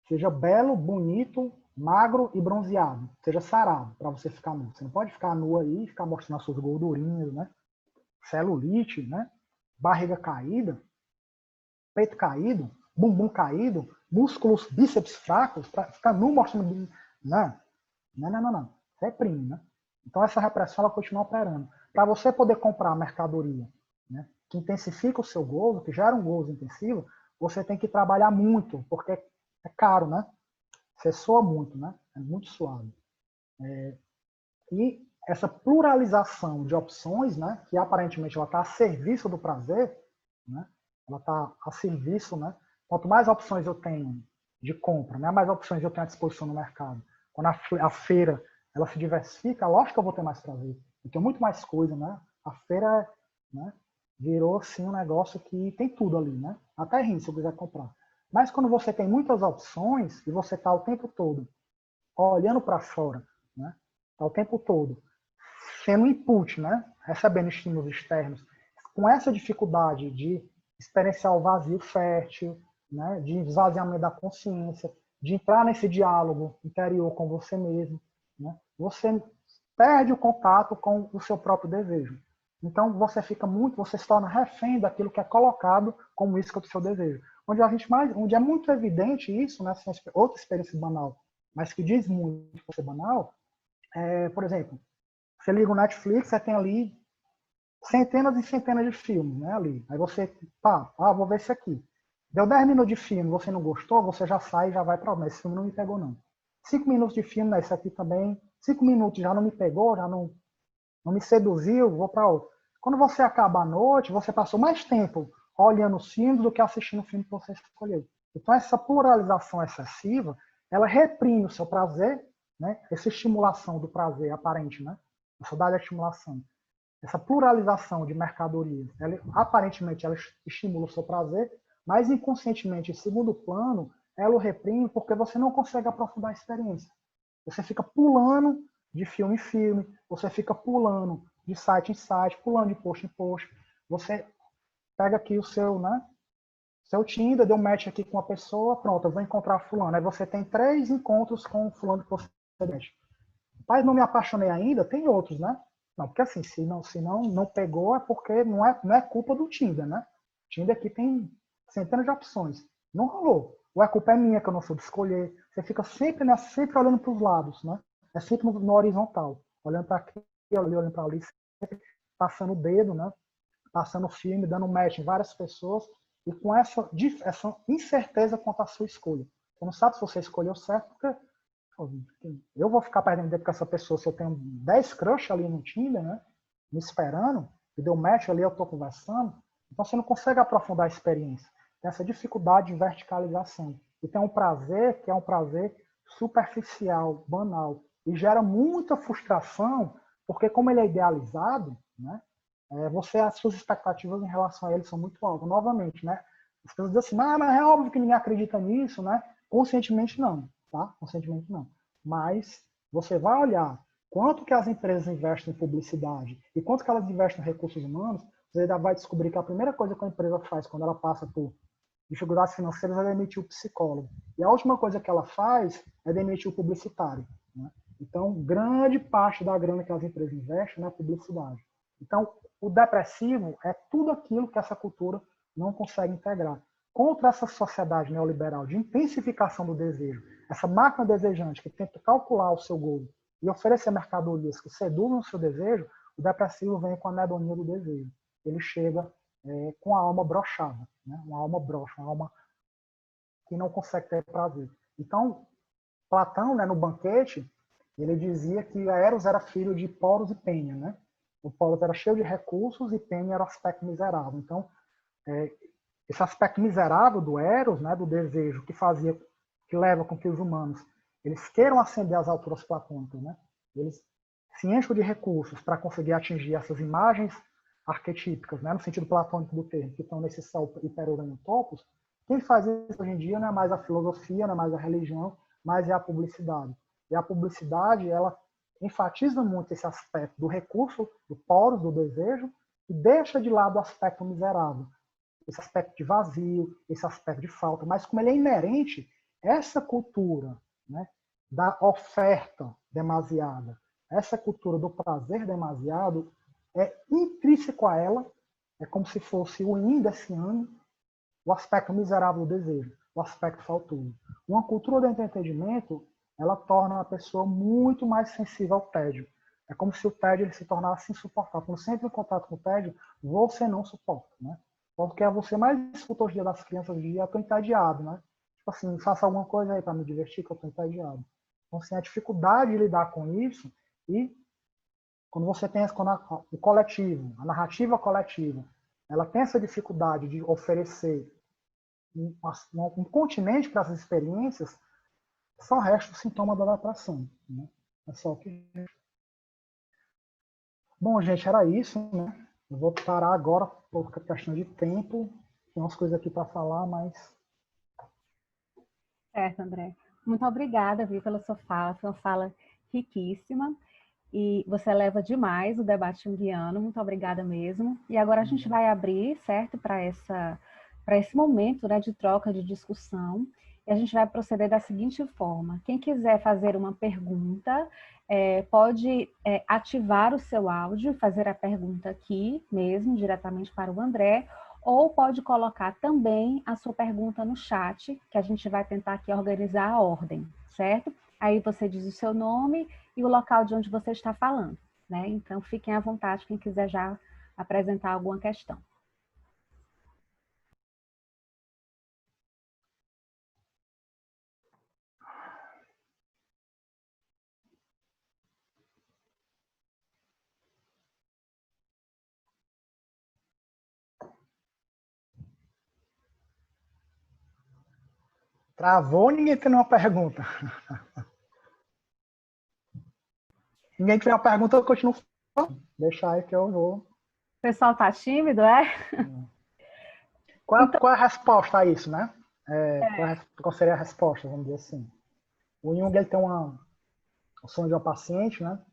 seja belo, bonito, magro e bronzeado, seja sarado para você ficar nu. Você não pode ficar nu aí e ficar mostrando as suas gordurinhas, né? Celulite, né? Barriga caída, peito caído, bumbum caído, músculos, bíceps fracos, para ficar nu mostrando. Não. Reprime, né? Então essa repressão ela continua operando. Para você poder comprar a mercadoria, né, que intensifica o seu gozo, que gera um gozo intensivo, você tem que trabalhar muito, porque é caro, né? Você soa muito, né? É muito suave. E essa pluralização de opções, né, que aparentemente ela está a serviço do prazer, né? Ela está a serviço, né? Quanto mais opções eu tenho de compra, né, mais opções eu tenho à disposição no mercado. Quando a feira ela se diversifica, lógico que eu vou ter mais prazer. Eu tenho muito mais coisa, né? A feira, né, virou assim um negócio que tem tudo ali, né? Até rim, se eu quiser comprar. Mas quando você tem muitas opções e você está o tempo todo olhando para fora, né? Está o tempo todo sendo input, né? Recebendo estímulos externos, com essa dificuldade de experienciar o vazio fértil, né? De esvaziamento da consciência, de entrar nesse diálogo interior com você mesmo, né? Você perde o contato com o seu próprio desejo. Então você se torna refém daquilo que é colocado como isca do seu desejo. Onde é muito evidente isso, né? Outra experiência banal, mas que diz muito por ser banal, por exemplo, você liga o Netflix, você tem ali centenas e centenas de filmes, né, ali. Aí você, vou ver esse aqui. Deu 10 minutos de filme, você não gostou, você já sai e já vai para o esse filme não me pegou, não. 5 minutos de filme, né, esse aqui também. 5 minutos já não me pegou, já não me seduziu, vou para outro. Quando você acaba a noite, você passou mais tempo olhando os filmes do que assistindo o filme que você escolheu. Então, essa pluralização excessiva, ela reprime o seu prazer, né? Essa estimulação do prazer aparente, né? Essa dada estimulação. Essa pluralização de mercadorias, aparentemente ela estimula o seu prazer, mas inconscientemente, em segundo plano, ela o reprime porque você não consegue aprofundar a experiência. Você fica pulando de filme em filme, você fica pulando de site em site, pulando de post em post. Você pega aqui o seu, né, seu Tinder, deu match aqui com uma pessoa, pronto, eu vou encontrar fulano. Aí você tem 3 encontros com o fulano que você match. Mas não me apaixonei ainda, tem outros, né? Não, porque assim, se não pegou, é porque não é culpa do Tinder, né? O Tinder aqui tem centenas de opções. Não rolou. Ou a culpa é minha, que eu não soube escolher. Você fica sempre olhando para os lados, né? É sempre no horizontal. Olhando para aqui, olhando para ali, sempre passando o dedo, né? Passando o filme, dando match em várias pessoas, e com essa incerteza quanto à sua escolha. Você não sabe se você escolheu certo, porque eu vou ficar perdendo tempo com essa pessoa se eu tenho 10 crush ali no Tinder, né? Me esperando, e deu match ali, eu estou conversando. Então você não consegue aprofundar a experiência. Tem essa dificuldade de verticalização. E tem um prazer que é um prazer superficial, banal. E gera muita frustração, porque como ele é idealizado, né? As suas expectativas em relação a ele são muito altas. Novamente, né? As pessoas dizem assim, mas é óbvio que ninguém acredita nisso, né? Conscientemente não, tá? Conscientemente não. Mas você vai olhar quanto que as empresas investem em publicidade e quanto que elas investem em recursos humanos, você ainda vai descobrir que a primeira coisa que a empresa faz quando ela passa por dificuldades financeiras é demitir o psicólogo. E a última coisa que ela faz é demitir o publicitário, né? Então, grande parte da grana que as empresas investem é na publicidade. Então, o depressivo é tudo aquilo que essa cultura não consegue integrar. Contra essa sociedade neoliberal de intensificação do desejo, essa máquina desejante que tenta calcular o seu gozo e oferecer mercadorias que seduzam o seu desejo, o depressivo vem com a anedonia do desejo. Ele chega com a alma broxada, né? Uma alma broxa, uma alma que não consegue ter prazer. Então, Platão, né, no Banquete, ele dizia que Eros era filho de Poros e Pênia, né? O Poros era cheio de recursos e Pênia era o aspecto miserável. Então, esse aspecto miserável do Eros, né, do desejo, que leva com que os humanos eles queiram ascender às alturas platônicas, né? Eles se enchem de recursos para conseguir atingir essas imagens arquetípicas, né, no sentido platônico do termo, que estão nesse céu hiperurânio topos. Quem faz isso hoje em dia não é mais a filosofia, não é mais a religião, mas é a publicidade. E a publicidade, ela enfatiza muito esse aspecto do recurso, do poros, do desejo, e deixa de lado o aspecto miserável, esse aspecto de vazio, esse aspecto de falta. Mas como ele é inerente, essa cultura, né, da oferta demasiada, essa cultura do prazer demasiado, é intrínseco a ela, é como se fosse o yin desse ano, o aspecto miserável do desejo, o aspecto faltoso. Uma cultura do entendimento, ela torna a pessoa muito mais sensível ao tédio. É como se o tédio ele se tornasse insuportável. Quando você entra em contato com o tédio, você não suporta, né? Porque você mais escuta os dias das crianças hoje em dia, eu estou entediado, né? Tipo assim, faça alguma coisa aí para me divertir, que eu estou entediado. Então, assim, a dificuldade de lidar com isso, e quando você tem o coletivo, a narrativa coletiva, ela tem essa dificuldade de oferecer um continente para essas experiências, só resta o sintoma da depressão, né? É só o que... Bom, gente, era isso, né? Eu vou parar agora por questão de tempo. Tem umas coisas aqui para falar, mas... Certo, André. Muito obrigada, viu, pela sua fala. Foi uma fala riquíssima. E você leva demais o debate junguiano. Muito obrigada mesmo. E agora a gente vai abrir, certo, para esse momento, né, de troca, de discussão. E a gente vai proceder da seguinte forma. Quem quiser fazer uma pergunta, pode ativar o seu áudio e fazer a pergunta aqui mesmo, diretamente para o André, ou pode colocar também a sua pergunta no chat, que a gente vai tentar aqui organizar a ordem, certo? Aí você diz o seu nome e o local de onde você está falando, né? Então, fiquem à vontade, quem quiser já apresentar alguma questão. Travou, ninguém tem uma pergunta. Ninguém tiver uma pergunta, eu continuo falando. Deixa aí que eu vou. O pessoal tá tímido, é? Qual é a resposta a isso, né? Qual seria a resposta, vamos dizer assim? O Jung ele tem um sonho de uma paciente, né?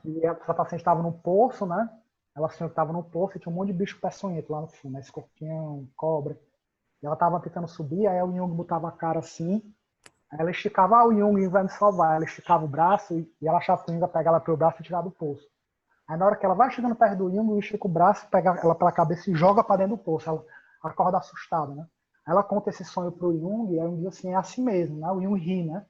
E essa paciente estava num poço, né? Ela sonhou que estava num poço e tinha um monte de bicho peçonhento lá no fundo, né? Escorpião, cobra. E ela estava tentando subir, aí o Jung botava a cara assim, aí ela esticava, o Jung vai me salvar. Ela esticava o braço e ela achava que o Jung ia pegar ela pelo braço e tirar do poço. Aí na hora que ela vai chegando perto do Jung, o estica o braço, pega ela pela cabeça e joga para dentro do poço. Ela acorda assustada, né? Aí ela conta esse sonho pro Jung e aí Jung diz assim, é assim mesmo, né? O Jung ri, né?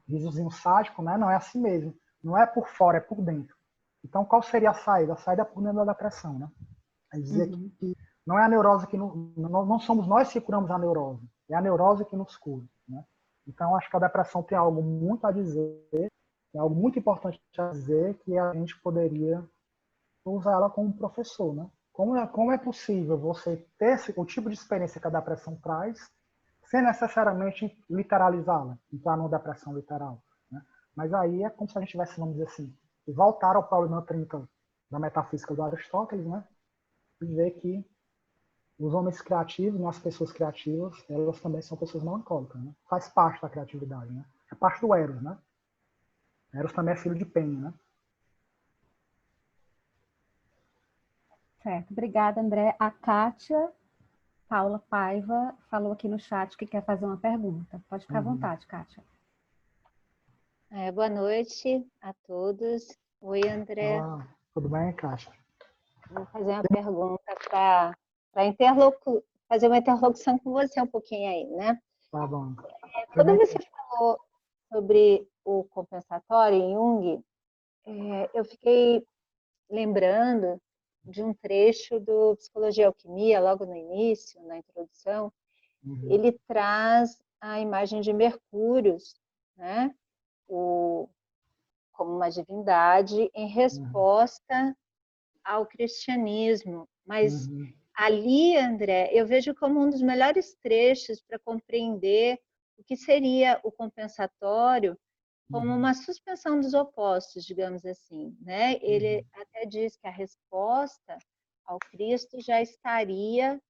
Risozinho sádico, né? Não é assim mesmo. Não é por fora, é por dentro. Então qual seria a saída? A saída é por dentro da depressão, né? Aí dizia que não é a neurose que não somos nós que curamos a neurose, é a neurose que nos cura, né? Então acho que a depressão tem algo muito a dizer, tem algo muito importante a dizer, que a gente poderia usar ela como professor, né? Como é possível você ter o tipo de experiência que a depressão traz, sem necessariamente literalizá-la, entrar numa depressão literal, né? Mas aí é como se a gente tivesse, vamos dizer assim, voltar ao problema 30 da metafísica do Aristóteles, né? E ver que os homens criativos, as pessoas criativas, elas também são pessoas melancólicas, né? Faz parte da criatividade, né? É parte do Eros, né? Eros também é filho de Pênia, né? Certo, obrigada, André. A Kátia Paula Paiva falou aqui no chat que quer fazer uma pergunta. Pode ficar à vontade, Kátia. Boa noite a todos. Oi, André. Olá, tudo bem, Kátia? Vou fazer uma pergunta para fazer uma interlocução com você um pouquinho aí, né? Tá bom. Quando você falou sobre o compensatório em Jung, eu fiquei lembrando de um trecho do Psicologia e Alquimia, logo no início, na introdução. Ele traz a imagem de Mercúrio, né? como uma divindade em resposta ao cristianismo. Mas ali, André, eu vejo como um dos melhores trechos para compreender o que seria o compensatório como uma suspensão dos opostos, digamos assim, né? Ele até diz que a resposta ao Cristo já estaria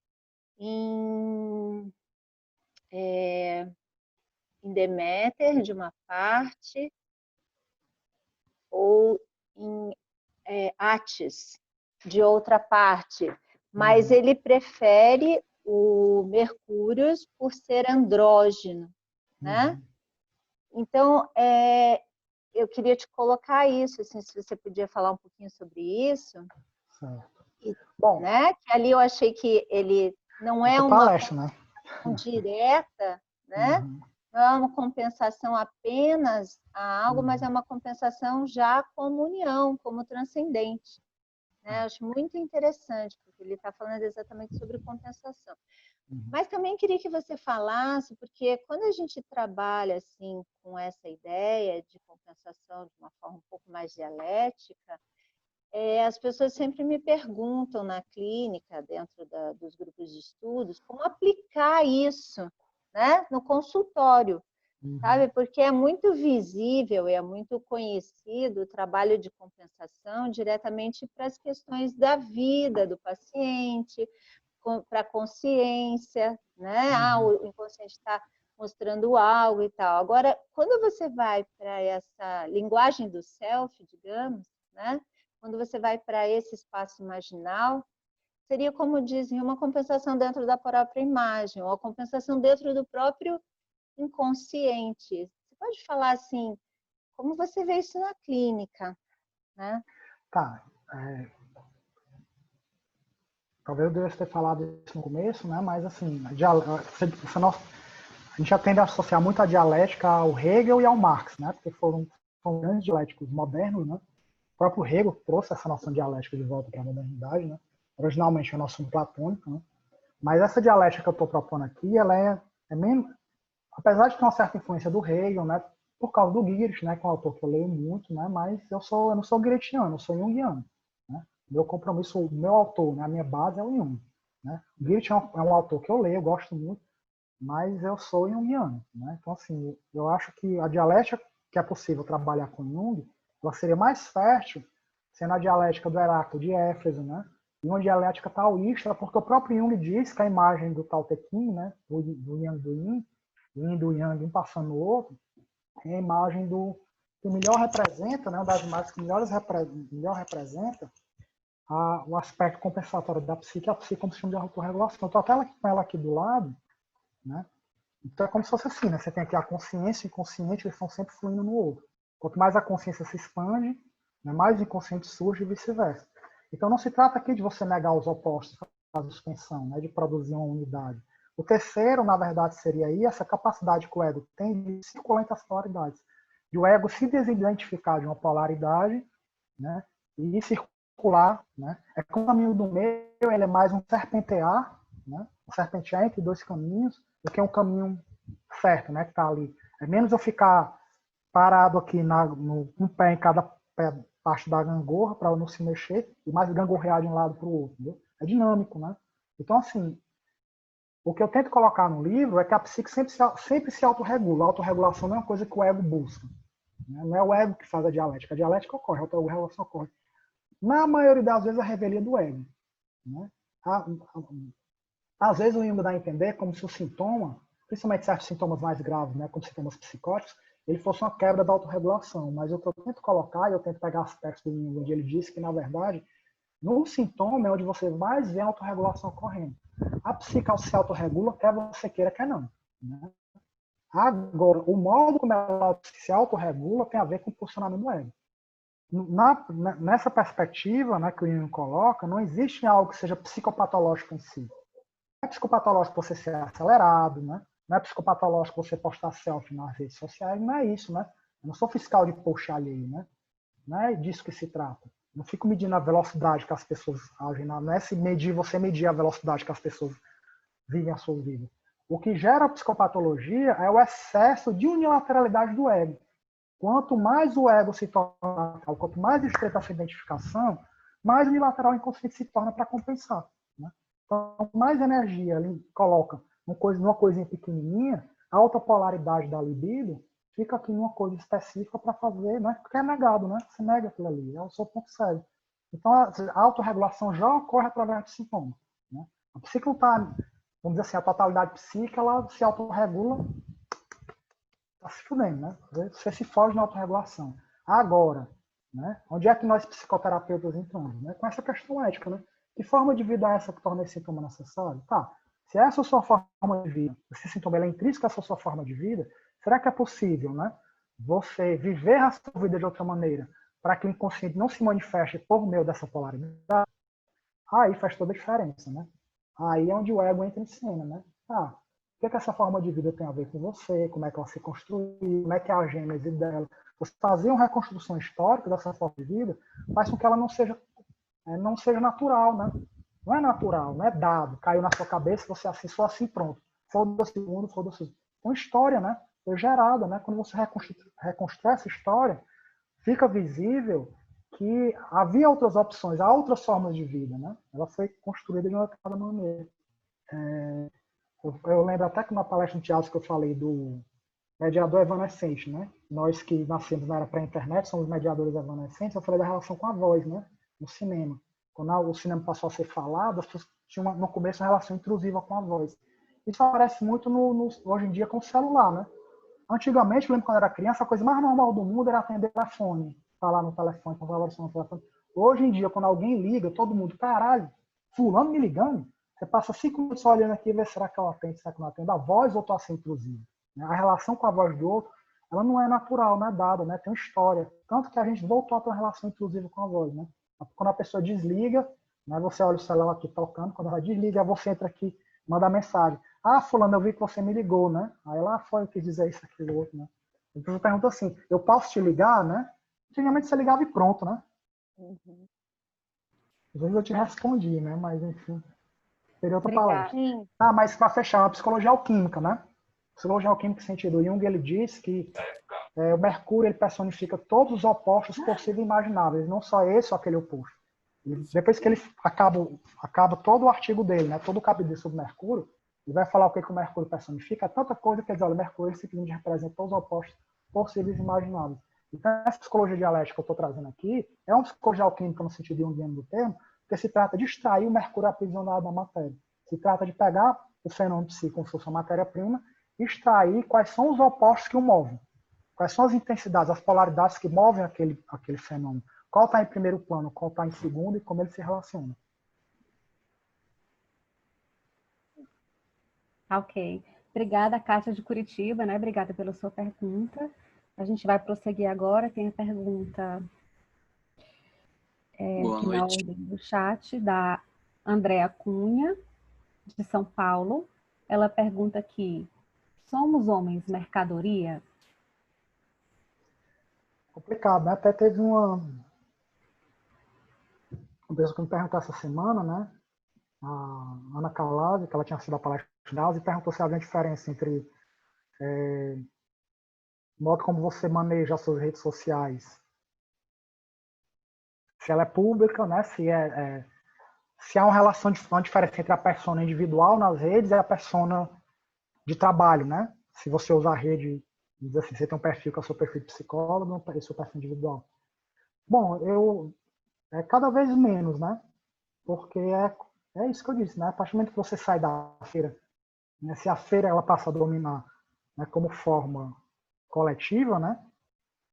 em Deméter, de uma parte, ou em Átis, de outra parte. Mas ele prefere o Mercúrio por ser andrógeno, né? Então, eu queria te colocar isso, assim, se você podia falar um pouquinho sobre isso. Certo. Bom, né? Que ali eu achei que ele não é uma palestra, né? direta, né? Não é uma compensação apenas a algo, mas é uma compensação já como união, como transcendente. Né? Eu acho muito interessante, porque ele está falando exatamente sobre compensação. Mas também queria que você falasse, porque quando a gente trabalha assim com essa ideia de compensação de uma forma um pouco mais dialética, as pessoas sempre me perguntam na clínica, dentro dos grupos de estudos, como aplicar isso, né, no consultório, sabe? Porque é muito visível e é muito conhecido o trabalho de compensação diretamente para as questões da vida do paciente, para a consciência, né? O inconsciente está mostrando algo e tal. Agora, quando você vai para essa linguagem do self, digamos, né? Quando você vai para esse espaço imaginal, seria, como dizem, uma compensação dentro da própria imagem, ou a compensação dentro do próprio inconsciente. Você pode falar assim, como você vê isso na clínica, né? Tá. Talvez eu devesse ter falado isso no começo, né? Mas assim, a gente já tende a associar muito a dialética ao Hegel e ao Marx, né? Porque foram grandes dialéticos modernos, né? O próprio Hegel trouxe essa noção de dialética de volta para a modernidade, né? Originalmente é a noção platônica, né? Mas essa dialética que eu estou propondo aqui, ela é menos, apesar de ter uma certa influência do Hegel, né? Por causa do Girish, né? Que é um autor que eu leio muito, né? Mas eu não sou Girishiano, eu sou junguiano, né? Meu compromisso, o meu autor, né? A minha base é o Jung, né? O Girish é um autor que eu leio, eu gosto muito, mas eu sou junguiano, né? Então, assim, eu acho que a dialética que é possível trabalhar com Jung, ela seria mais fértil sendo a dialética do Heráclito de Éfeso, né? E uma dialética taoísta, porque o próprio Jung diz que a imagem do Tao Te Ching, né? Do Yang do Yin, Yin do Yang, um passando no outro, é a imagem que melhor representa, né? Uma das imagens que melhor representa o aspecto compensatório da psique, a psique como sistema de autorregulação. Então, até com ela aqui do lado, né? Então, é como se fosse assim, né? Você tem aqui a consciência e o inconsciente, eles estão sempre fluindo no outro. Quanto mais a consciência se expande, né, mais o inconsciente surge e vice-versa. Então, não se trata aqui de você negar os opostos, fazer suspensão, né, de produzir uma unidade. O terceiro, na verdade, seria aí essa capacidade que o ego tem de circular entre as polaridades. De o ego se desidentificar de uma polaridade, né, e circular. Né? É que o caminho do meio ele é mais um serpentear, né, um serpentear entre dois caminhos, do que um caminho certo, né, que está ali. É menos eu ficar parado aqui com um pé em cada parte da gangorra para eu não se mexer e mais gangorrear de um lado para o outro. Entendeu? É dinâmico, né? Então, assim, o que eu tento colocar no livro é que a psique sempre se autorregula. A autorregulação não é uma coisa que o ego busca. Né? Não é o ego que faz a dialética ocorre, a autorregulação ocorre. Na maioria das vezes, a revelia do ego. Né? Às vezes, o Jung dá a entender como se o sintoma, principalmente certos sintomas mais graves, né, como sintomas psicóticos, ele fosse uma quebra da autorregulação. Mas o que eu tento colocar, e eu tento pegar aspectos do Jung, onde ele diz que, na verdade, no sintoma é onde você mais vê a autorregulação ocorrendo. A psique se autorregula, quer você queira, quer não. Né? Agora, o modo como ela se autorregula tem a ver com o posicionamento do ego. Nessa perspectiva, né, que o Jung coloca, não existe algo que seja psicopatológico em si. Não é psicopatológico você ser acelerado, né? Não é psicopatológico você postar selfie nas redes sociais, não é isso, né? Eu não sou fiscal de post alheio, né? Não é disso que se trata. Não fico medindo a velocidade que as pessoas agem, não é você medir a velocidade que as pessoas vivem a sua vida. O que gera a psicopatologia é o excesso de unilateralidade do ego. Quanto mais o ego se torna unilateral, quanto mais estreita essa identificação, mais unilateral o inconsciente se torna para compensar. Né? Então, mais energia ele coloca numa coisinha pequenininha, a alta polaridade da libido fica aqui numa coisa específica para fazer, né? Porque é negado, né? Você nega aquilo ali, é o seu ponto cego. Então, a autorregulação já ocorre através de sintoma. Né? A psique não está, vamos dizer assim, a totalidade psíquica, ela se autorregula, está se fudendo, né? Você se foge na autorregulação. Agora, né? Onde é que nós psicoterapeutas entramos? Né? Com essa questão ética, né? Que forma de vida é essa que torna esse sintoma necessário? Tá, se essa é a sua forma de vida, esse sintoma é intrínseco à sua forma de vida, será que é possível, né? Você viver a sua vida de outra maneira para que o inconsciente não se manifeste por meio dessa polaridade? Aí faz toda a diferença, né? Aí é onde o ego entra em cena, né? Ah, o que essa forma de vida tem a ver com você? Como é que ela se construiu? Como é que é a gênese dela? Você fazer uma reconstrução histórica dessa forma de vida faz com que ela não seja natural, né? Não é natural, não é dado. Caiu na sua cabeça, você assim, só assim, pronto. Foda-se o mundo, foda-se. Então, história, né? Foi gerada, né? Quando você reconstrói essa história, fica visível que havia outras opções, há outras formas de vida, né? Ela foi construída de uma determinada maneira. Eu lembro até que na palestra no teatro que eu falei do mediador evanescente, né? Nós que nascemos na era pré-internet somos mediadores evanescentes. Eu falei da relação com a voz, né? No cinema. Quando o cinema passou a ser falado, as pessoas tinham no começo uma relação intrusiva com a voz. Isso aparece muito hoje em dia com o celular, né? Antigamente, eu lembro quando eu era criança, a coisa mais normal do mundo era atender o telefone, falar no telefone, falar no telefone. Hoje em dia, quando alguém liga, todo mundo, caralho, fulano me ligando, você passa 5 minutos só olhando aqui e vê será que eu atendo, será que eu não atendo a voz ou estou assim intrusiva. A relação com a voz do outro, ela não é natural, não é dada, né? Tem uma história. Tanto que a gente voltou a ter uma relação intrusiva com a voz, né? Quando a pessoa desliga, né, você olha o celular aqui tocando, quando ela desliga, você entra aqui, manda mensagem. Ah, fulano, eu vi que você me ligou, né? Aí lá foi, eu quis dizer isso, aquilo, outro, né? Então você pergunta assim, eu posso te ligar, né? Antigamente você ligava e pronto, né? Uhum. Às vezes eu te respondi, né? Mas, enfim, teria outra Obrigada. palestra. Ah, mas para fechar, a psicologia alquímica, né? Psicologia alquímica no sentido, Jung, ele diz que o Mercúrio, ele personifica todos os opostos possíveis e imagináveis, não só esse ou aquele oposto. Depois que ele acaba todo o artigo dele, né? Todo o capítulo sobre Mercúrio, ele vai falar o que o Mercúrio personifica, é tanta coisa que ele diz, olha, o Mercúrio simplesmente representa todos os opostos possíveis e imagináveis. Então, essa psicologia dialética que eu estou trazendo aqui é uma psicologia alquímica no sentido junguiano do termo, porque se trata de extrair o Mercúrio aprisionado na matéria. Se trata de pegar o fenômeno psíquico como se fosse uma matéria-prima e extrair quais são os opostos que o movem. Quais são as intensidades, as polaridades que movem aquele fenômeno. Qual está em primeiro plano, qual está em segundo e como ele se relaciona. Ok. Obrigada, Kátia de Curitiba, né? Obrigada pela sua pergunta. A gente vai prosseguir agora. Tem a pergunta aqui na ordem do chat, da Andréa Cunha, de São Paulo. Ela pergunta aqui, somos homens mercadoria? Complicado, né? Até teve uma pessoa que me perguntou essa semana, né? A Ana Calazzi, que ela tinha sido a palestra e perguntou se havia diferença entre o modo como você maneja as suas redes sociais. Se ela é pública, né? Se há uma diferença entre a persona individual nas redes e a persona de trabalho, né? Se você usar a rede, diz assim, você tem um perfil que é o seu perfil de psicólogo e o seu perfil individual. Bom, cada vez menos, né? Porque é isso que eu disse, né? A partir do momento que você sai da feira, né? Se a feira ela passa a dominar, né, como forma coletiva, né?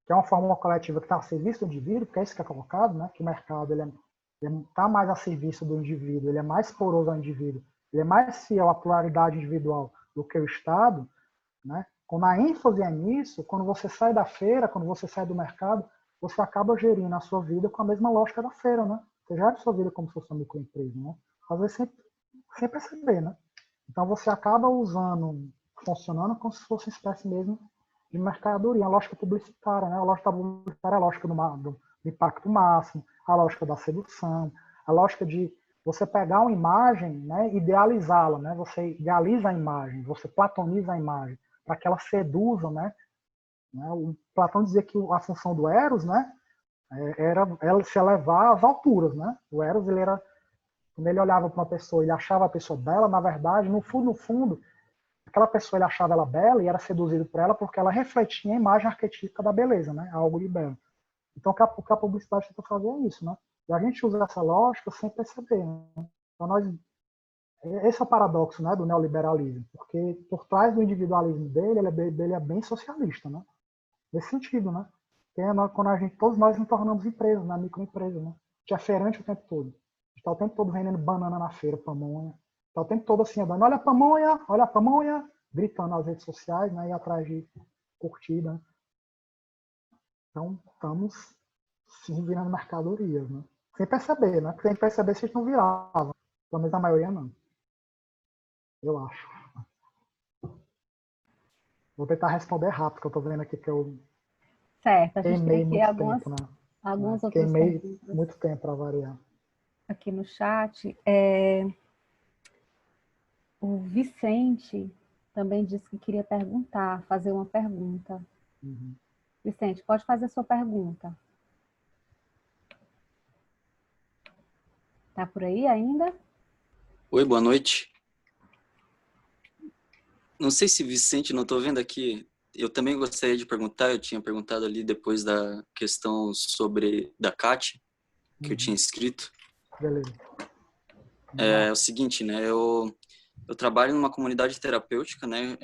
Que é uma forma coletiva que está a serviço do indivíduo, porque é isso que é colocado, né? Que o mercado ele está mais a serviço do indivíduo, ele é mais poroso ao indivíduo, ele é mais fiel à pluralidade individual do que o Estado, né? Quando a ênfase é nisso, quando você sai da feira, quando você sai do mercado, você acaba gerindo a sua vida com a mesma lógica da feira, né? Você gera a sua vida como se fosse uma microempresa, né? Às vezes sem perceber, né? Então você acaba funcionando como se fosse uma espécie mesmo de mercadoria, a lógica publicitária, né? A lógica publicitária é a lógica do impacto máximo, a lógica da sedução, a lógica de você pegar uma imagem, né, idealizá-la, né? Você idealiza a imagem, você platoniza a imagem para que ela seduza, né, né? O Platão dizia que a função do Eros, né, era ela se elevar às alturas, né? O Eros, ele era, quando ele olhava para uma pessoa, ele achava a pessoa bela, na verdade, no fundo, aquela pessoa ele achava ela bela e era seduzido por ela porque ela refletia a imagem arquetípica da beleza, né? Algo de belo. Então, o que a publicidade tenta fazer é isso, né? E a gente usa essa lógica sem perceber, né? Então, esse é o paradoxo, né, do neoliberalismo, porque por trás do individualismo dele, ele é bem socialista, né? Nesse sentido, né? Quando todos nós nos tornamos empresas, né? Microempresas, né? A gente é feirante o tempo todo. A gente está o tempo todo vendendo banana na feira, pamonha. Está o tempo todo assim, andando, olha a pamonha, gritando nas redes sociais, né? E atrás de curtida. Então, estamos sim virando mercadorias, né? Sem perceber, né? Porque sem perceber vocês não viravam. Pelo menos a maioria não. Eu acho. Vou tentar responder rápido, que eu estou vendo aqui que eu Certo, a gente queimei tem aqui muito tempo, né? alguns outros Queimei perguntas muito tempo para variar. aqui no chat. O Vicente também disse que queria fazer uma pergunta. Uhum. Vicente, pode fazer sua pergunta. Tá por aí ainda? Oi, boa noite. Não sei se Vicente, não estou vendo aqui. Eu também gostaria de perguntar, eu tinha perguntado ali depois da questão da Kátia, que eu tinha escrito. Beleza. É o seguinte, né? Eu trabalho numa comunidade terapêutica, né?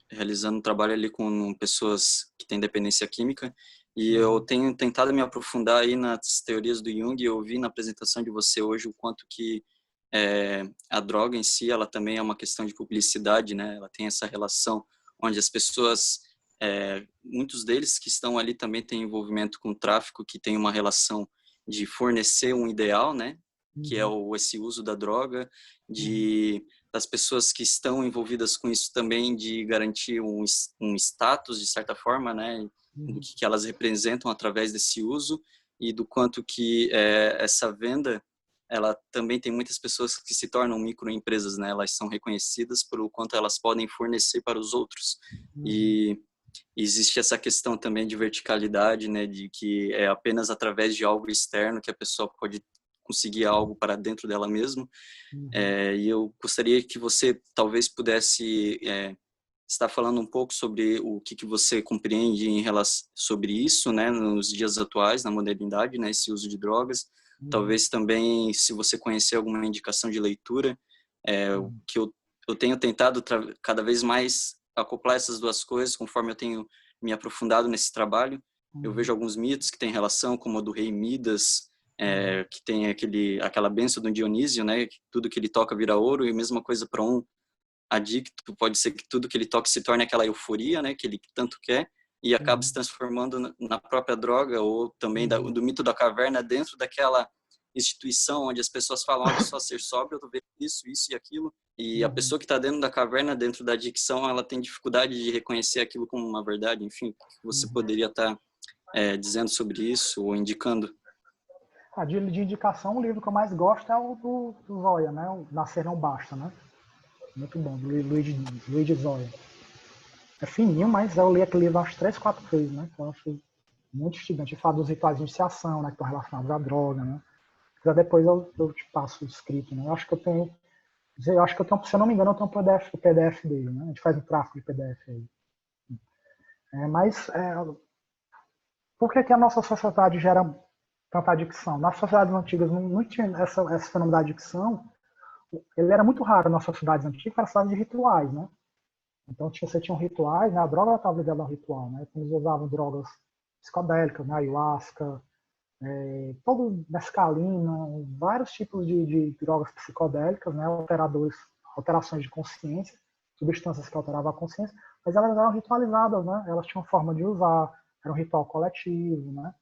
Realizando um trabalho ali com pessoas que têm dependência química. E eu tenho tentado me aprofundar aí nas teorias do Jung. Eu vi na apresentação de você hoje o quanto que a droga em si, ela também é uma questão de publicidade, né? Ela tem essa relação onde as pessoas, muitos deles que estão ali também têm envolvimento com o tráfico, que tem uma relação de fornecer um ideal, né? Que é esse uso da droga, das pessoas que estão envolvidas com isso também, de garantir um status, de certa forma, né? Do que elas representam através desse uso e do quanto que essa venda, ela também tem muitas pessoas que se tornam microempresas, né? Elas são reconhecidas pelo quanto elas podem fornecer para os outros. E existe essa questão também de verticalidade, né? De que é apenas através de algo externo que a pessoa pode conseguir algo para dentro dela mesma. E eu gostaria que você talvez pudesse estar falando um pouco sobre o que você compreende em relação sobre isso, né? Nos dias atuais, na modernidade, né? Esse uso de drogas. Talvez também, se você conhecer alguma indicação de leitura, que eu tenho tentado cada vez mais acoplar essas duas coisas, conforme eu tenho me aprofundado nesse trabalho. Eu vejo alguns mitos que têm relação, como o do rei Midas, que tem aquela bênção do Dionísio, né? Que tudo que ele toca vira ouro, e a mesma coisa para um adicto, pode ser que tudo que ele toque se torne aquela euforia, né? Que ele tanto quer, e acaba se transformando na própria droga, ou também do mito da caverna, dentro daquela instituição onde as pessoas falam, olha, só ser sóbrio, eu vejo isso e aquilo, e a pessoa que está dentro da caverna, dentro da adicção, ela tem dificuldade de reconhecer aquilo como uma verdade. Enfim, o que você poderia estar dizendo sobre isso, ou indicando? De indicação, o livro que eu mais gosto é o do Zóia, né? O Nascer Não Basta, né? Muito bom, do Luiz Zóia. É fininho, mas eu li aquele livro acho 3, 4 vezes, né? Então eu acho muito instigante. Ele fala dos rituais de iniciação, né? Que estão relacionados à droga, né? Depois eu te passo o escrito, né? Eu acho que eu tenho, se eu não me engano, eu tenho o PDF dele, né? A gente faz um tráfego de PDF aí. Por que a nossa sociedade gera tanta adicção? Nas sociedades antigas não tinha esse fenômeno da adicção. Ele era muito raro nas sociedades antigas, era sociedade de rituais, né? Então você tinha rituais, né? A droga estava ligada ao ritual, né? Então, eles usavam drogas psicodélicas, né? Ayahuasca, todo mescalina, vários tipos de drogas psicodélicas, né? Alterações de consciência, substâncias que alteravam a consciência, mas elas eram ritualizadas, né? Elas tinham forma de usar, era um ritual coletivo, né?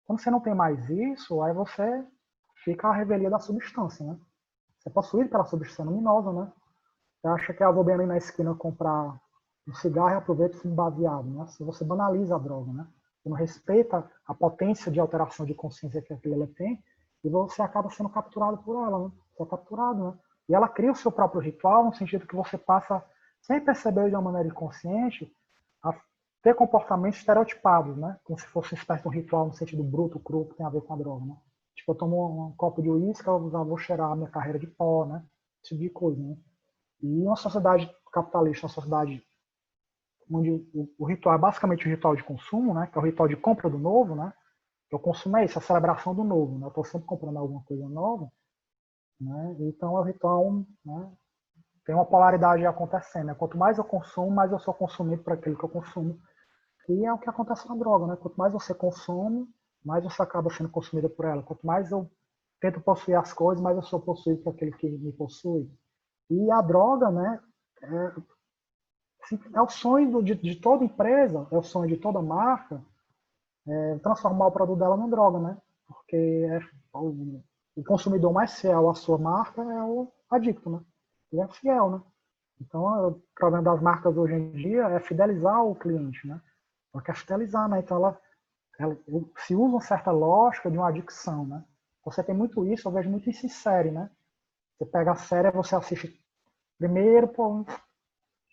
Quando você não tem mais isso, aí você fica à revelia da substância, né? Você é possuído pela substância luminosa, né? Você acha que eu vou bem ali na esquina comprar um cigarro e aproveito o fumo baseado, né? Se você banaliza a droga, né? Você não respeita a potência de alteração de consciência que aquilo tem, e você acaba sendo capturado por ela, né? Você é capturado, né? E ela cria o seu próprio ritual, no sentido que você passa, sem perceber de uma maneira inconsciente, ter comportamentos estereotipados, né? Como se fosse uma espécie de um ritual no sentido bruto, cru, que tem a ver com a droga, né? Tipo, eu tomo um copo de uísque, eu já vou cheirar a minha carreira de pó, né? Esse tipo de coisa, né? E uma sociedade capitalista, uma sociedade onde o ritual é basicamente o ritual de consumo, né? Que é o ritual de compra do novo, né? O consumo é isso, a celebração do novo, né? Eu estou sempre comprando alguma coisa nova, né? Então, é o ritual, né? Tem uma polaridade acontecendo, né? Quanto mais eu consumo, mais eu sou consumido por aquilo que eu consumo. E é o que acontece com a droga, né? Quanto mais você consome, mais você acaba sendo consumido por ela. Quanto mais eu tento possuir as coisas, mais eu sou possuído por aquele que me possui. E a droga, né? É o sonho de toda empresa, é o sonho de toda marca, transformar o produto dela em droga, né? Porque o consumidor mais fiel à sua marca é o adicto, né? Ele é fiel, né? Então, o problema das marcas hoje em dia é fidelizar o cliente, né? Ela quer fidelizar, né? Então, ela se usa uma certa lógica de uma adicção, né? Você tem muito isso, eu vejo muito isso em série, né? Você pega a série, você assiste primeiro, pô,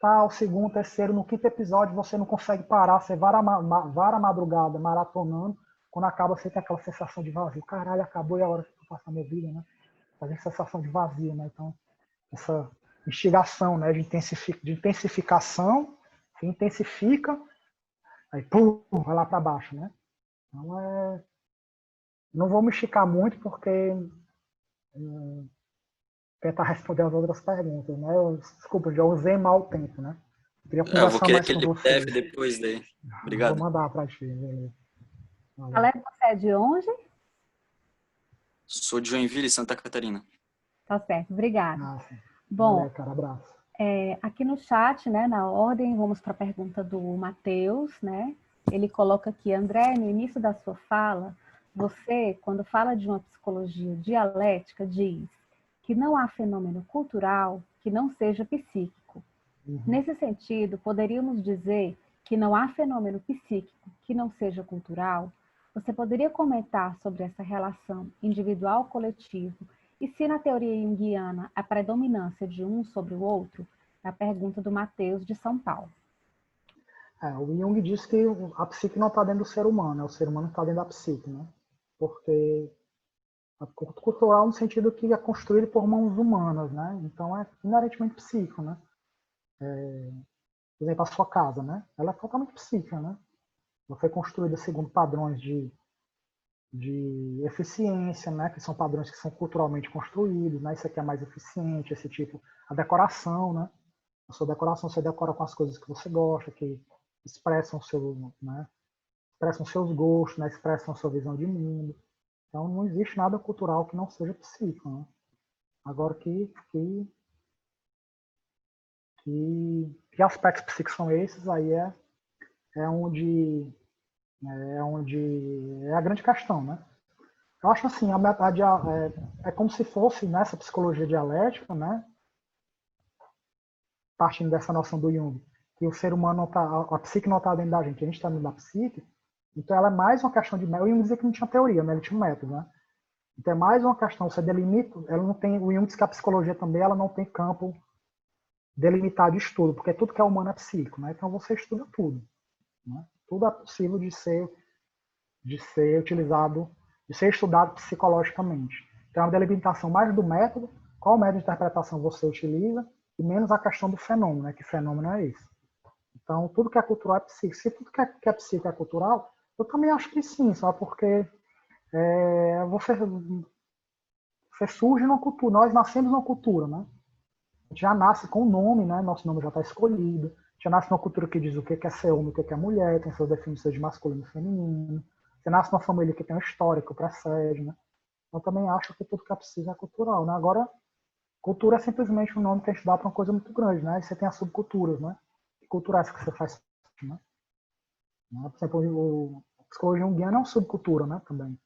tal, segundo, terceiro, no quinto episódio você não consegue parar, você vara a madrugada maratonando, quando acaba você tem aquela sensação de vazio. Caralho, acabou e a hora que eu passo a minha vida, né? Faz sensação de vazio, né? Então, essa instigação, né, de intensificação, se intensifica, aí pum, vai lá para baixo, né? Então, não vou me esticar muito porque tentar responder as outras perguntas, né? Desculpa, já usei mal o tempo, né? Eu queria Eu vou conversar querer mais com aquele você. PDF depois daí. Vou Obrigado. mandar para ti. Beleza. Alex, você é de onde? Sou de Joinville, Santa Catarina. Tá certo, obrigada. Sim. Bom, valeu, cara, abraço. Aqui no chat, né, na ordem, vamos para a pergunta do Matheus, né? Ele coloca aqui, André, no início da sua fala, você, quando fala de uma psicologia dialética, diz que não há fenômeno cultural que não seja psíquico. Nesse sentido, poderíamos dizer que não há fenômeno psíquico que não seja cultural? Você poderia comentar sobre essa relação individual-coletivo e se na teoria junguiana a predominância de um sobre o outro? É a pergunta do Matheus, de São Paulo. O Jung diz que a psique não está dentro do ser humano, o ser humano está dentro da psique, né? Porque a cultural no sentido que é construído por mãos humanas, né? Então é inerentemente psíquico, né? Por exemplo, a sua casa, né? Ela é totalmente psíquica, né? Ela foi construída segundo padrões de eficiência, né? Que são padrões que são culturalmente construídos, né? Isso aqui é mais eficiente, esse tipo, a decoração, né? A sua decoração, você decora com as coisas que você gosta, que expressam né? Expressam seus gostos, né? Expressam a sua visão de mundo. Então não existe nada cultural que não seja psíquico, né? Agora que aspectos psíquicos são esses, aí é onde é a grande questão, né? Eu acho assim, a metade é como se fosse nessa psicologia dialética, né? Partindo dessa noção do Jung, que o ser humano não tá, a psique não está dentro da gente, a gente está dentro da psique, então ela é mais uma questão de método. O Jung dizia que não tinha teoria, né? Ele tinha um método, né? Então é mais uma questão, você delimita, ela não tem, o Jung diz que a psicologia também ela não tem campo delimitado de estudo, porque tudo que é humano é psíquico, né? Então você estuda tudo, né? Tudo é possível de ser utilizado, de ser estudado psicologicamente. Então é uma delimitação mais do método, qual método de interpretação você utiliza, e menos a questão do fenômeno, né? Que fenômeno é esse. Então tudo que é cultural é psíquico. Se tudo que é psíquico é cultural, eu também acho que sim, sabe? Porque você surge numa cultura, nós nascemos numa cultura, né? A gente já nasce com o nome, né? Nosso nome já está escolhido. A gente já nasce numa cultura que diz o que é ser homem, o que é mulher, tem suas definições de masculino e feminino. Você nasce numa família que tem um histórico, precede, né? Eu também acho que tudo que é preciso é cultural, né? Agora, cultura é simplesmente um nome que a gente dá para uma coisa muito grande, né? E você tem as subculturas, né? Que cultura é essa que você faz parte, né? Por exemplo, a psicologia junguiana é uma subcultura, né? Também.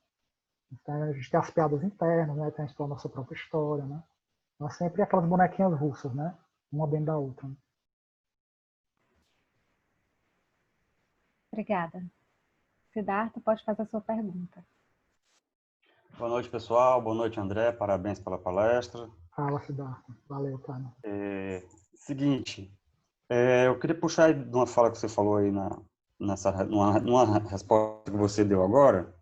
Então, a gente tem as piadas internas, né? Tem a nossa própria história, né? Então, é sempre aquelas bonequinhas russas, né? Uma dentro da outra. Né? Obrigada. Siddhartha, pode fazer a sua pergunta. Boa noite, pessoal. Boa noite, André. Parabéns pela palestra. Fala, Siddhartha. Valeu, cara. Seguinte, eu queria puxar de uma fala que você falou aí numa resposta que você deu agora,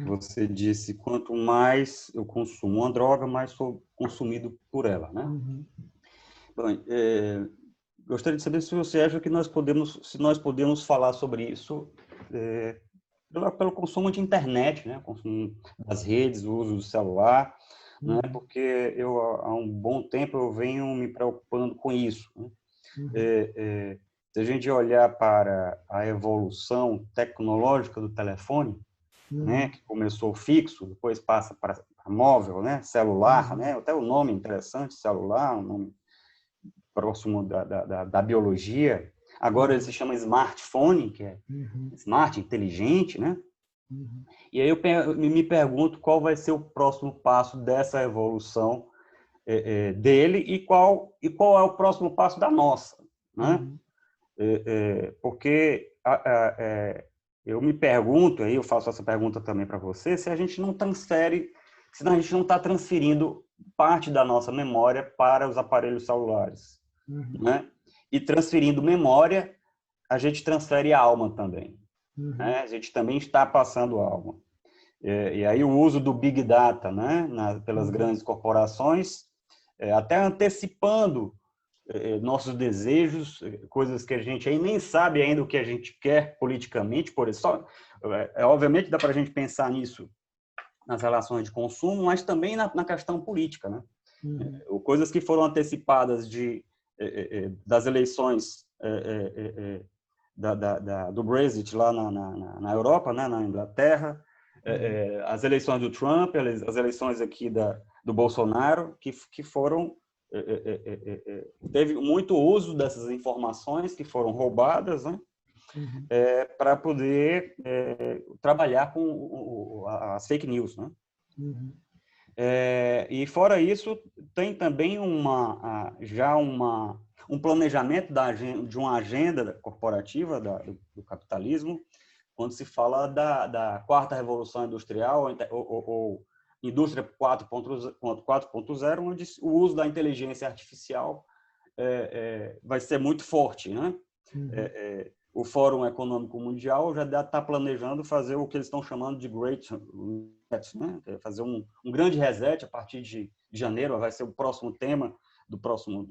você disse, quanto mais eu consumo uma droga, mais sou consumido por ela, né? Bom, gostaria de saber se você acha que nós podemos falar sobre isso pelo consumo de internet, né? Consumo das redes, o uso do celular, né? Porque há um bom tempo eu venho me preocupando com isso, né? Se a gente olhar para a evolução tecnológica do telefone, né, que começou fixo, depois passa para móvel, né, celular, né, até o nome interessante, celular, um nome próximo da biologia. Agora ele se chama smartphone, que é smart, inteligente, né? E aí eu me pergunto qual vai ser o próximo passo dessa evolução dele e qual é o próximo passo da nossa, né? Porque eu me pergunto, aí eu faço essa pergunta também para você, se a gente não está transferindo parte da nossa memória para os aparelhos celulares, né? E transferindo memória, a gente transfere a alma também, né? A gente também está passando a alma. E aí o uso do Big Data, né, pelas grandes corporações, até antecipando nossos desejos, coisas que a gente aí nem sabe ainda o que a gente quer politicamente, por isso, obviamente dá para a gente pensar nisso nas relações de consumo, mas também na questão política, né? Coisas que foram antecipadas das eleições do Brexit lá na Europa, né, na Inglaterra, as eleições do Trump, as eleições aqui do Bolsonaro, que foram teve muito uso dessas informações que foram roubadas, né, para poder trabalhar com as fake news, né? E fora isso, tem também um planejamento de uma agenda corporativa do capitalismo, quando se fala da quarta revolução industrial ou indústria 4.0, onde o uso da inteligência artificial vai ser muito forte, né? O Fórum Econômico Mundial já está planejando fazer o que eles estão chamando de Great Reset, né? Fazer um grande reset a partir de janeiro, vai ser o próximo tema do próximo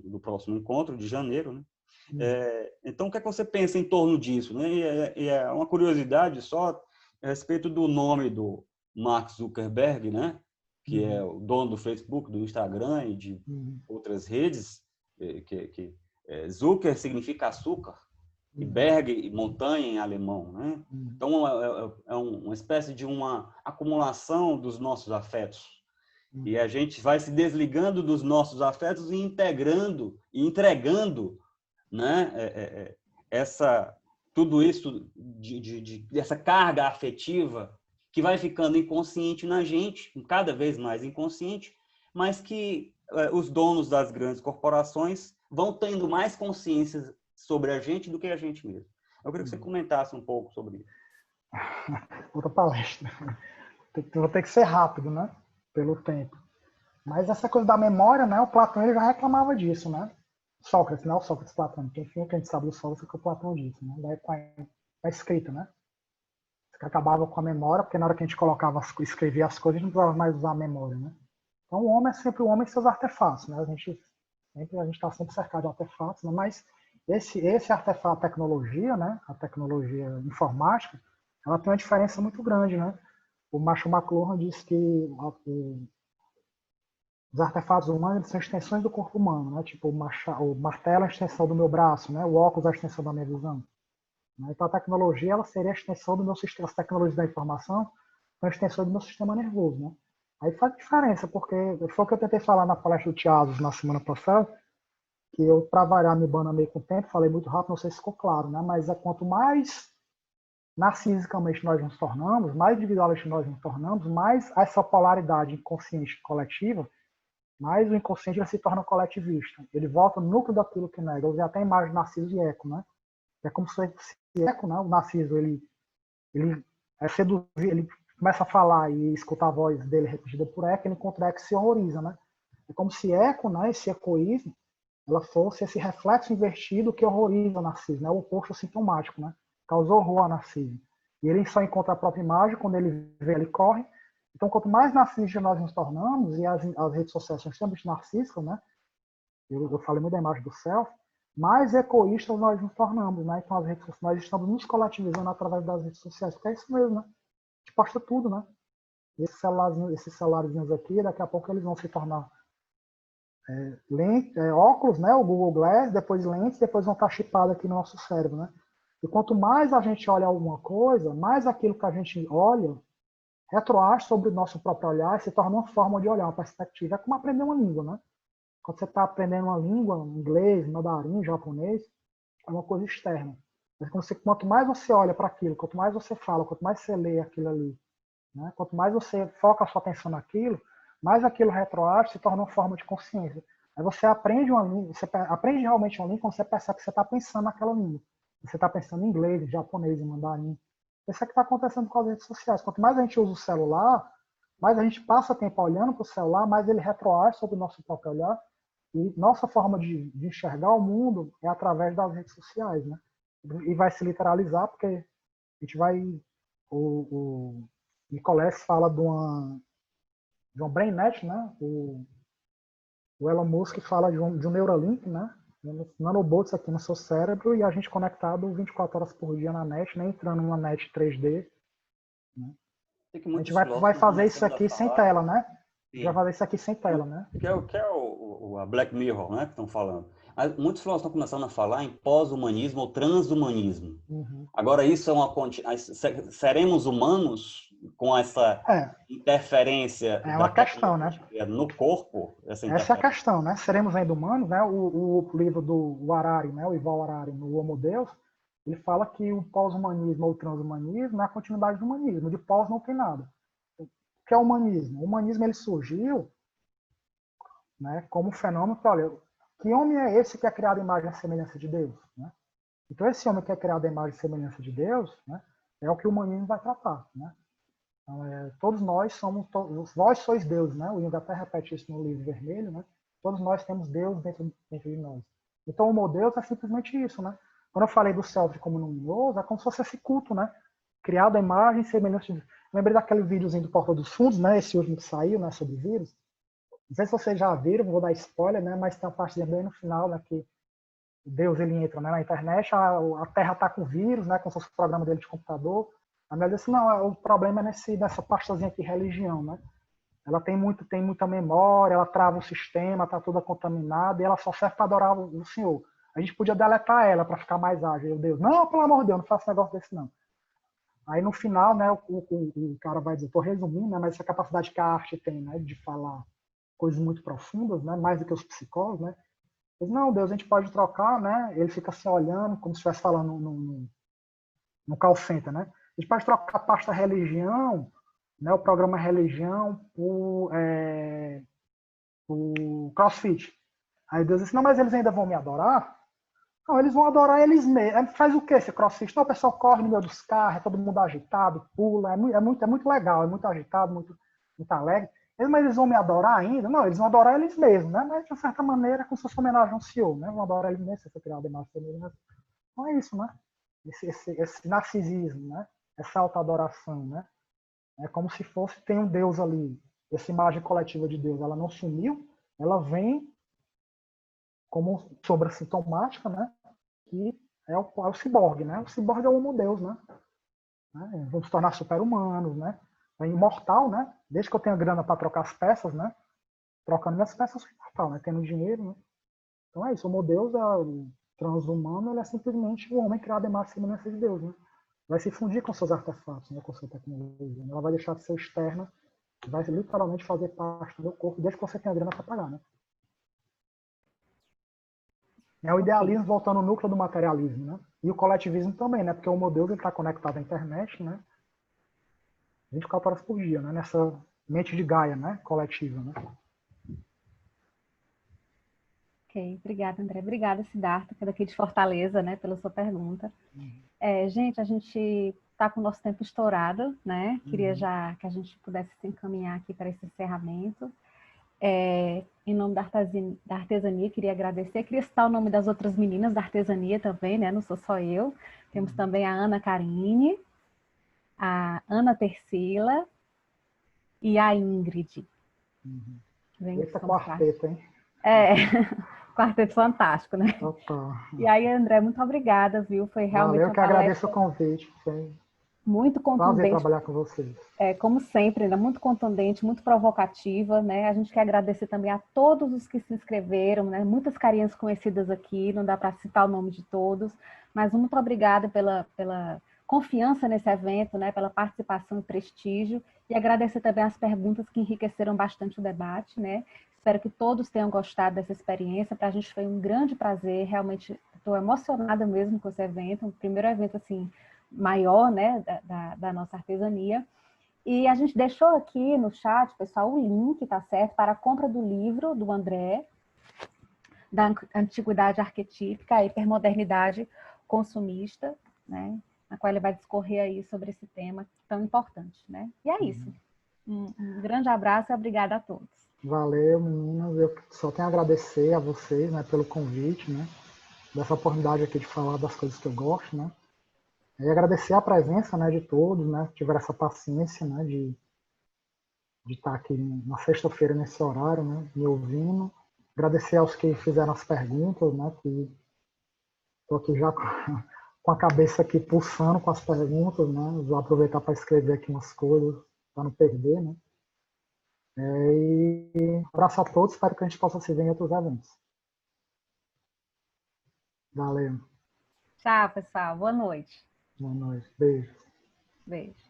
encontro de janeiro, né? Então, o que é que você pensa em torno disso, né? E é uma curiosidade só a respeito do nome do Mark Zuckerberg, né? Que é o dono do Facebook, do Instagram e de outras redes, Zucker significa açúcar, e Berg, montanha em alemão, né? Então, é uma espécie de uma acumulação dos nossos afetos. E a gente vai se desligando dos nossos afetos e integrando e entregando, né, tudo isso essa carga afetiva que vai ficando inconsciente na gente, cada vez mais inconsciente, mas que os donos das grandes corporações vão tendo mais consciência sobre a gente do que a gente mesmo. Eu queria que você comentasse um pouco sobre isso. Outra palestra. Vou ter que ser rápido, né? Pelo tempo. Mas essa coisa da memória, né? O Platão ele já reclamava disso, né? Sócrates, não é o Sócrates platônico. Enfim, o que a gente sabe do Sócrates é que o Platão disse, né? Daí com a escrita, né? Que acabava com a memória, porque na hora que a gente escrevia as coisas, a gente não precisava mais usar a memória, né? Então o homem é sempre o homem e seus artefatos, né? A gente está sempre cercado de artefatos, né? Mas esse artefato, a tecnologia, né? A tecnologia informática, ela tem uma diferença muito grande, né? O Marshall McLuhan diz que os artefatos humanos são extensões do corpo humano, né? Tipo, o martelo é a extensão do meu braço, né? O óculos é a extensão da minha visão. Então, a tecnologia ela seria a extensão do meu sistema, as tecnologias da informação são a extensão do meu sistema nervoso, né? Aí faz diferença, porque foi o que eu tentei falar na palestra do Tiago na semana passada, que eu, para variar, me bananei com o tempo, falei muito rápido, não sei se ficou claro, né? Mas quanto mais narcisicamente nós nos tornamos, mais individualmente nós nos tornamos, mais essa polaridade inconsciente coletiva, mais o inconsciente ele se torna coletivista. Ele volta no núcleo daquilo que nega. Eu usei até a imagem de Narciso e Eco, né? É como se Eco, né? O Narciso, ele começa a falar e escuta a voz dele repetida por Eco, ele encontra Eco e se horroriza, né? É como se Eco, né? Esse ecoísmo, ela fosse esse reflexo invertido que horroriza o Narciso, né? O oposto sintomático, né? causou horror a Narciso. E ele só encontra a própria imagem, quando ele vê, ele corre. Então, quanto mais narcisistas nós nos tornamos, e as redes sociais são extremamente narcisistas, né? Eu falei muito da imagem do self, mais egoístas nós nos tornamos, né? Então, as redes sociais, nós estamos nos coletivizando através das redes sociais, porque é isso mesmo, né? A gente posta tudo, né? Esses celulares aqui, daqui a pouco eles vão se tornar óculos, né? O Google Glass, depois lentes, depois vão estar chipados aqui no nosso cérebro, né? E quanto mais a gente olha alguma coisa, mais aquilo que a gente olha retroage sobre o nosso próprio olhar e se torna uma forma de olhar, uma perspectiva. É como aprender uma língua, né? Quando você está aprendendo uma língua, inglês, mandarim, japonês, é uma coisa externa. Mas quanto mais você olha para aquilo, quanto mais você fala, quanto mais você lê aquilo ali, né? Quanto mais você foca a sua atenção naquilo, mais aquilo retroage se torna uma forma de consciência. Aí você aprende uma língua, você aprende realmente uma língua quando você percebe que você está pensando naquela língua. Você está pensando em inglês, em japonês, em mandarim. Isso é que está acontecendo com as redes sociais. Quanto mais a gente usa o celular, mais a gente passa tempo olhando para o celular, mais ele retroage sobre o nosso próprio olhar. E nossa forma de enxergar o mundo é através das redes sociais, né? E vai se literalizar, porque a gente vai... O Nicolas fala de uma BrainNet, né? O Elon Musk fala de um Neuralink, né? Nanobots aqui no seu cérebro e a gente conectado 24 horas por dia na net, né? Entrando numa net 3D. Né? A gente vai fazer isso aqui sem tela, né? A gente vai fazer isso aqui sem tela, né? Que é a Black Mirror, né? Que estão falando. Muitos filósofos estão começando a falar em pós-humanismo ou transhumanismo. Uhum. Agora, isso é seremos humanos com essa interferência uma questão, né? no corpo? Essa é a questão, né? Seremos ainda humanos, né? O livro do Harari, né? O Yuval Harari, no Homo Deus, ele fala que o pós-humanismo ou o transhumanismo é a continuidade do humanismo. De pós não tem nada. O que é o humanismo? O humanismo ele surgiu, né, como um fenômeno que, olha, que homem é esse que é criado à imagem e semelhança de Deus? Né? Então, esse homem que é criado à imagem e semelhança de Deus, né, é o que o humanismo vai tratar. Né? Então, todos nós somos, vós sois Deus, né? O Jung até repete isso no livro vermelho, né? Todos nós temos Deus dentro de nós. Então, o Homo Deus é simplesmente isso, né? Quando eu falei do self como luminoso, é como se fosse esse culto, né? Criado à imagem e semelhança de Deus. Lembrei daquele videozinho do Porta dos Fundos, né? Esse último que saiu, né? Sobre vírus. Não sei se vocês já viram, vou dar spoiler, né? Mas tem uma parte bem no final, né? Que Deus ele entra, né, na internet, a Terra está com vírus, né? Como se fosse o programa dele de computador. A mulher disse, não, o problema é nessa pastazinha aqui, religião, né? Ela tem muita memória, ela trava o sistema, está toda contaminada, e ela só serve para adorar o Senhor. A gente podia deletar ela para ficar mais ágil. Meu Deus, não, pelo amor de Deus, não faça um negócio desse, não. Aí no final, né, o cara vai dizer, estou resumindo, né, mas essa capacidade que a arte tem, né, de falar coisas muito profundas, né, mais do que os psicólogos, né? Mas, não, Deus, a gente pode trocar, né? Ele fica assim olhando, como se estivesse falando no call center, né? A gente pode trocar a pasta religião, né, o programa religião, por CrossFit. Aí Deus disse, não, mas eles ainda vão me adorar? Não, eles vão adorar eles mesmos. Faz o que esse CrossFit? Não, o pessoal corre no meio dos carros, é todo mundo agitado, pula, é muito legal, é muito agitado, muito alegre. Mas eles vão me adorar ainda? Não, eles vão adorar eles mesmos, né? Mas, de certa maneira, como se fosse homenagem a um CEO, né? Vão adorar eles mesmos, se você criar a imagem semelhança. Não é isso, né? Esse narcisismo, né? Essa autoadoração, né? É como se tem um Deus ali. Essa imagem coletiva de Deus, ela não sumiu, ela vem como sombra sintomática, né? Que é o ciborgue, né? O ciborgue é o Homo Deus, né? Vamos se tornar super-humanos, né? É imortal, né? Desde que eu tenha grana para trocar as peças, né? Trocando minhas peças, eu sou imortal, né? Tendo dinheiro, né? Então é isso. O Homo Deus, o transhumano, ele é simplesmente o homem criado em imagem e semelhança de Deus, né? Vai se fundir com seus artefatos, né? Com sua tecnologia. Ela vai deixar de ser externa, vai literalmente fazer parte do meu corpo, desde que você tenha grana para pagar, né? É o idealismo voltando ao núcleo do materialismo, né? E o coletivismo também, né? Porque o Homo Deus está conectado à internet, né? 24 horas por dia, né? Nessa mente de Gaia, né? Coletiva, né? Ok, obrigada, André. Obrigada, Siddhartha, que é daqui de Fortaleza, né? Pela sua pergunta. Gente, a gente está com o nosso tempo estourado, né? Queria já que a gente pudesse se encaminhar aqui para esse encerramento. Em nome da artesania, queria agradecer. Queria citar o nome das outras meninas da artesania também, né? Não sou só eu. Temos também a Ana Carine, a Ana Tercila e a Ingrid. Esse quarteto, hein? Quarteto fantástico, né? Opa. E aí, André, muito obrigada, viu? Foi realmente Valeu, que agradeço o convite. Foi muito contundente. Prazer trabalhar com vocês. Como sempre, né? Muito contundente, muito provocativa, né? A gente quer agradecer também a todos os que se inscreveram, né? Muitas carinhas conhecidas aqui, não dá para citar o nome de todos, mas muito obrigada pela confiança nesse evento, né? Pela participação e prestígio, e agradecer também as perguntas que enriqueceram bastante o debate, né? Espero que todos tenham gostado dessa experiência. Para a gente foi um grande prazer, realmente estou emocionada mesmo com esse evento, um primeiro evento assim maior, né, da nossa artesania. E a gente deixou aqui no chat, pessoal, o link, tá certo, para a compra do livro do André, da Antiguidade Arquetípica e Hipermodernidade Consumista, né, na qual ele vai discorrer aí sobre esse tema tão importante, né? E é isso. Um grande abraço e obrigada a todos. Valeu, meninas. Eu só tenho a agradecer a vocês, né, pelo convite, né, dessa oportunidade aqui de falar das coisas que eu gosto, né. E agradecer a presença, né, de todos, né, que tiveram essa paciência, né, de estar aqui na sexta-feira nesse horário, né, me ouvindo. Agradecer aos que fizeram as perguntas, né, que estou aqui já com a cabeça aqui pulsando com as perguntas, né. Vou aproveitar para escrever aqui umas coisas para não perder, né. E um abraço a todos, espero que a gente possa se ver em outros eventos. Valeu. Tchau, pessoal. Boa noite. Boa noite. Beijo. Beijo.